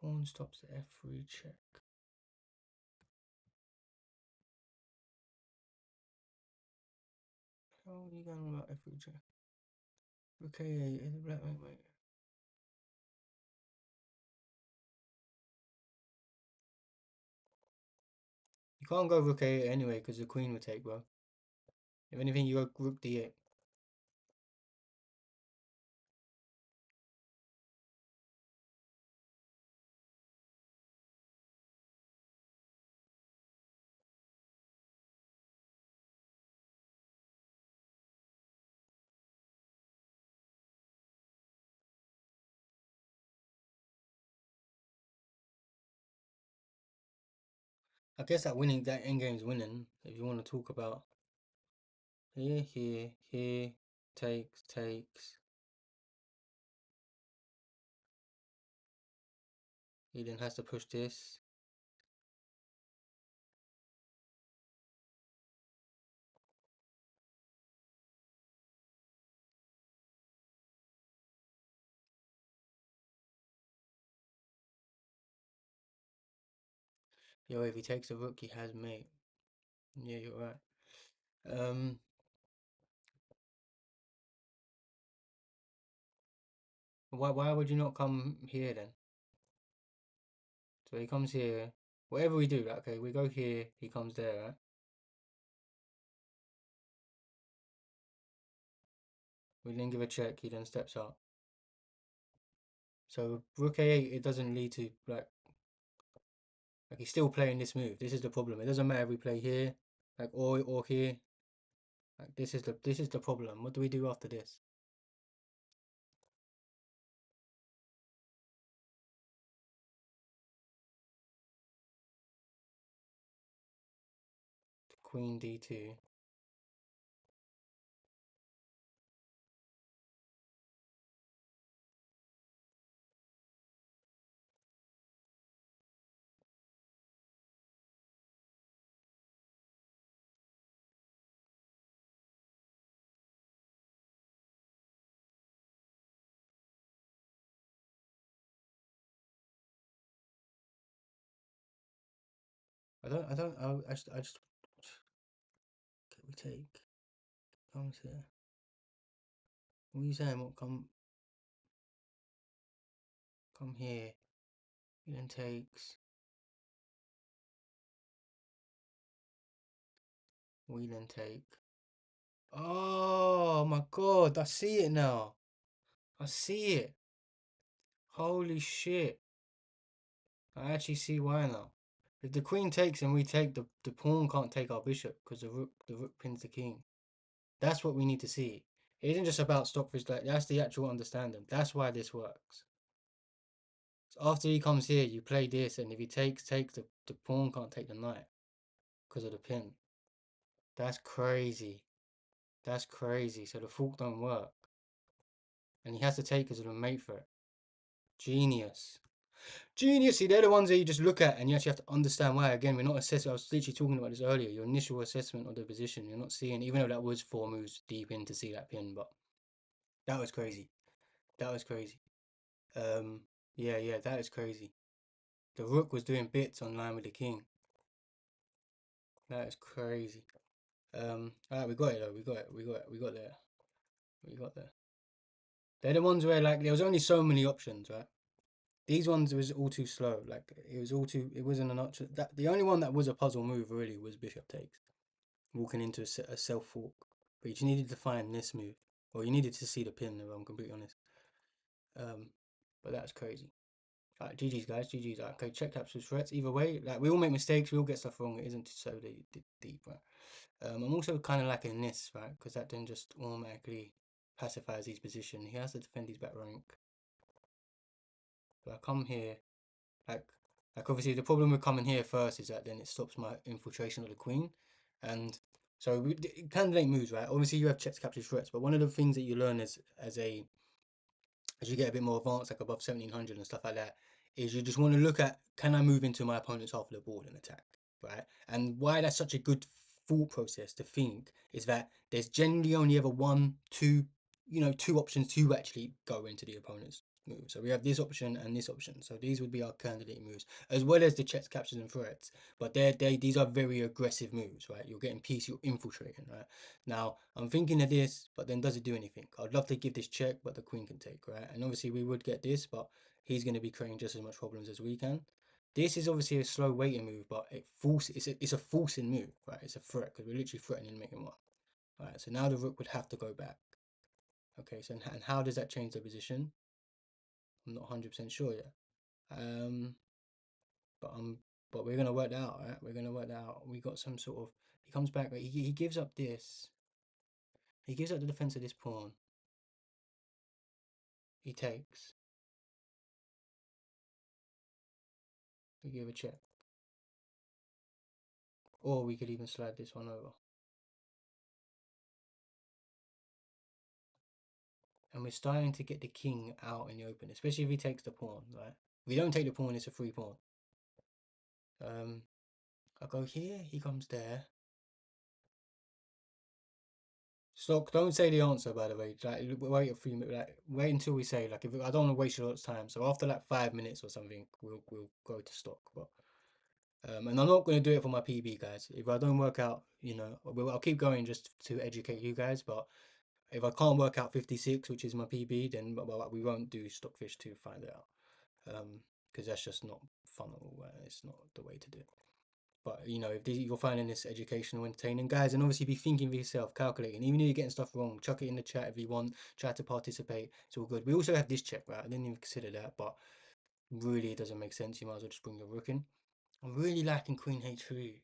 Pawn stops the f3 check. How are you going about f3 check? Okay, wait. You can't go rook a8 anyway because the queen would take, bro. If anything, you go rook d8. I guess that endgame's winning. If you want to talk about here, takes. He then has to push this. Yo, if he takes a rook, he has mate. Yeah, you're right. Why would you not come here then? So he comes here. Whatever we do, right? Okay, we go here. He comes there, right? We then give a check. He then steps up. So rook a8, it doesn't lead to like he's still playing this move. This is the problem. It doesn't matter if we play here, like or here. Like this is the problem. What do we do after this? Queen d2. I just okay, we take comes here. What are you saying? What come here? He then takes. We then take. Oh my god, I see it now. I see it. Holy shit. I actually see why now. If the queen takes and we take, the pawn can't take our bishop because the rook pins the king. That's what we need to see. It isn't just about Stockfish, like that's the actual understanding. That's why this works. So after he comes here, you play this, and if he takes, the pawn can't take the knight because of the pin. That's crazy. That's crazy. So the fork don't work. And he has to take as a mate for it. Genius. Genius. See, they're the ones that you just look at and you actually have to understand why. Again, we're not assessing. I was literally talking about this earlier. Your initial assessment of the position. You're not seeing, even though that was 4 moves deep in to see that pin, but that was crazy. That was crazy. Yeah, that is crazy. The rook was doing bits on line with the king. That is crazy. Alright, we got it though. We got it. We got there. We got there. They're the ones where like there was only so many options, right? These ones was all too slow. Like it was all too. It wasn't an option. That the only one that was a puzzle move really was bishop takes, walking into a self fork. But you just needed to find this move, or you needed to see the pin. If I'm completely honest. But that's crazy. Alright, GG's guys, GG's. Okay, check captures threats. Either way, like we all make mistakes, we all get stuff wrong. It isn't so deep, right? I'm also kind of liking this, right? Because that then just automatically pacifies his position. He has to defend his back rank. So I come here, like, like obviously the problem with coming here first is that then it stops my infiltration of the queen, and so candidate moves, right? Obviously you have checks, captures, threats, but one of the things that you learn as you get a bit more advanced, like above 1700 and stuff like that, is you just want to look at, can I move into my opponent's half of the board and attack, right? And why that's such a good thought process to think is that there's generally only ever one, two, two options to actually go into the opponent's move. So we have this option and this option. So these would be our candidate moves, as well as the checks, captures, and threats. But these are very aggressive moves, right? You're getting peace, you're infiltrating, right? Now, I'm thinking of this, but then does it do anything? I'd love to give this check, but the queen can take, right? And obviously we would get this, but he's going to be creating just as much problems as we can. This is obviously a slow waiting move, but it's a forcing move, right? It's a threat because we're literally threatening to make him one. All right, so now the rook would have to go back. Okay, so and how does that change the position? I'm not 100% sure yet. But but we're gonna work that out, right? We're gonna work that out. We got some sort of. He comes back. He gives up this. He gives up the defense of this pawn. He takes. We give a check. Or we could even slide this one over. And we're starting to get the king out in the open, especially if he takes the pawn, right? If we don't take the pawn, it's a free pawn. I go here, he comes there. Stock, don't say the answer, by the way. Like, wait a few minutes. Like, wait until we say. Like, if I don't want to waste a lot of time. So after like 5 minutes or something, we'll go to stock. But and I'm not going to do it for my PB, guys. If I don't work out, I'll keep going just to educate you guys. But if I can't work out 56, which is my PB, then we won't do Stockfish to find it out. Because that's just not fun at all. It's not the way to do it. But if you're finding this educational, entertaining, guys, and obviously be thinking for yourself, calculating. Even if you're getting stuff wrong, chuck it in the chat if you want. Try to participate. It's all good. We also have this check, right? I didn't even consider that, but really it doesn't make sense. You might as well just bring your rook in. I'm really liking Queen H3.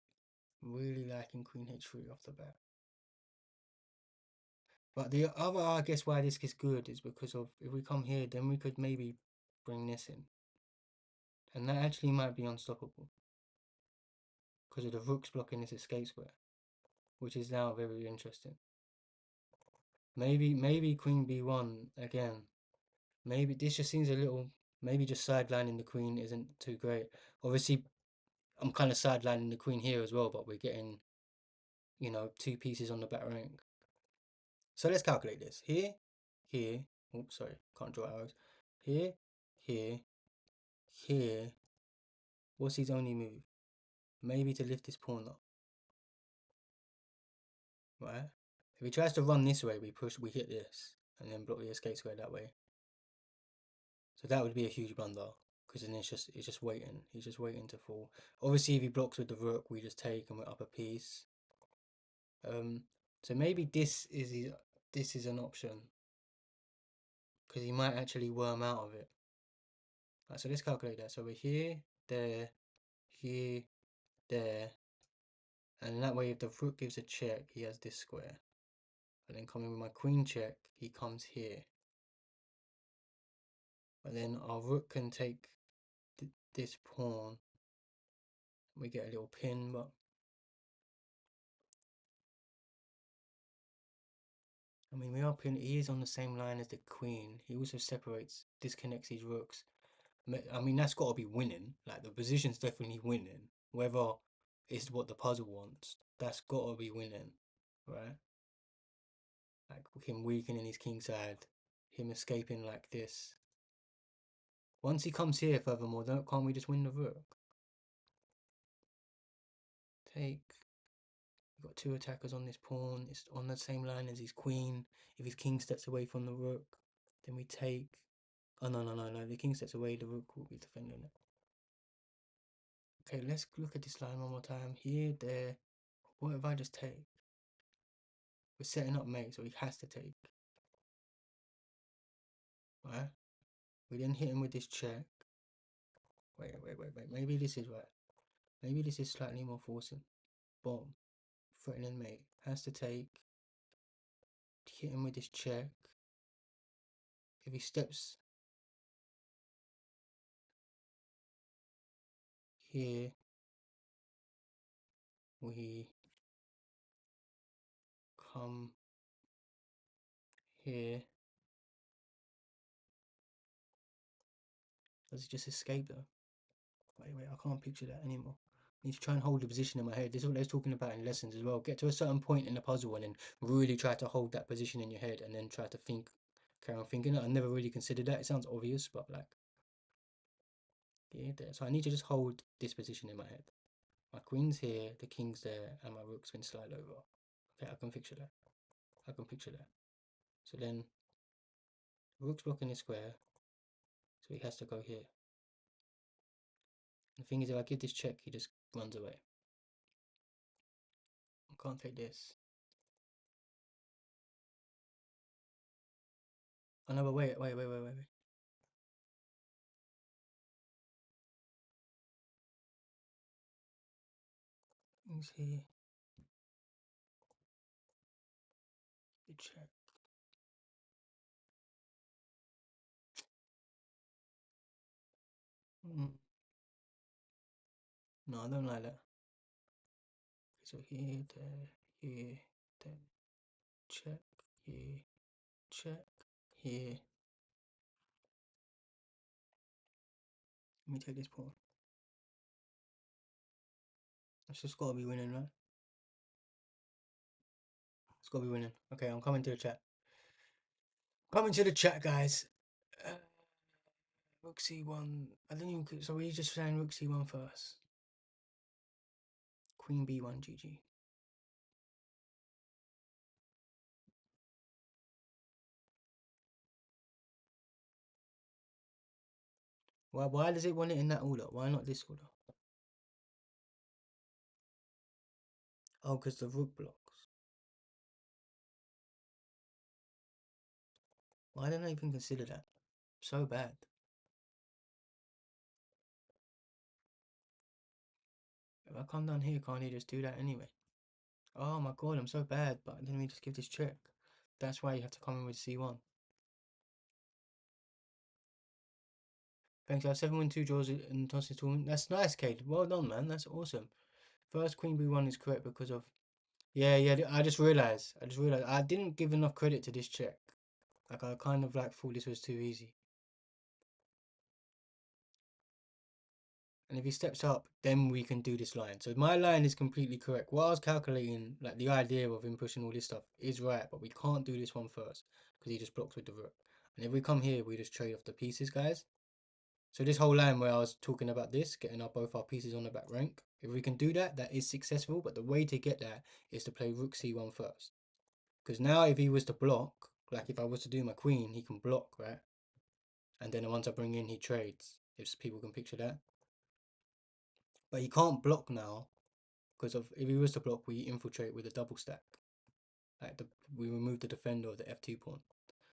Really liking Queen H3 off the bat. But the other, I guess, why this is good is because of if we come here, then we could maybe bring this in, and that actually might be unstoppable because of the rooks blocking this escape square, which is now very interesting. Maybe Queen B1 again. Maybe this just seems a little. Maybe just sidelining the queen isn't too great. Obviously, I'm kind of sidelining the queen here as well, but we're getting, 2 pieces on the back rank. So let's calculate this. Here. Oops, sorry, can't draw arrows. Here, here. What's his only move? Maybe to lift this pawn up. Right? If he tries to run this way, we hit this, and then block the escape square that way. So that would be a huge blunder, because then it's just waiting. He's just waiting to fall. Obviously, if he blocks with the rook, we just take and we're up a piece. So maybe this is an option. Because he might actually worm out of it. Right, so let's calculate that. So we're here, there, here, there. And that way if the rook gives a check, he has this square. And then coming with my queen check, he comes here. But then our rook can take this pawn. We get a little pin, but I mean, we are pin. He is on the same line as the queen. He also separates, disconnects his rooks. I mean, that's got to be winning. Like, the position's definitely winning. Whether it's what the puzzle wants, that's got to be winning, right? Like, him weakening his king side, him escaping like this. Once he comes here, furthermore, can't we just win the rook? Take. We've got two attackers on this pawn. It's on the same line as his queen. If his king steps away from the rook, then we take. Oh, no. The king steps away, the rook will be defending it. Okay, let's look at this line one more time. Here, there. What if I just take? We're setting up mate, so he has to take. Right? We then hit him with this check. Wait. Maybe this is right. Maybe this is slightly more forcing. Boom. Threatening mate. Has to take. Hit him with this check. If he steps here, we come here. Does he just escape though? Wait, I can't picture that anymore. I need to try and hold the position in my head. This is what I was talking about in lessons as well. Get to a certain point in the puzzle and then really try to hold that position in your head and then try to think, carry on thinking it. I never really considered that. It sounds obvious, but like, yeah, there. So I need to just hold this position in my head. My queen's here, the king's there, and my rook's been slide over. Okay, I can picture that. So then, rook's blocking the square, so he has to go here. The thing is, if I give this check, he just runs away. I can't take this. Oh no, but wait. He's here. The check. No, I don't like that. So here, there, check, here, check, here. Let me take this pawn. That's just gotta be winning, right? It's gotta be winning. Okay, I'm coming to the chat. Coming to the chat, guys. Rook c1. I didn't even. So we're just saying rook c1 first. Queen b1, GG. Why does it want it in that order? Why not this order? Oh, because the rook blocks. Why didn't I even consider that? So bad. If I come down here, can't he just do that anyway? Oh my god, I'm so bad, but let me just give this check. That's why you have to come in with c1. Thanks, I have 7-1-2 draws in Toss's tournament. That's nice, Cade. Well done, man. That's awesome. First Queen B1 is correct because of... Yeah, I just realised. I didn't give enough credit to this check. Like, I kind of like thought this was too easy. And if he steps up, then we can do this line. So my line is completely correct. What I was calculating, like the idea of him pushing all this stuff is right, but we can't do this one first because he just blocks with the rook. And if we come here, we just trade off the pieces, guys. So this whole line where I was talking about this, getting both our pieces on the back rank, if we can do that, that is successful. But the way to get that is to play rook c1 first. Because now if he was to block, like if I was to do my queen, he can block, right? And then once I bring in, he trades. If people can picture that. But he can't block now because of if he was to block, we infiltrate with a double stack. Like we removed the defender of the f2 pawn.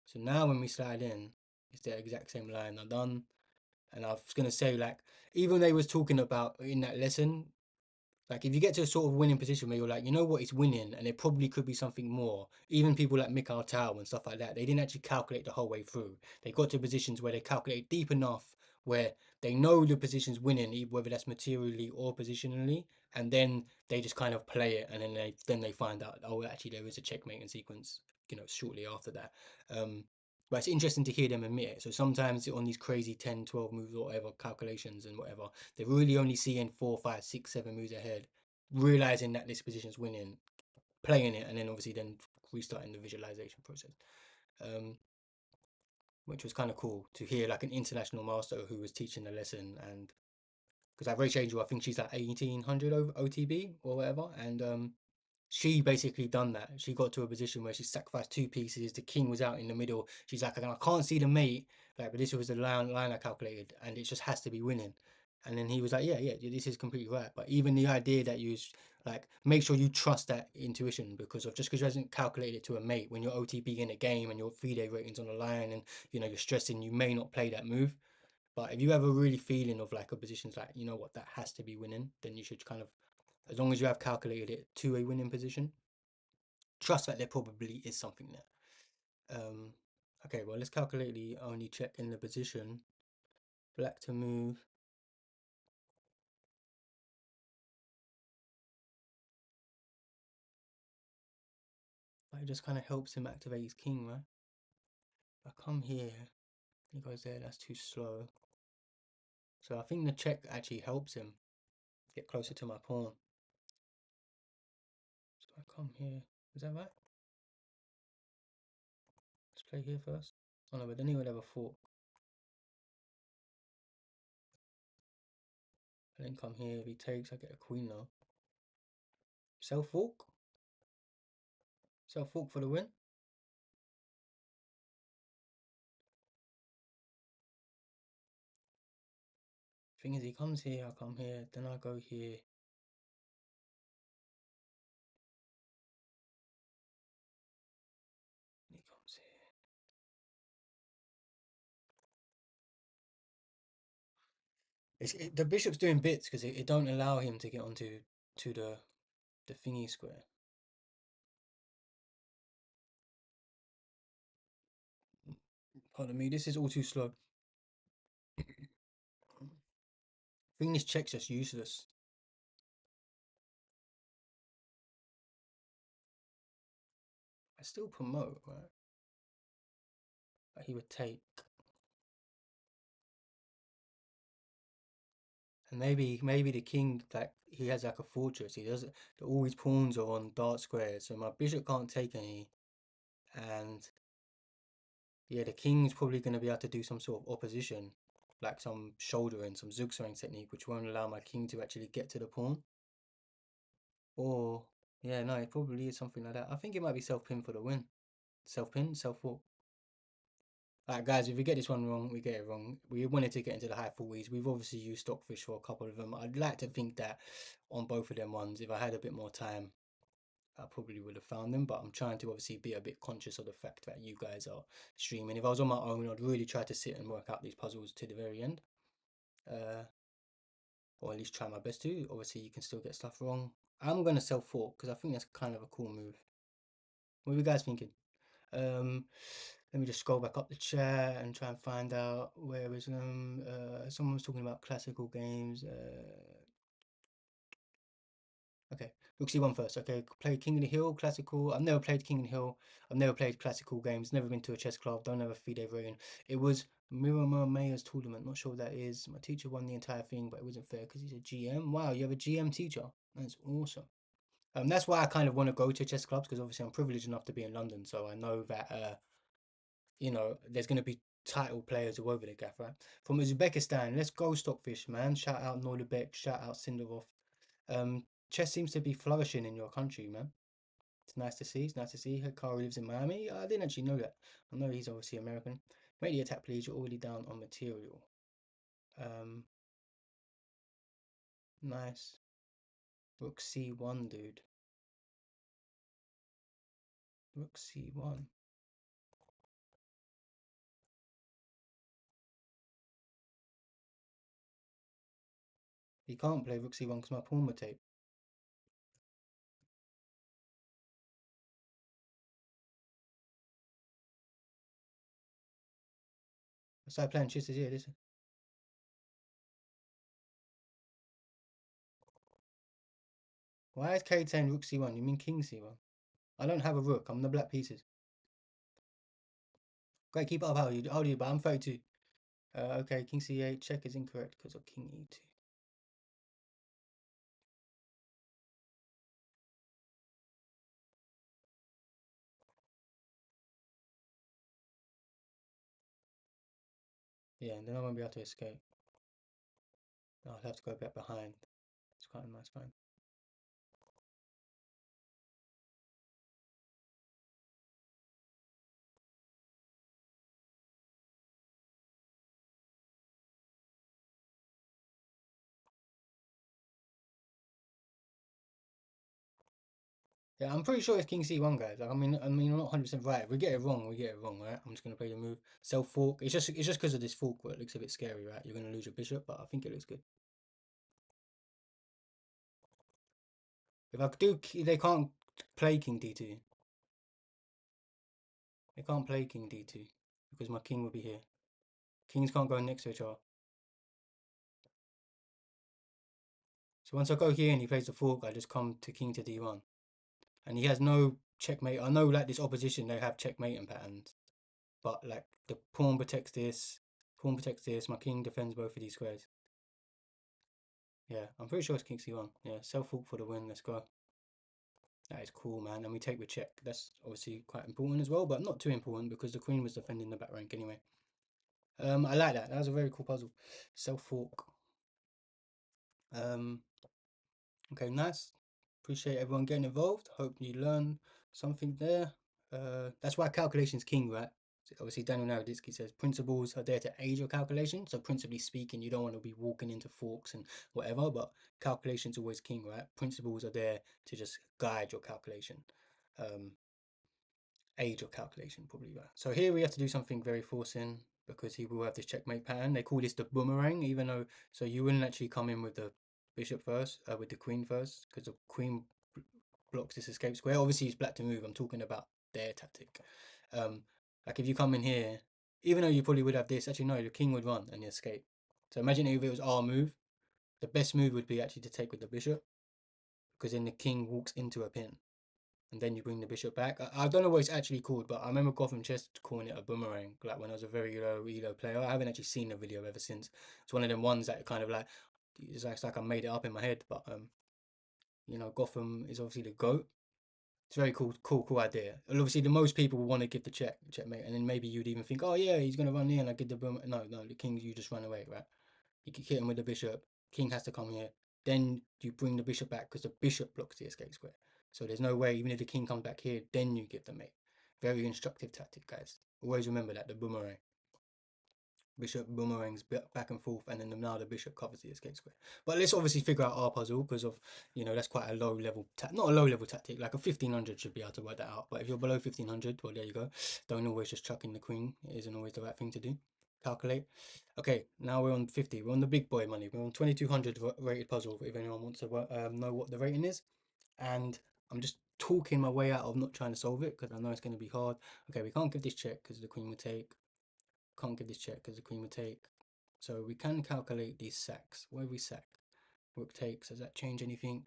So now when we slide in, it's the exact same line I've done. And I was gonna say, like, even they was talking about in that lesson, like if you get to a sort of winning position where you're like, you know what, it's winning, and it probably could be something more. Even people like Mikhail Tau and stuff like that, they didn't actually calculate the whole way through. They got to positions where they calculate deep enough where they know the position's winning, whether that's materially or positionally, and then they just kind of play it, and then they find out, oh, actually there is a checkmating sequence, shortly after that. But it's interesting to hear them admit it. So sometimes on these crazy 10, 12 moves or whatever, calculations and whatever, they're really only seeing 4, 5, 6, 7 moves ahead, realizing that this position's winning, playing it, and then obviously then restarting the visualization process. Which was kind of cool to hear, like an international master who was teaching the lesson. And because like Rachel Angel, I think she's like 1800 OTB or whatever, and she basically done that. She got to a position where she sacrificed 2 pieces. The king was out in the middle. She's like, I can't see the mate, like, but this was the line I calculated, and it just has to be winning. And then he was like, yeah, this is completely right. But even the idea that you like make sure you trust that intuition, because you hasn't calculated it to a mate, when you're OTB in a game and your FIDE rating's on the line, and you're stressing, you may not play that move. But if you have a really feeling of like a position's like, you know what, that has to be winning, then you should kind of, as long as you have calculated it to a winning position, trust that there probably is something there. Okay, well, let's calculate the only check in the position. Black to move. But it just kind of helps him activate his king, right? If I come here, he goes there, that's too slow. So I think the check actually helps him get closer to my pawn. So I come here, is that right? Let's play here first. Oh no, but then he would have a fork. And then come here, if he takes, I get a queen now. Self fork? Self fork for the win? Thing is, he comes here, I come here, then I go here. He comes here. The bishop's doing bits because it don't allow him to get onto the thingy square. Pardon me, this is all too slow. I think this check's just useless. I still promote, right? But he would take. And maybe the king, like, he has like a fortress. He doesn't. All his pawns are on dark squares, so my bishop can't take any. And yeah, the king's probably going to be able to do some sort of opposition, like some shouldering, some zugzwang technique, which won't allow my king to actually get to the pawn. Or yeah, no, it probably is something like that. I think it might be self-pin for the win. Self-pin, self-fork. Alright guys, if we get this one wrong, we get it wrong. We wanted to get into the high 40s. We've obviously used Stockfish for a couple of them. I'd like to think that on both of them ones, if I had a bit more time, I probably would have found them. But I'm trying to obviously be a bit conscious of the fact that you guys are streaming. If I was on my own, I'd really try to sit and work out these puzzles to the very end. Or at least try my best to. Obviously, you can still get stuff wrong. I'm going to self-fork because I think that's kind of a cool move. What are you guys thinking? Let me just scroll back up the chat and try and find out where is someone was talking about classical games. Okay, Rook C1 first. Okay, play King of the Hill, classical. I've never played King of the Hill. I've never played classical games. Never been to a chess club. Don't have a FIDE rating. It was Miramar Mayer's tournament. Not sure what that is. My teacher won the entire thing, but it wasn't fair because he's a GM. Wow, you have a GM teacher. That's awesome. That's why I kind of want to go to chess clubs, because obviously I'm privileged enough to be in London, so I know that there's going to be title players all over the gaff, right? From Uzbekistan, let's go Stockfish, man. Shout out Nordebek, shout out Sindarov. Chess seems to be flourishing in your country, man. It's nice to see. It's nice to see. Hikaru lives in Miami. I didn't actually know that. I know he's obviously American. Make the attack, please. You're already down on material. Nice. Rook C1, dude. Rook c1. He can't play rook c1 because my pawn would take. I started playing chess here, listen. Why is k10 rook c1? You mean king c1? I don't have a rook. I'm the black pieces. Great, keep it up. How old are you? But I'm 32. Okay, king c8. Check is incorrect because of king e2. Yeah, and then I won't be able to escape. I'll have to go back behind. It's quite a nice find. Yeah, I'm pretty sure it's king c1, guys. Like, I'm not 100% right. If we get it wrong, we get it wrong, right? I'm just gonna play the move. Self fork. It's just because of this fork where it looks a bit scary, right? You're gonna lose your bishop, but I think it looks good. If I do, they can't play king d2. They can't play king d2 because my king will be here. Kings can't go next to each other. So once I go here and he plays the fork, I just come to king to d1. And he has no checkmate. I know like this opposition, they have checkmating patterns. But like the pawn protects this, my king defends both of these squares. Yeah, I'm pretty sure it's king c1. Yeah, self fork for the win, let's go. That is cool, man. And we take the check. That's obviously quite important as well, but not too important because the queen was defending the back rank anyway. I like that. That was a very cool puzzle. Self fork. Okay, nice. Appreciate everyone getting involved. Hope you learn something there. That's why calculation's king, right? So obviously, Daniel Naroditsky says principles are there to aid your calculation. So, principally speaking, you don't want to be walking into forks and whatever, but calculation's always king, right? Principles are there to just guide your calculation. Aid your calculation, probably right. So here we have to do something very forcing because he will have this checkmate pattern. They call this the boomerang, even though, so you wouldn't actually come in with the bishop first, with the queen first, because the queen blocks this escape square. Obviously, it's black to move. I'm talking about their tactic. Like if you come in here, even though you probably would have this, actually no, the king would run and escape. So imagine if it was our move, the best move would be actually to take with the bishop, because then the king walks into a pin and then you bring the bishop back. I don't know what it's actually called, but I remember Gotham Chess calling it a boomerang, like when I was a very low elo player. I haven't actually seen the video ever since. It's one of them ones that kind of like, it's like I made it up in my head, but you know, Gotham is obviously the GOAT. It's a very cool idea. And obviously, the most people will want to give the checkmate, and then maybe you'd even think, oh yeah, he's gonna run here and I give the boom. No, the king, you just run away, right? You can hit him with the bishop. King has to come here. Then you bring the bishop back because the bishop blocks the escape square. So there's no way, even if the king comes back here, then you give the mate. Very instructive tactic, guys. Always remember that, the boomerang. Bishop boomerangs back and forth, and then now the bishop covers the escape square. But let's obviously figure out our puzzle because of, you know, that's quite a low level, not a low level tactic, like a 1500 should be able to work that out. But if you're below 1500, well, there you go. Don't always just chuck in the queen. It isn't always the right thing to do. Calculate. Okay, now we're on 50. We're on the big boy money. We're on 2200 rated puzzle, if anyone wants to know what the rating is. And I'm just talking my way out of not trying to solve it because I know it's going to be hard. Okay, we can't give this check because the queen would take. Can't give this check because the queen would take. So we can calculate these sacks. What do we sack? Rook takes. Does that change anything?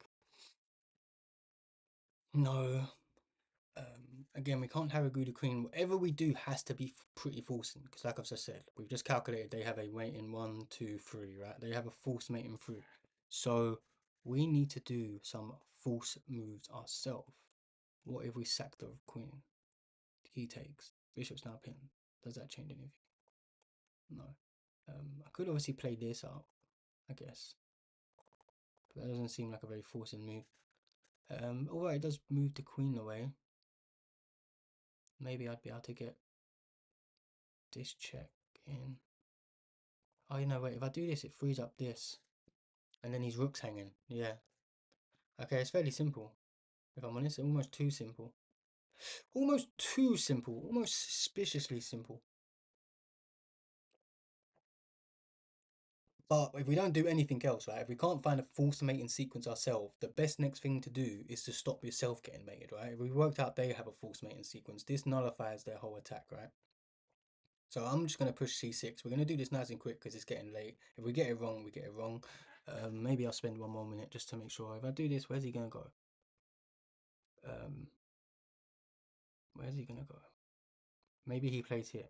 No. Again, we can't have a greedy queen. Whatever we do has to be pretty forcing because, like I've just said, we've just calculated they have a mate in 1, 2, 3, right? They have a false mate in 3. So we need to do some false moves ourselves. What if we sack the queen? He takes. Bishop's now pinned. Does that change anything? No. I could obviously play this out, I guess. But that doesn't seem like a very forcing move. Although it does move the queen away. Maybe I'd be able to get this check in. Oh, you know, wait, if I do this, it frees up this. And then his rook's hanging. Yeah. Okay, it's fairly simple. If I'm honest, almost too simple. Almost too simple, almost suspiciously simple. But if we don't do anything else, right, if we can't find a forced mating sequence ourselves, the best next thing to do is to stop yourself getting mated, right? If we worked out they have a forced mating sequence, this nullifies their whole attack, right? So I'm just going to push c6. We're going to do this nice and quick because it's getting late. If we get it wrong, we get it wrong. Maybe I'll spend 1 more minute just to make sure. If I do this, where's he going to go? Where's he going to go? Maybe he plays here.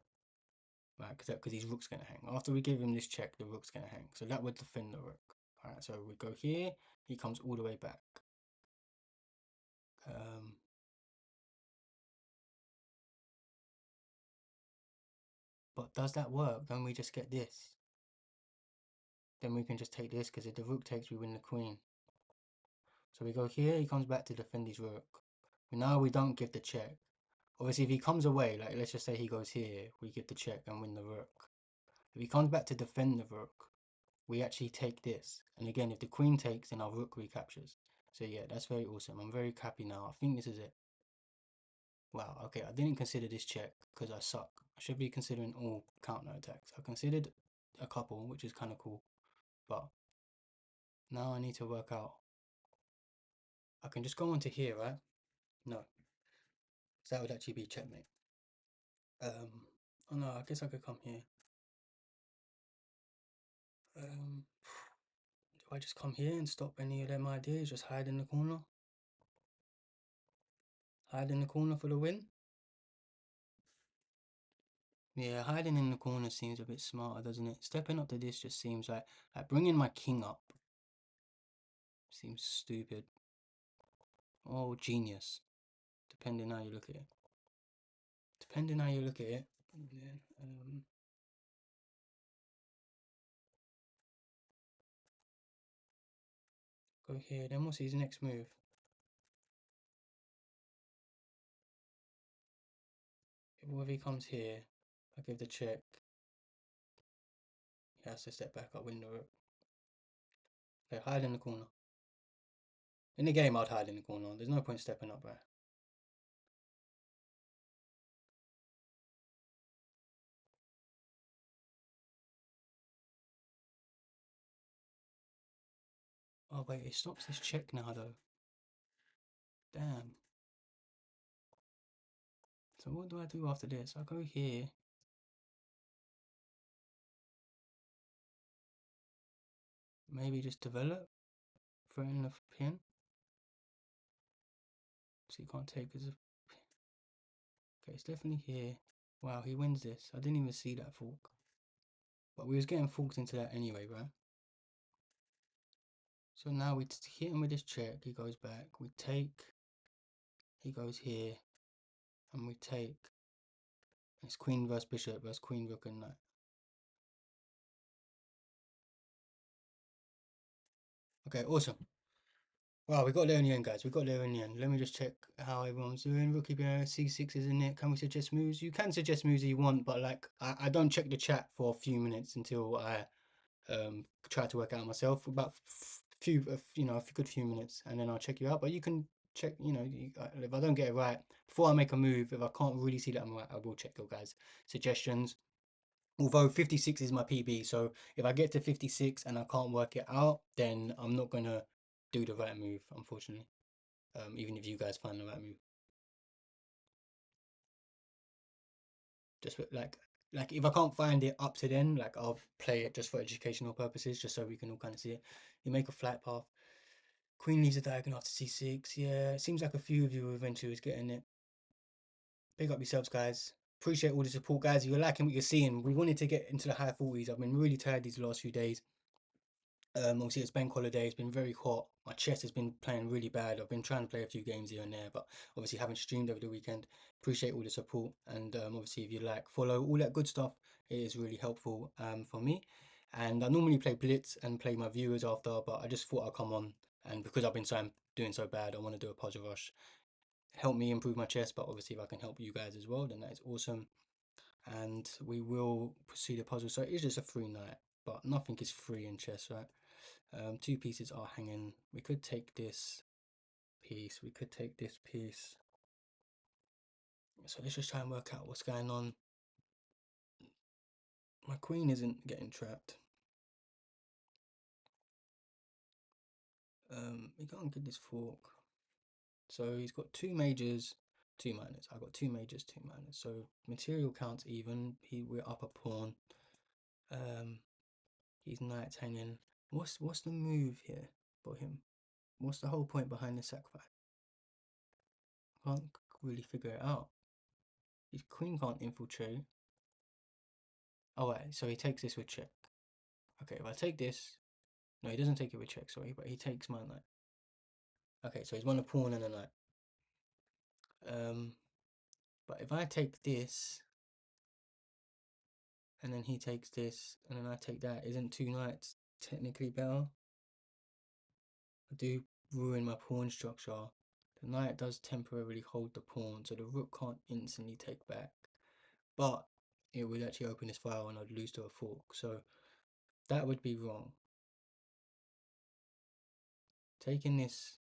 Right, because his rook's going to hang. After we give him this check, the rook's going to hang. So that would defend the rook. Alright, so we go here. He comes all the way back. But does that work? Don't we just get this? Then we can just take this, because if the rook takes, we win the queen. So we go here, he comes back to defend his rook. Now we don't give the check. Obviously, if he comes away, like let's just say he goes here, we give the check and win the rook. If he comes back to defend the rook, we actually take this. And again, if the queen takes, then our rook recaptures. So yeah, that's very awesome. I'm very happy now. I think this is it. Wow, okay, I didn't consider this check because I suck. I should be considering all counter attacks. I considered a couple, which is kind of cool. But now I need to work out. I can just go onto here, right? No. So that would actually be checkmate. Oh no, I guess I could come here. Do I just come here and stop any of them ideas? Just hide in the corner? Hide in the corner for the win? Yeah, hiding in the corner seems a bit smarter, doesn't it? Stepping up to this just seems like bringing my king up seems stupid. Oh, genius. Depending how you look at it. Depending how you look at it. Yeah, go here. Then what's his next move? If he comes here, I give the check. He has to step back up window. Okay, hide in the corner. In the game, I'd hide in the corner. There's no point stepping up, right? Oh wait, it stops this check now though. Damn. So what do I do after this? I go here. Maybe just develop. Threaten the pin. So you can't take as a... Okay, it's definitely here. Wow, he wins this. I didn't even see that fork. But we was getting forked into that anyway, right? So now we hit him with this check. He goes back. We take. He goes here. And we take. It's queen versus bishop versus queen, rook and knight. Okay, awesome. Wow, we got there in the end, guys. We got there in the end. Let me just check how everyone's doing. Rookie bear, C6 isn't it? Can we suggest moves? You can suggest moves if you want, but like I don't check the chat for a few minutes until I try to work out myself. About a good few minutes, and then I'll check you out. But you can check, if I don't get it right before I make a move, if I can't really see that I'm right, I will check your guys' suggestions. Although 56 is my PB, so if I get to 56 and I can't work it out, then I'm not gonna do the right move, unfortunately. Even if you guys find the right move. Just like if I can't find it up to then, like I'll play it just for educational purposes, just so we can all kind of see it. You make a flight path. Queen leaves a diagonal after c6. Yeah, it seems like a few of you eventually is getting it. Big up yourselves, guys. Appreciate all the support, guys. If you're liking what you're seeing, we wanted to get into the high 40s. I've been really tired these last few days. Obviously it's bank holiday, it's been very hot. My chest has been playing really bad. I've been trying to play a few games here and there, but obviously haven't streamed over the weekend. Appreciate all the support, and obviously if you like, follow, all that good stuff, it is really helpful for me. And I normally play Blitz and play my viewers after, but I just thought I'd come on, and because I've been doing so bad, I want to do a puzzle rush. Help me improve my chess, but obviously if I can help you guys as well, then that is awesome. And we will proceed the puzzle. So it is just a free night, but nothing is free in chess, right? Two pieces are hanging. We could take this piece. We could take this piece. So let's just try and work out what's going on. My queen isn't getting trapped. He can't get this fork. So he's got 2 majors, 2 minors. I got 2 majors, 2 minors. So material counts even. We're up a pawn. He's knights hanging. What's the move here for him? What's the whole point behind the sacrifice? Can't really figure it out. His queen can't infiltrate. Oh wait, so he takes this with check. Okay, if I take this, no, he doesn't take it with check. Sorry, but he takes my knight. Okay, so he's won a pawn and a knight. But if I take this, and then he takes this, and then I take that, isn't 2 knights technically better? I do ruin my pawn structure. The knight does temporarily hold the pawn, so the rook can't instantly take back. But it would actually open this file and I'd lose to a fork. So that would be wrong. Taking this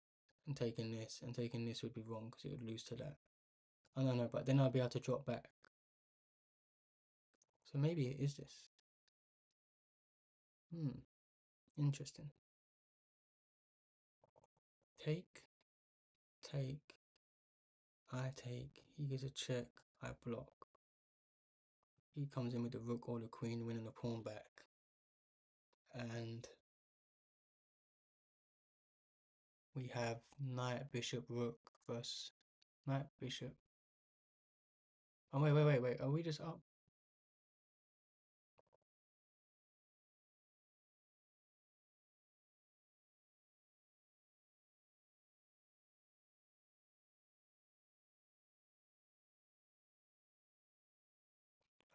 and taking this and taking this would be wrong because it would lose to that. I don't know, but then I'll be able to drop back. So maybe it is this. Interesting. Take, I take, he gives a check, I block. He comes in with the rook or the queen, winning the pawn back. And we have knight, bishop, rook versus knight, bishop. Oh, wait. Are we just up?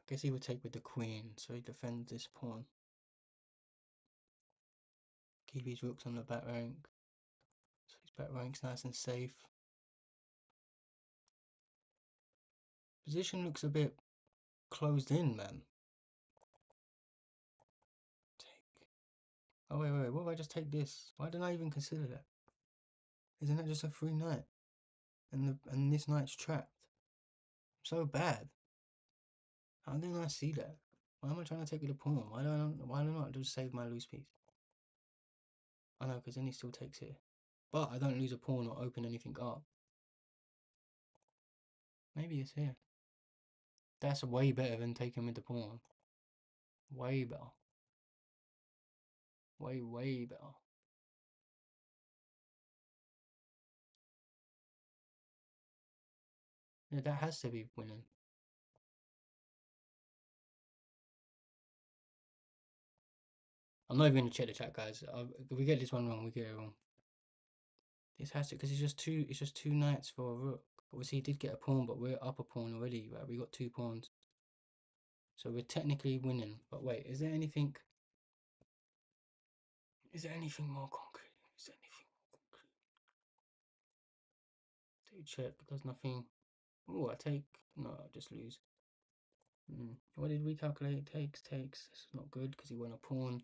I guess he would take with the queen, so he defends this pawn. Keep his rooks on the back rank. So his back rank's nice and safe. Position looks a bit closed in, man. Take. Oh, wait. What if I just take this? Why didn't I even consider that? Isn't that just a free knight? And this knight's trapped. So bad. How didn't I see that? Why am I trying to take with the pawn? Why don't I not just save my loose piece? I know, because then he still takes here. But I don't lose a pawn or open anything up. Maybe it's here. That's way better than taking with the pawn. Way better. Way better. Yeah, that has to be winning. I'm not even going to check the chat, guys. If we get this one wrong, we get it wrong. This has to, because it's just two knights for a rook. Obviously, he did get a pawn, but we're up a pawn already, right? We got 2 pawns. So we're technically winning. But wait, is there anything more concrete? Do check, does nothing. Oh, I take. No, I just lose. What did we calculate? Takes. This is not good because he won a pawn.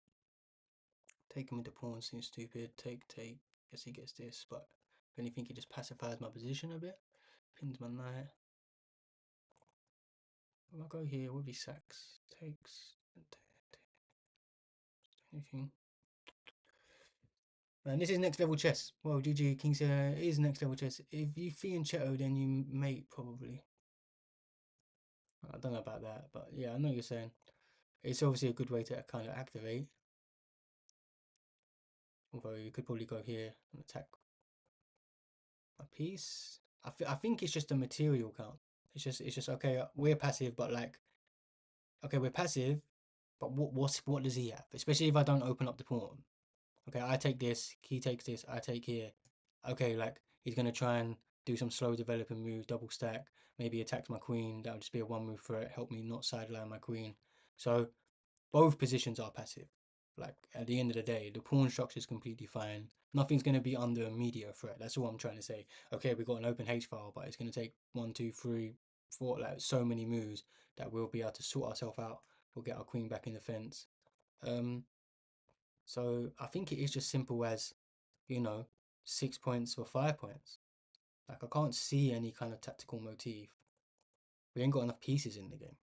Take him with the pawn seems stupid. Take. Guess he gets this, but if anything, he just pacifies my position a bit. Pins my knight. If I go here, what if he sacks? Takes. Anything. Man, this is next level chess. Well, GG King said it is next level chess. If you fee and Cheto, then you mate probably. I don't know about that, but yeah, I know what you're saying. It's obviously a good way to kind of activate. Although you could probably go here and attack a piece. I think it's just a material count. It's just okay. We're passive, but like, okay, we're passive, but what does he have? Especially if I don't open up the pawn. Okay, I take this. He takes this. I take here. Okay, like he's gonna try and do some slow developing move, double stack. Maybe attacks my queen. That would just be a 1 move threat. Help me not sideline my queen. So both positions are passive. Like at the end of the day, the pawn structure is completely fine. Nothing's going to be under immediate threat. That's all I'm trying to say. Okay, we've got an open H file, but it's going to take 1, 2, 3, 4, like so many moves that we'll be able to sort ourselves out. We'll get our queen back in the fence. So I think it is just simple as, 6 points or 5 points. Like I can't see any kind of tactical motif. We ain't got enough pieces in the game.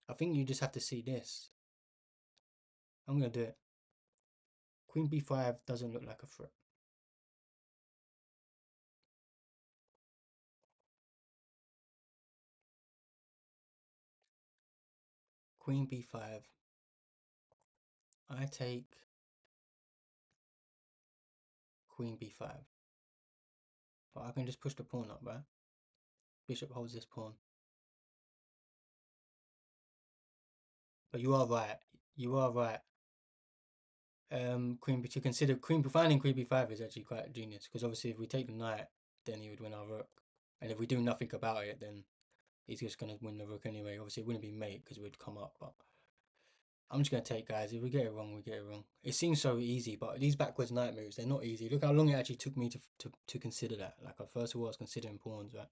I think you just have to see this. I'm going to do it. Queen b5 doesn't look like a threat. Queen b5. I take Queen b5. But I can just push the pawn up, right? Bishop holds this pawn. But you are right. You are right. To consider finding Queen b5 is actually quite genius, because obviously if we take the knight, then he would win our rook. And if we do nothing about it, then he's just going to win the rook anyway. Obviously it wouldn't be mate because we'd come up, but I'm just going to take, guys. If we get it wrong, we get it wrong. It seems so easy, but these backwards knight moves, they're not easy. Look how long it actually took me to consider that. Like, first of all, I was considering pawns, right?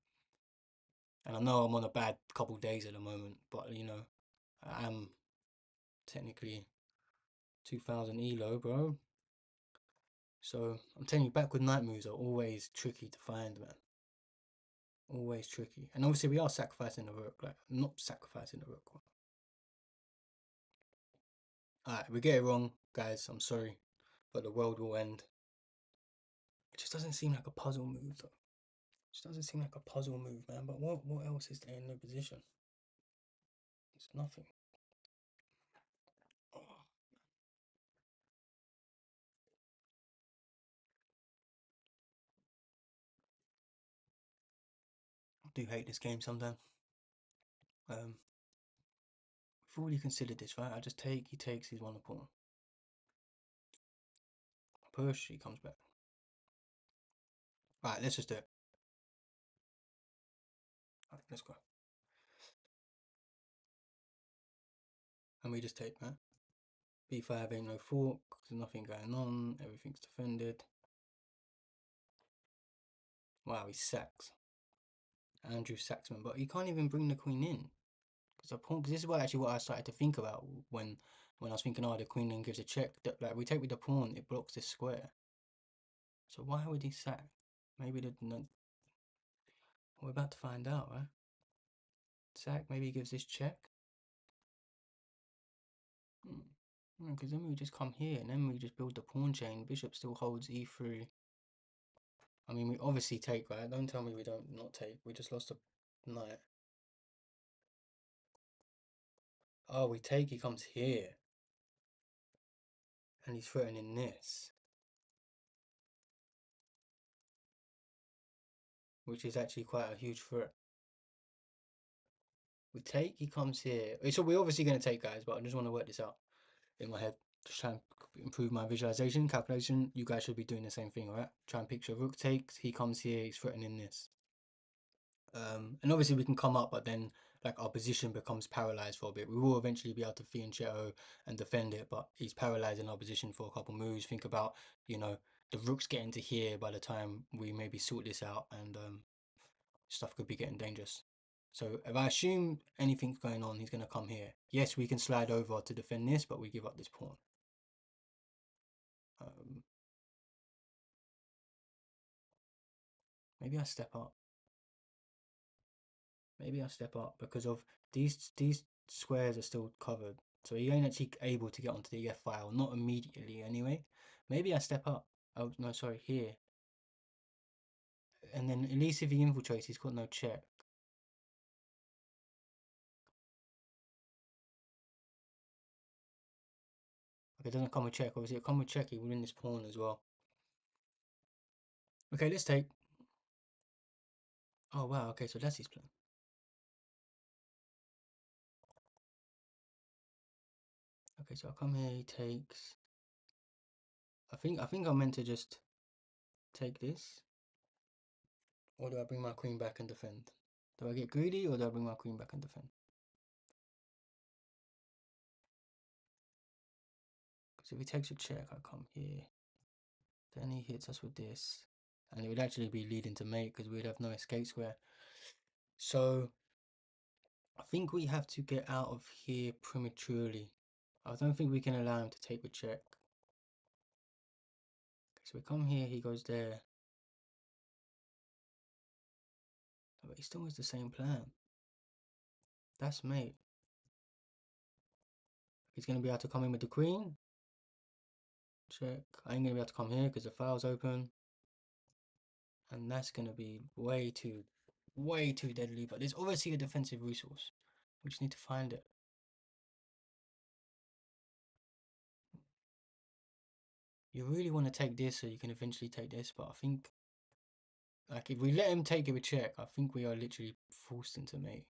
And I know I'm on a bad couple days at the moment, but, you know, I am technically 2000 elo, bro. So, I'm telling you, backward knight moves are always tricky to find, man. Always tricky. And obviously, we are sacrificing the rook. Like, not sacrificing the rook. Alright, we get it wrong, guys. I'm sorry. But the world will end. It just doesn't seem like a puzzle move, though. It just doesn't seem like a puzzle move, man. But what else is there in the position? It's nothing. Oh. I do hate this game sometimes. We've already considered this, right? I just take, he takes, he's won the pawn. Push, he comes back. Right, let's just do it. Right, let's go. And we just take, right? b5 ain't no fork, there's nothing going on, everything's defended. Wow, he sacks. Andrew Saxman, but he can't even bring the queen in. Because this is what I started to think about when I was thinking, oh, the queen then gives a check. Like, we take with the pawn, it blocks this square. So why would he sack? Maybe we're about to find out, right? Sack, maybe he gives this check. Because then we just come here and then we just build the pawn chain. Bishop still holds e3. I mean, we obviously take, right? Don't tell me we don't not take. We just lost a knight. Oh, we take, he comes here. And he's threatening this. Which is actually quite a huge threat. We take, he comes here. So we're obviously going to take, guys, but I just want to work this out in my head. Just try and improve my visualization, calculation. You guys should be doing the same thing, alright? Try and picture rook takes, he comes here, he's threatening this. And obviously we can come up, but then like our position becomes paralyzed for a bit. We will eventually be able to fianchetto and defend it, but he's paralyzed in our position for a couple moves. Think about, you know, the rook's getting to here by the time we maybe sort this out, and stuff could be getting dangerous. So if I assume anything's going on, he's going to come here. Yes, we can slide over to defend this, but we give up this pawn. Maybe I step up. Maybe I step up because of these squares are still covered. So he ain't actually able to get onto the F file, not immediately anyway. Maybe I step up. Oh, no, sorry, here. And then at least if he infiltrates, he's got no check. Okay, it doesn't come with check. Obviously, it come with check, he will win this pawn as well. Okay, let's take. Oh, wow, okay, so that's his plan. Okay, so I come here, he takes. I think I'm meant to just take this. Or do I bring my queen back and defend? Do I get greedy or do I bring my queen back and defend? Because if he takes a check, I come here. Then he hits us with this. And it would actually be leading to mate because we'd have no escape square. So I think we have to get out of here prematurely. I don't think we can allow him to take a check. So we come here, he goes there. But he still has the same plan. That's mate. He's going to be able to come in with the queen. Check. I ain't going to be able to come here because the file's open. And that's going to be way too deadly. But there's obviously a defensive resource. We just need to find it. You really want to take this so you can eventually take this. But I think, like, if we let him take it with check, I think we are literally forced into mate.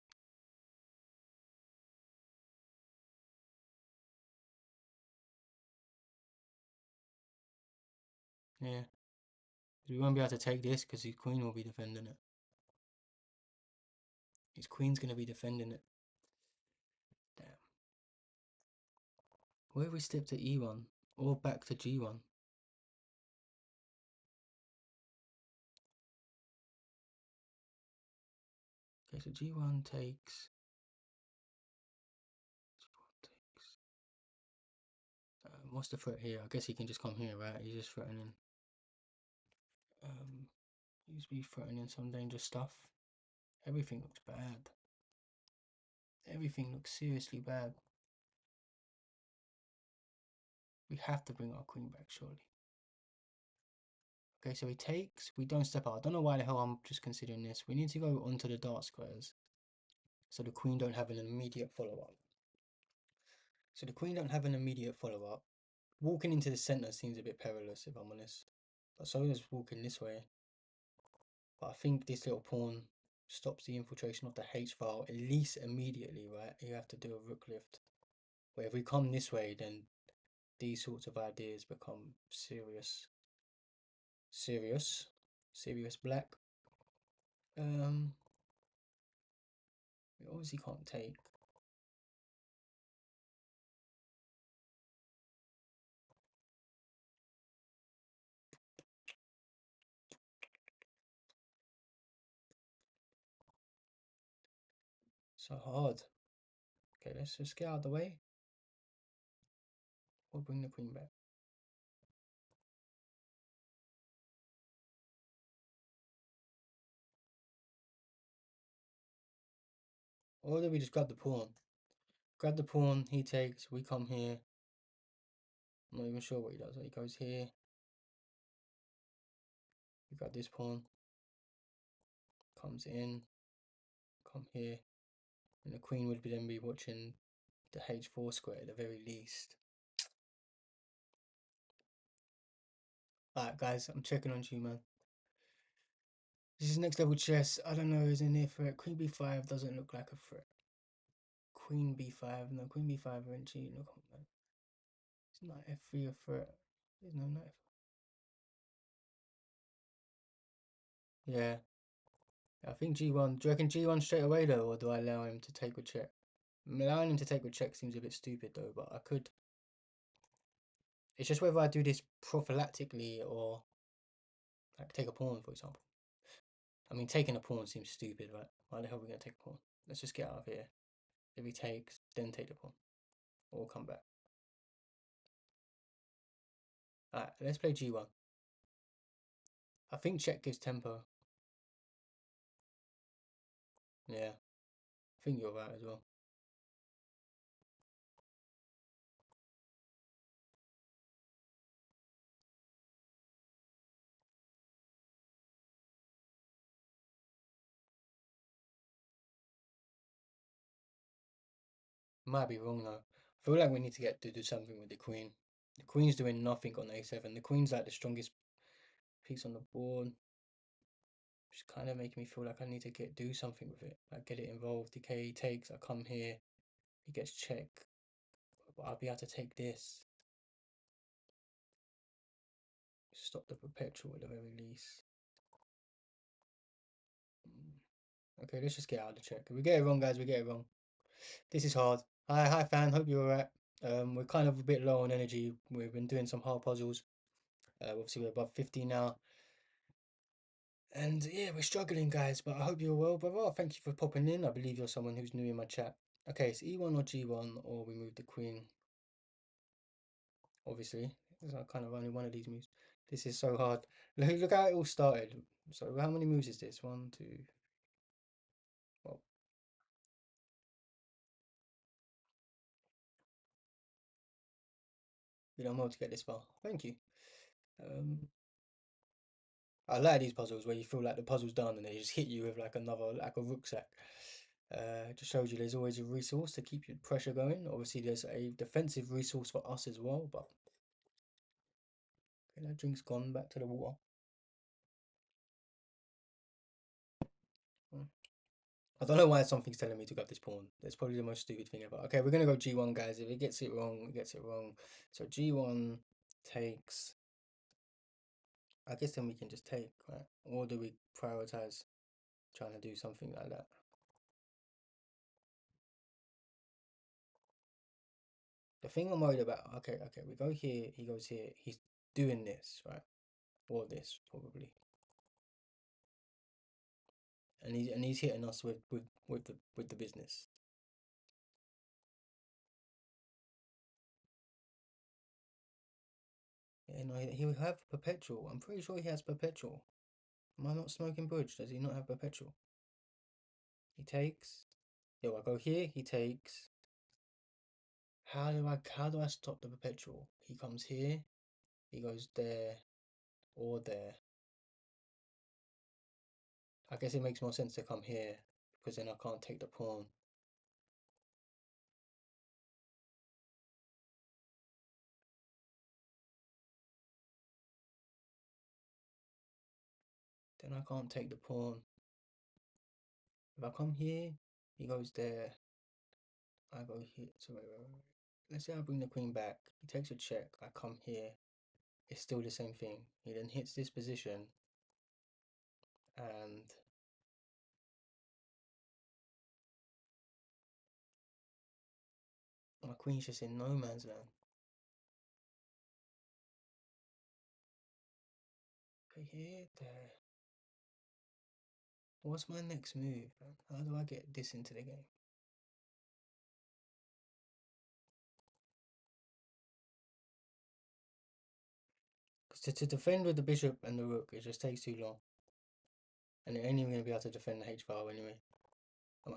Yeah. We won't be able to take this because his queen will be defending it. His queen's going to be defending it. Damn. Where we step to E1 or back to G1? Okay, so G1 takes. What's the threat here? I guess he can just come here, right? He's just threatening. He's be threatening some dangerous stuff. Everything looks bad. Everything looks seriously bad. We have to bring our queen back, surely. Okay, so he takes. We don't step out. I don't know why the hell I'm just considering this. We need to go onto the dark squares. So the queen don't have an immediate follow-up. So the queen don't have an immediate follow-up. Walking into the center seems a bit perilous, if I'm honest. But so does walking this way. But I think this little pawn stops the infiltration of the H file at least immediately, right? You have to do a rook lift. Where if we come this way, then these sorts of ideas become serious. Serious black. We obviously can't take. So hard. Okay, let's just get out of the way. We'll bring the queen back. Or do we just grab the pawn? Grab the pawn, he takes, we come here. I'm not even sure what he does. He goes here. We got this pawn. Comes in. Come here. And the queen would then be watching the H4 square at the very least. Alright guys, I'm checking on you, man. This is next level chess. I don't know, is in there threat. Queen b5 doesn't look like a threat. Queen b5, no, queen b5 eventually. Look, man. It's not f3 a threat. There's no knight. Yeah. I think g1. Do you reckon g1 straight away though, or do I allow him to take with check? Allowing him to take with check seems a bit stupid though, but I could. It's just whether I do this prophylactically or like take a pawn, for example. I mean, taking a pawn seems stupid, right? Why the hell are we going to take a pawn? Let's just get out of here. If he takes, then take the pawn. Or come back. Alright, let's play g1. I think check gives tempo. Yeah. I think you're right as well. Might be wrong though. I feel like we need to get to do something with the queen. The queen's doing nothing on a7. The queen's like the strongest piece on the board. Just kind of making me feel like I need to do something with it. Like get it involved. Decay takes, I come here. He gets check. But I'll be able to take this. Stop the perpetual at the very least. Okay, let's just get out of the check. If we get it wrong, guys, we get it wrong. This is hard. Hi fan, hope you're alright. We're kind of a bit low on energy. We've been doing some hard puzzles. Obviously we're above 50 now. And yeah, we're struggling, guys, but I hope you're well, brother. Thank you for popping in. I believe you're someone who's new in my chat. Okay, it's E1 or G1, or we move the queen. Obviously, there's kind of only one of these moves. This is so hard. Look how it all started. So how many moves is this? One, two. Well, You done well to get this far. Thank you. I like these puzzles where you feel like the puzzle's done and they just hit you with like another, like a rucksack. Just shows you there's always a resource to keep your pressure going. Obviously, there's a defensive resource for us as well, but okay, that drink's gone. Back to the water. I don't know why something's telling me to grab this pawn. That's probably the most stupid thing ever. Okay, we're gonna go G1, guys. If it gets it wrong, it gets it wrong. So G1 takes. I guess then we can just take, right? Or do we prioritize trying to do something like that? The thing I'm worried about, okay, we go here, he goes here, he's doing this, right? Or this, probably. And he's hitting us with the business. Yeah, no, he'll have perpetual. I'm pretty sure he has perpetual. Am I not smoking bridge? Does he not have perpetual? He takes. Yo, I go here, he takes. How do I stop the perpetual? He comes here, he goes there, or there. I guess it makes more sense to come here, because then I can't take the pawn. Then I can't take the pawn. If I come here, he goes there. I go here. So wait. Let's say I bring the queen back. He takes a check. I come here. It's still the same thing. He then hits this position. And my queen's just in no man's land. Okay, here, there. What's my next move? How do I get this into the game? Because to defend with the bishop and the rook, it just takes too long. And it ain't even going to be able to defend the h-file anyway.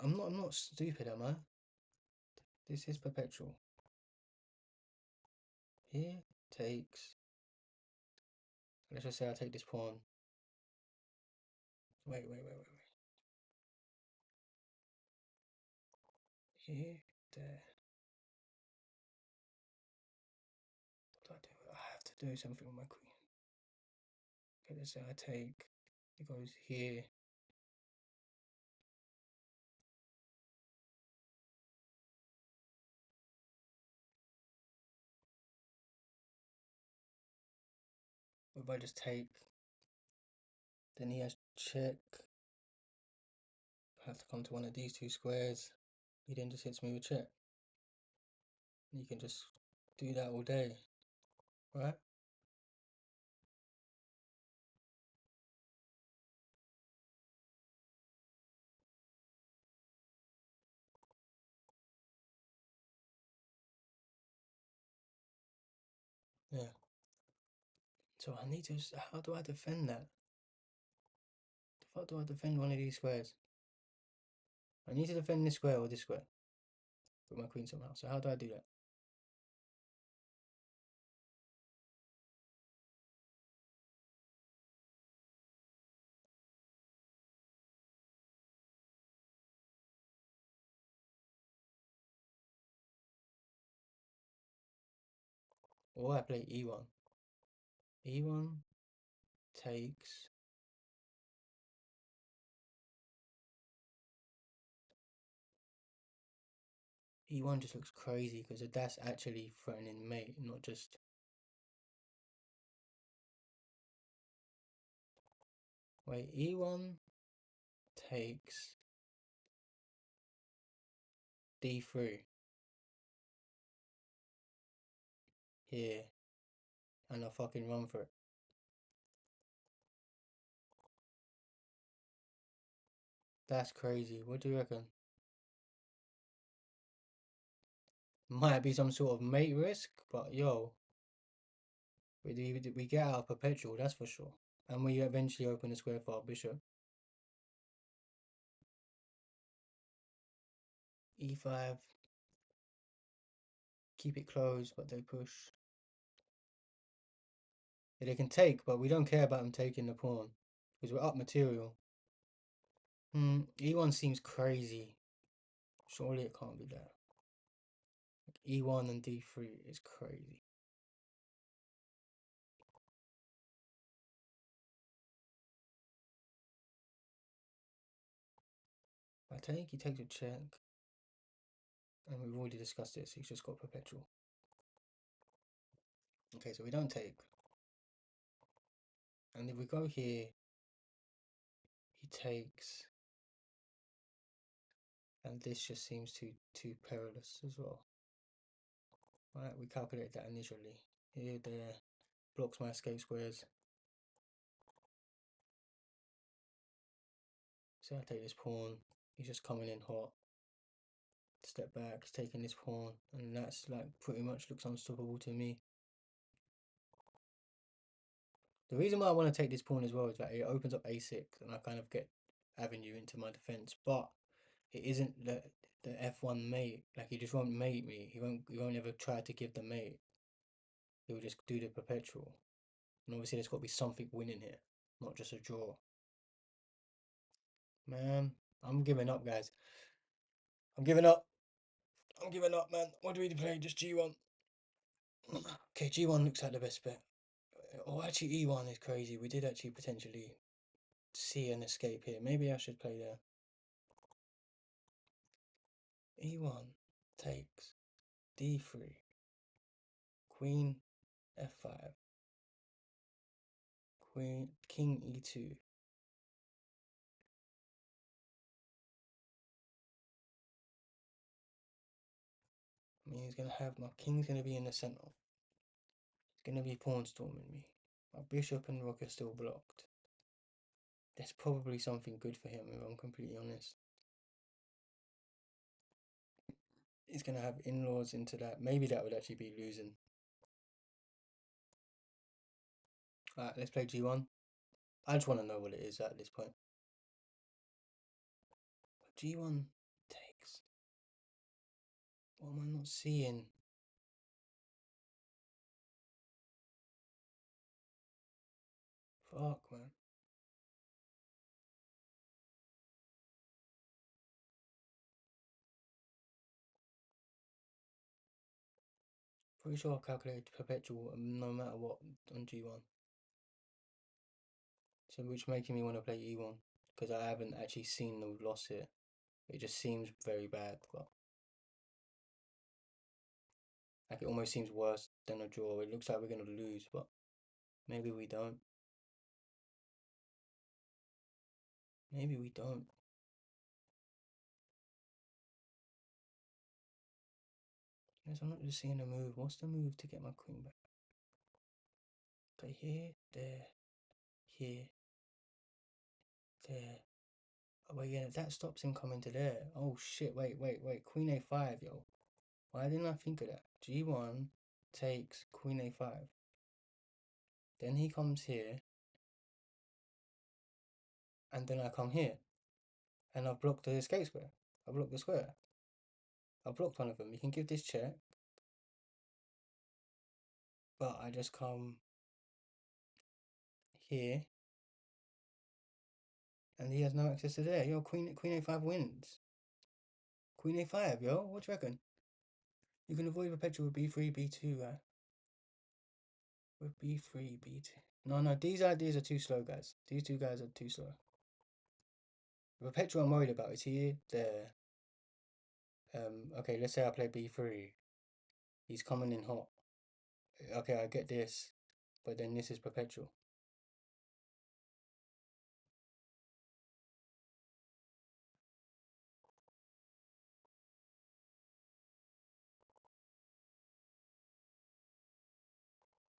I'm not stupid, am I? This is perpetual. Here, takes. Let's just say I take this pawn. Wait. Here, there. What do I do? I have to do something with my queen. Okay, let's say I take. It goes here. If I just take, then he has check. I have to come to one of these two squares. He then just hits me with check. You can just do that all day, right? Yeah. So I need to. How do I defend that? The fuck do I defend one of these squares? I need to defend this square or this square with my queen somehow. So how do I do that? Or I play e1. E1 takes. E1 just looks crazy because that's actually threatening mate, not just. Wait, E1 takes D3 here, and I fucking run for it. That's crazy. What do you reckon? Might be some sort of mate risk, but yo, we get out of perpetual, that's for sure. And we eventually open the square for our bishop. E5. Keep it closed, but they push. Yeah, they can take, but we don't care about them taking the pawn because we're up material. E1 seems crazy. Surely it can't be that. Like E1 and D3 is crazy. If I take, he takes a check. And we've already discussed this, he's just got perpetual. Okay, so we don't take. And if we go here, he takes. And this just seems too perilous as well. Right, we calculate that initially. Here, there, blocks my escape squares. So I take this pawn, he's just coming in hot. Step back, he's taking this pawn, and that's like pretty much looks unstoppable to me. The reason why I want to take this pawn as well is that it opens up a6 and I kind of get avenue into my defense, but it isn't the f1 mate. Like he just won't mate me. He won't ever try to give the mate. He'll just do the perpetual. And obviously there's got to be something winning here, not just a draw. Man, I'm giving up, guys. I'm giving up. I'm giving up, man. What do we play? Just G1. Okay, G1 looks like the best bet. Oh, actually, E1 is crazy. We did actually potentially see an escape here. Maybe I should play there. E1 takes D3. Queen F5. King E2. I mean, he's gonna have my king's gonna be in the center. He's gonna be pawn storming me. My bishop and rook are still blocked. That's probably something good for him, if I'm completely honest. He's gonna have in-laws into that. Maybe that would actually be losing. Alright, let's play G1. I just want to know what it is at this point. But G1 takes. What am I not seeing? Fuck, man. Pretty sure I'll calculate perpetual no matter what on G1. So which making me want to play E1 because I haven't actually seen the loss here. It just seems very bad, but like it almost seems worse than a draw. It looks like we're gonna lose, but maybe we don't. Maybe we don't. Yes, I'm not just seeing a move. What's the move to get my queen back? Okay, here, there, here, there. Oh, wait, yeah, that stops him coming to there. Oh shit, wait. Queen A5, yo. Why didn't I think of that? G1 takes Queen A5. Then he comes here. And then I come here. And I've blocked the escape square. I blocked the square. I blocked one of them. You can give this check. But I just come here. And he has no access to there. Yo, Queen A5 wins. Queen A5, yo. What do you reckon? You can avoid perpetual with B3, B2, right? With B3, B2. No, these ideas are too slow, guys. These two guys are too slow. The perpetual I'm worried about is here, there. Okay, let's say I play B3. He's coming in hot. Okay, I get this. But then this is perpetual.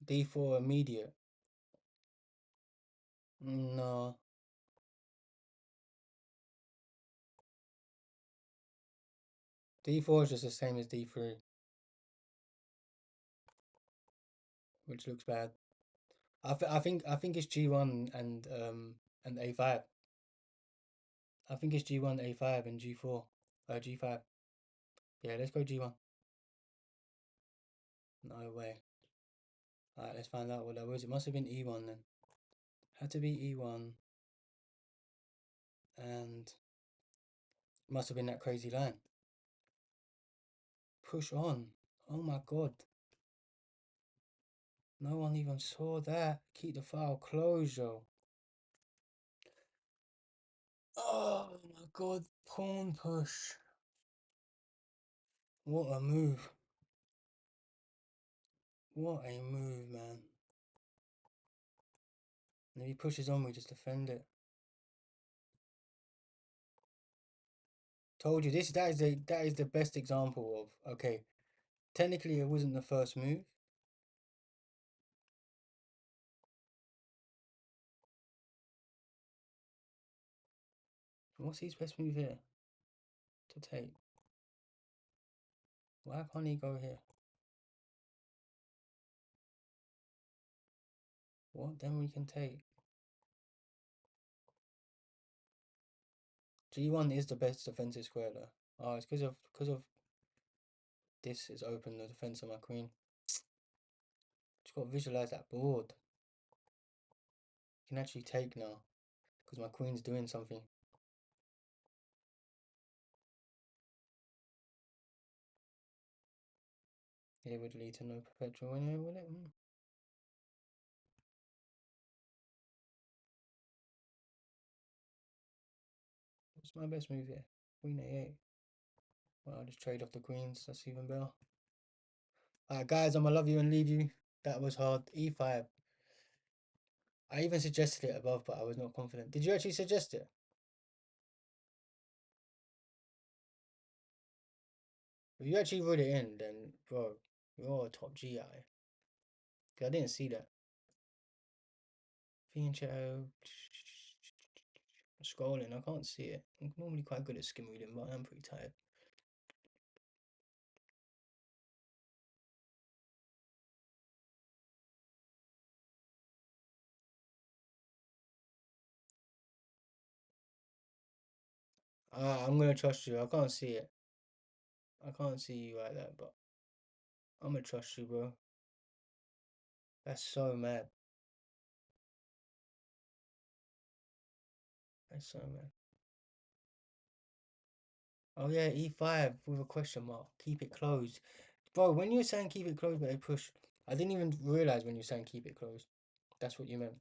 D4 immediate. No. D4 is just the same as D3. Which looks bad. I think it's G1 and A5. I think it's G1, A5 and G4. G5. Yeah, let's go G1. No way. Alright, let's find out what that was. It must have been E1 then. Had to be E1. And must have been that crazy line. Push on. Oh my god. No one even saw that. Keep the file closed, yo. Oh my god. Pawn push. What a move. What a move, man. And if he pushes on, we just defend it. Told you that is the best example of, okay, technically it wasn't the first move. What's his best move here? To take. Why can't he go here? What? Then we can take. G1 is the best defensive square though. Oh, it's because of this is open the defense of my queen. Just got to visualize that board. Can actually take now because my queen's doing something. It would lead to no perpetual anyway, will it? What's my best move here? Queen a8. Well, I'll just trade off the queens. That's even better. Alright, guys, I'm gonna love you and leave you. That was hard. E5. I even suggested it above, but I was not confident. Did you actually suggest it? If you actually wrote it in, then, bro, you're a top GI. Because I didn't see that. Fianchetto. Scrolling, I can't see it. I'm normally quite good at skim reading, but I'm pretty tired. I'm gonna trust you. I can't see it. I can't see you like that, but I'm gonna trust you, bro. That's so mad. That's so mad. Oh yeah, E5 with a question mark. Keep it closed. Bro, when you were saying keep it closed, but they push, I didn't even realize when you were saying keep it closed. That's what you meant.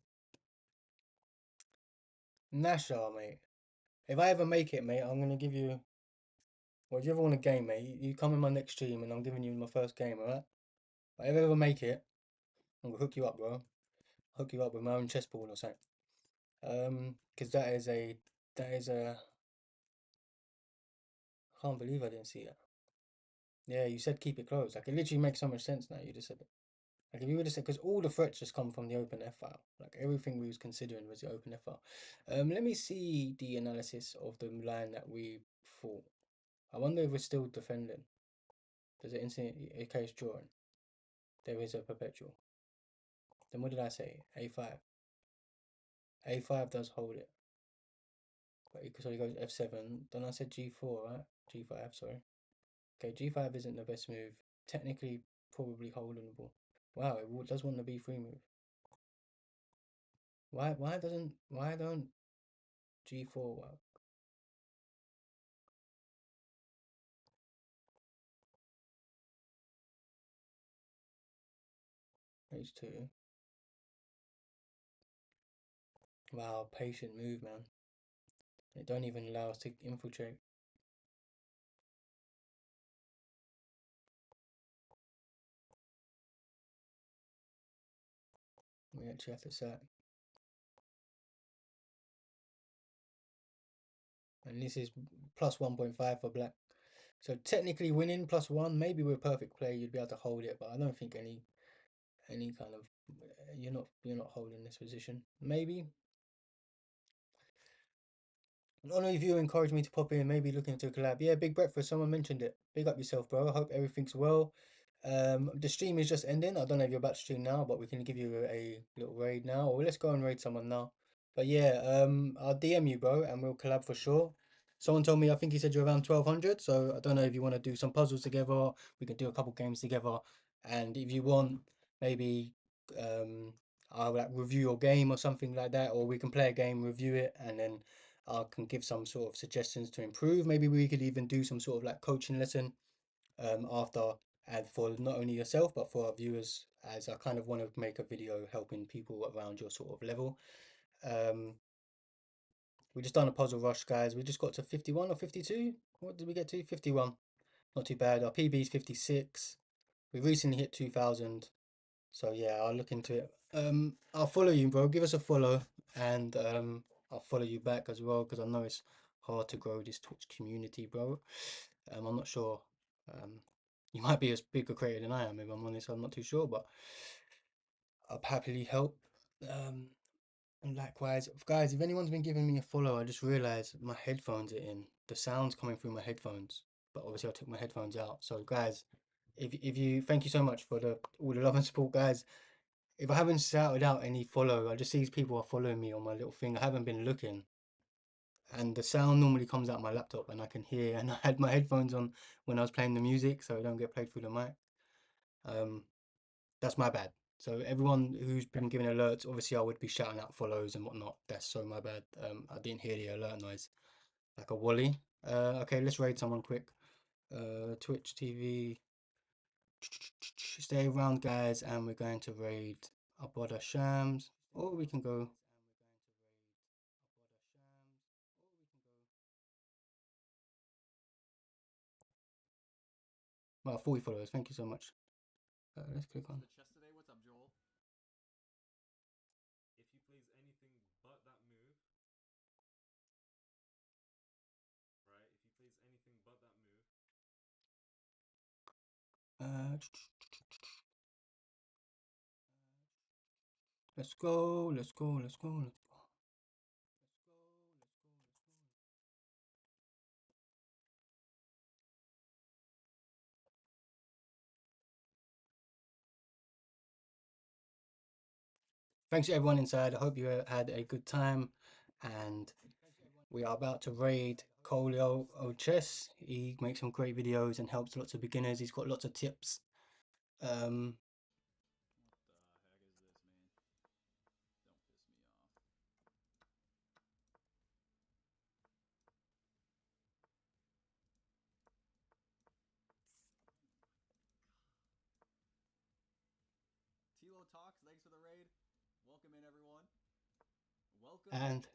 Nashar, mate. If I ever make it, mate, I'm gonna give you. Well, if you ever want a game, mate, you come in my next stream and I'm giving you my first game, alright? If I ever make it, I'm gonna hook you up, bro. Hook you up with my own chessboard or something. Because that is a. I can't believe I didn't see that. Yeah, you said keep it closed. Like, it literally makes so much sense now. You just said it. Like, if you would have said, because all the threats just come from the open F file. Like, everything we was considering was the open F file. Let me see the analysis of the line that we fought. I wonder if we're still defending. Does it instant a case drawing? There is a perpetual. Then what did I say? A5. A5 does hold it. But so he goes F7. Then I said G4, right? G5, sorry. Okay, G5 isn't the best move. Technically, probably holdable. Wow, it does want the B3 move. Why don't G4 work? H2. Wow, patient move, man. It don't even allow us to infiltrate. We actually have to sack. And this is plus 1.5 for black. So technically winning plus 1, maybe with perfect play you'd be able to hold it, but I don't think any kind of you're not holding this position. Maybe. Not only of you encouraged me to pop in, maybe looking to collab. Yeah, big breakfast. Someone mentioned it. Big up yourself, bro. I hope everything's well. The stream is just ending. I don't know if you're about to stream now, but we can give you a little raid now, or let's go and raid someone now. But yeah, I'll DM you, bro, and we'll collab for sure. Someone told me, I think he said you're around 1200, so I don't know if you want to do some puzzles together. We can do a couple games together, and if you want, maybe I'll like review your game or something like that, or we can play a game, review it, and then I can give some sort of suggestions to improve. Maybe we could even do some sort of like coaching lesson after, and for not only yourself but for our viewers, as I kind of want to make a video helping people around your sort of level. We just done a puzzle rush, guys. We just got to 51 or 52. What did we get to? 51. Not too bad. Our PB is 56. We recently hit 2000. So yeah, I'll look into it. I'll follow you, bro. Give us a follow, and I'll follow you back as well, because I know it's hard to grow this Twitch community, bro. I'm not sure. You might be as big a creator than I am, if I'm honest. I'm not too sure, but I'll happily help. And likewise, guys, if anyone's been giving me a follow, I just realized my headphones are in. The sound's coming through my headphones, but obviously I took my headphones out. So guys, if you thank you so much for all the love and support, guys. If I haven't shouted out any follow, I just see people are following me on my little thing. I haven't been looking, and the sound normally comes out my laptop, and I can hear. And I had my headphones on when I was playing the music, so it don't get played through the mic. That's my bad. So everyone who's been giving alerts, obviously I would be shouting out follows and whatnot. That's so my bad. I didn't hear the alert noise, like a Wally. Okay, let's raid someone quick. Twitch TV. Stay around, guys, and we're going to raid Aboda Shams, or we can go. Well, 40 followers. Thank you so much. Let's click on. The chest today. What's up, Joel? If he plays anything but that move, right? If he plays anything but that move. Let's go. Let's go. Let's go. Let's go. Thanks to everyone inside. I hope you had a good time, and we are about to raid Colio Chess. He makes some great videos and helps lots of beginners. He's got lots of tips. What the heck is this, man? Don't piss me off. Tilo Talks, thanks for the raid. Welcome in, everyone. Welcome. And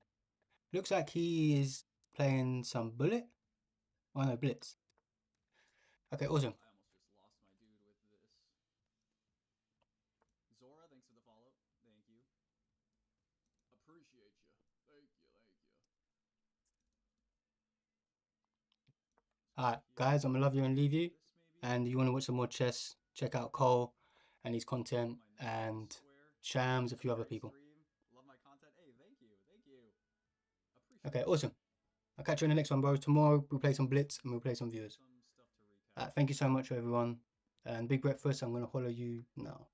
looks like he is playing some Bullet. Oh no, Blitz. Okay, awesome. I almost just lost my dude with this. Zora, thanks for the follow. Thank you. Appreciate you. Thank you. Alright, guys, I'm gonna love you and leave you. And you want to watch some more chess, check out Cole and his content, and Shams, a few other people. Love my content. Hey, thank you. Appreciate Okay, awesome. I'll catch you in the next one, bro. Tomorrow we'll play some Blitz and we'll play some viewers. Thank you so much, everyone. And Big Breakfast, I'm going to follow you now.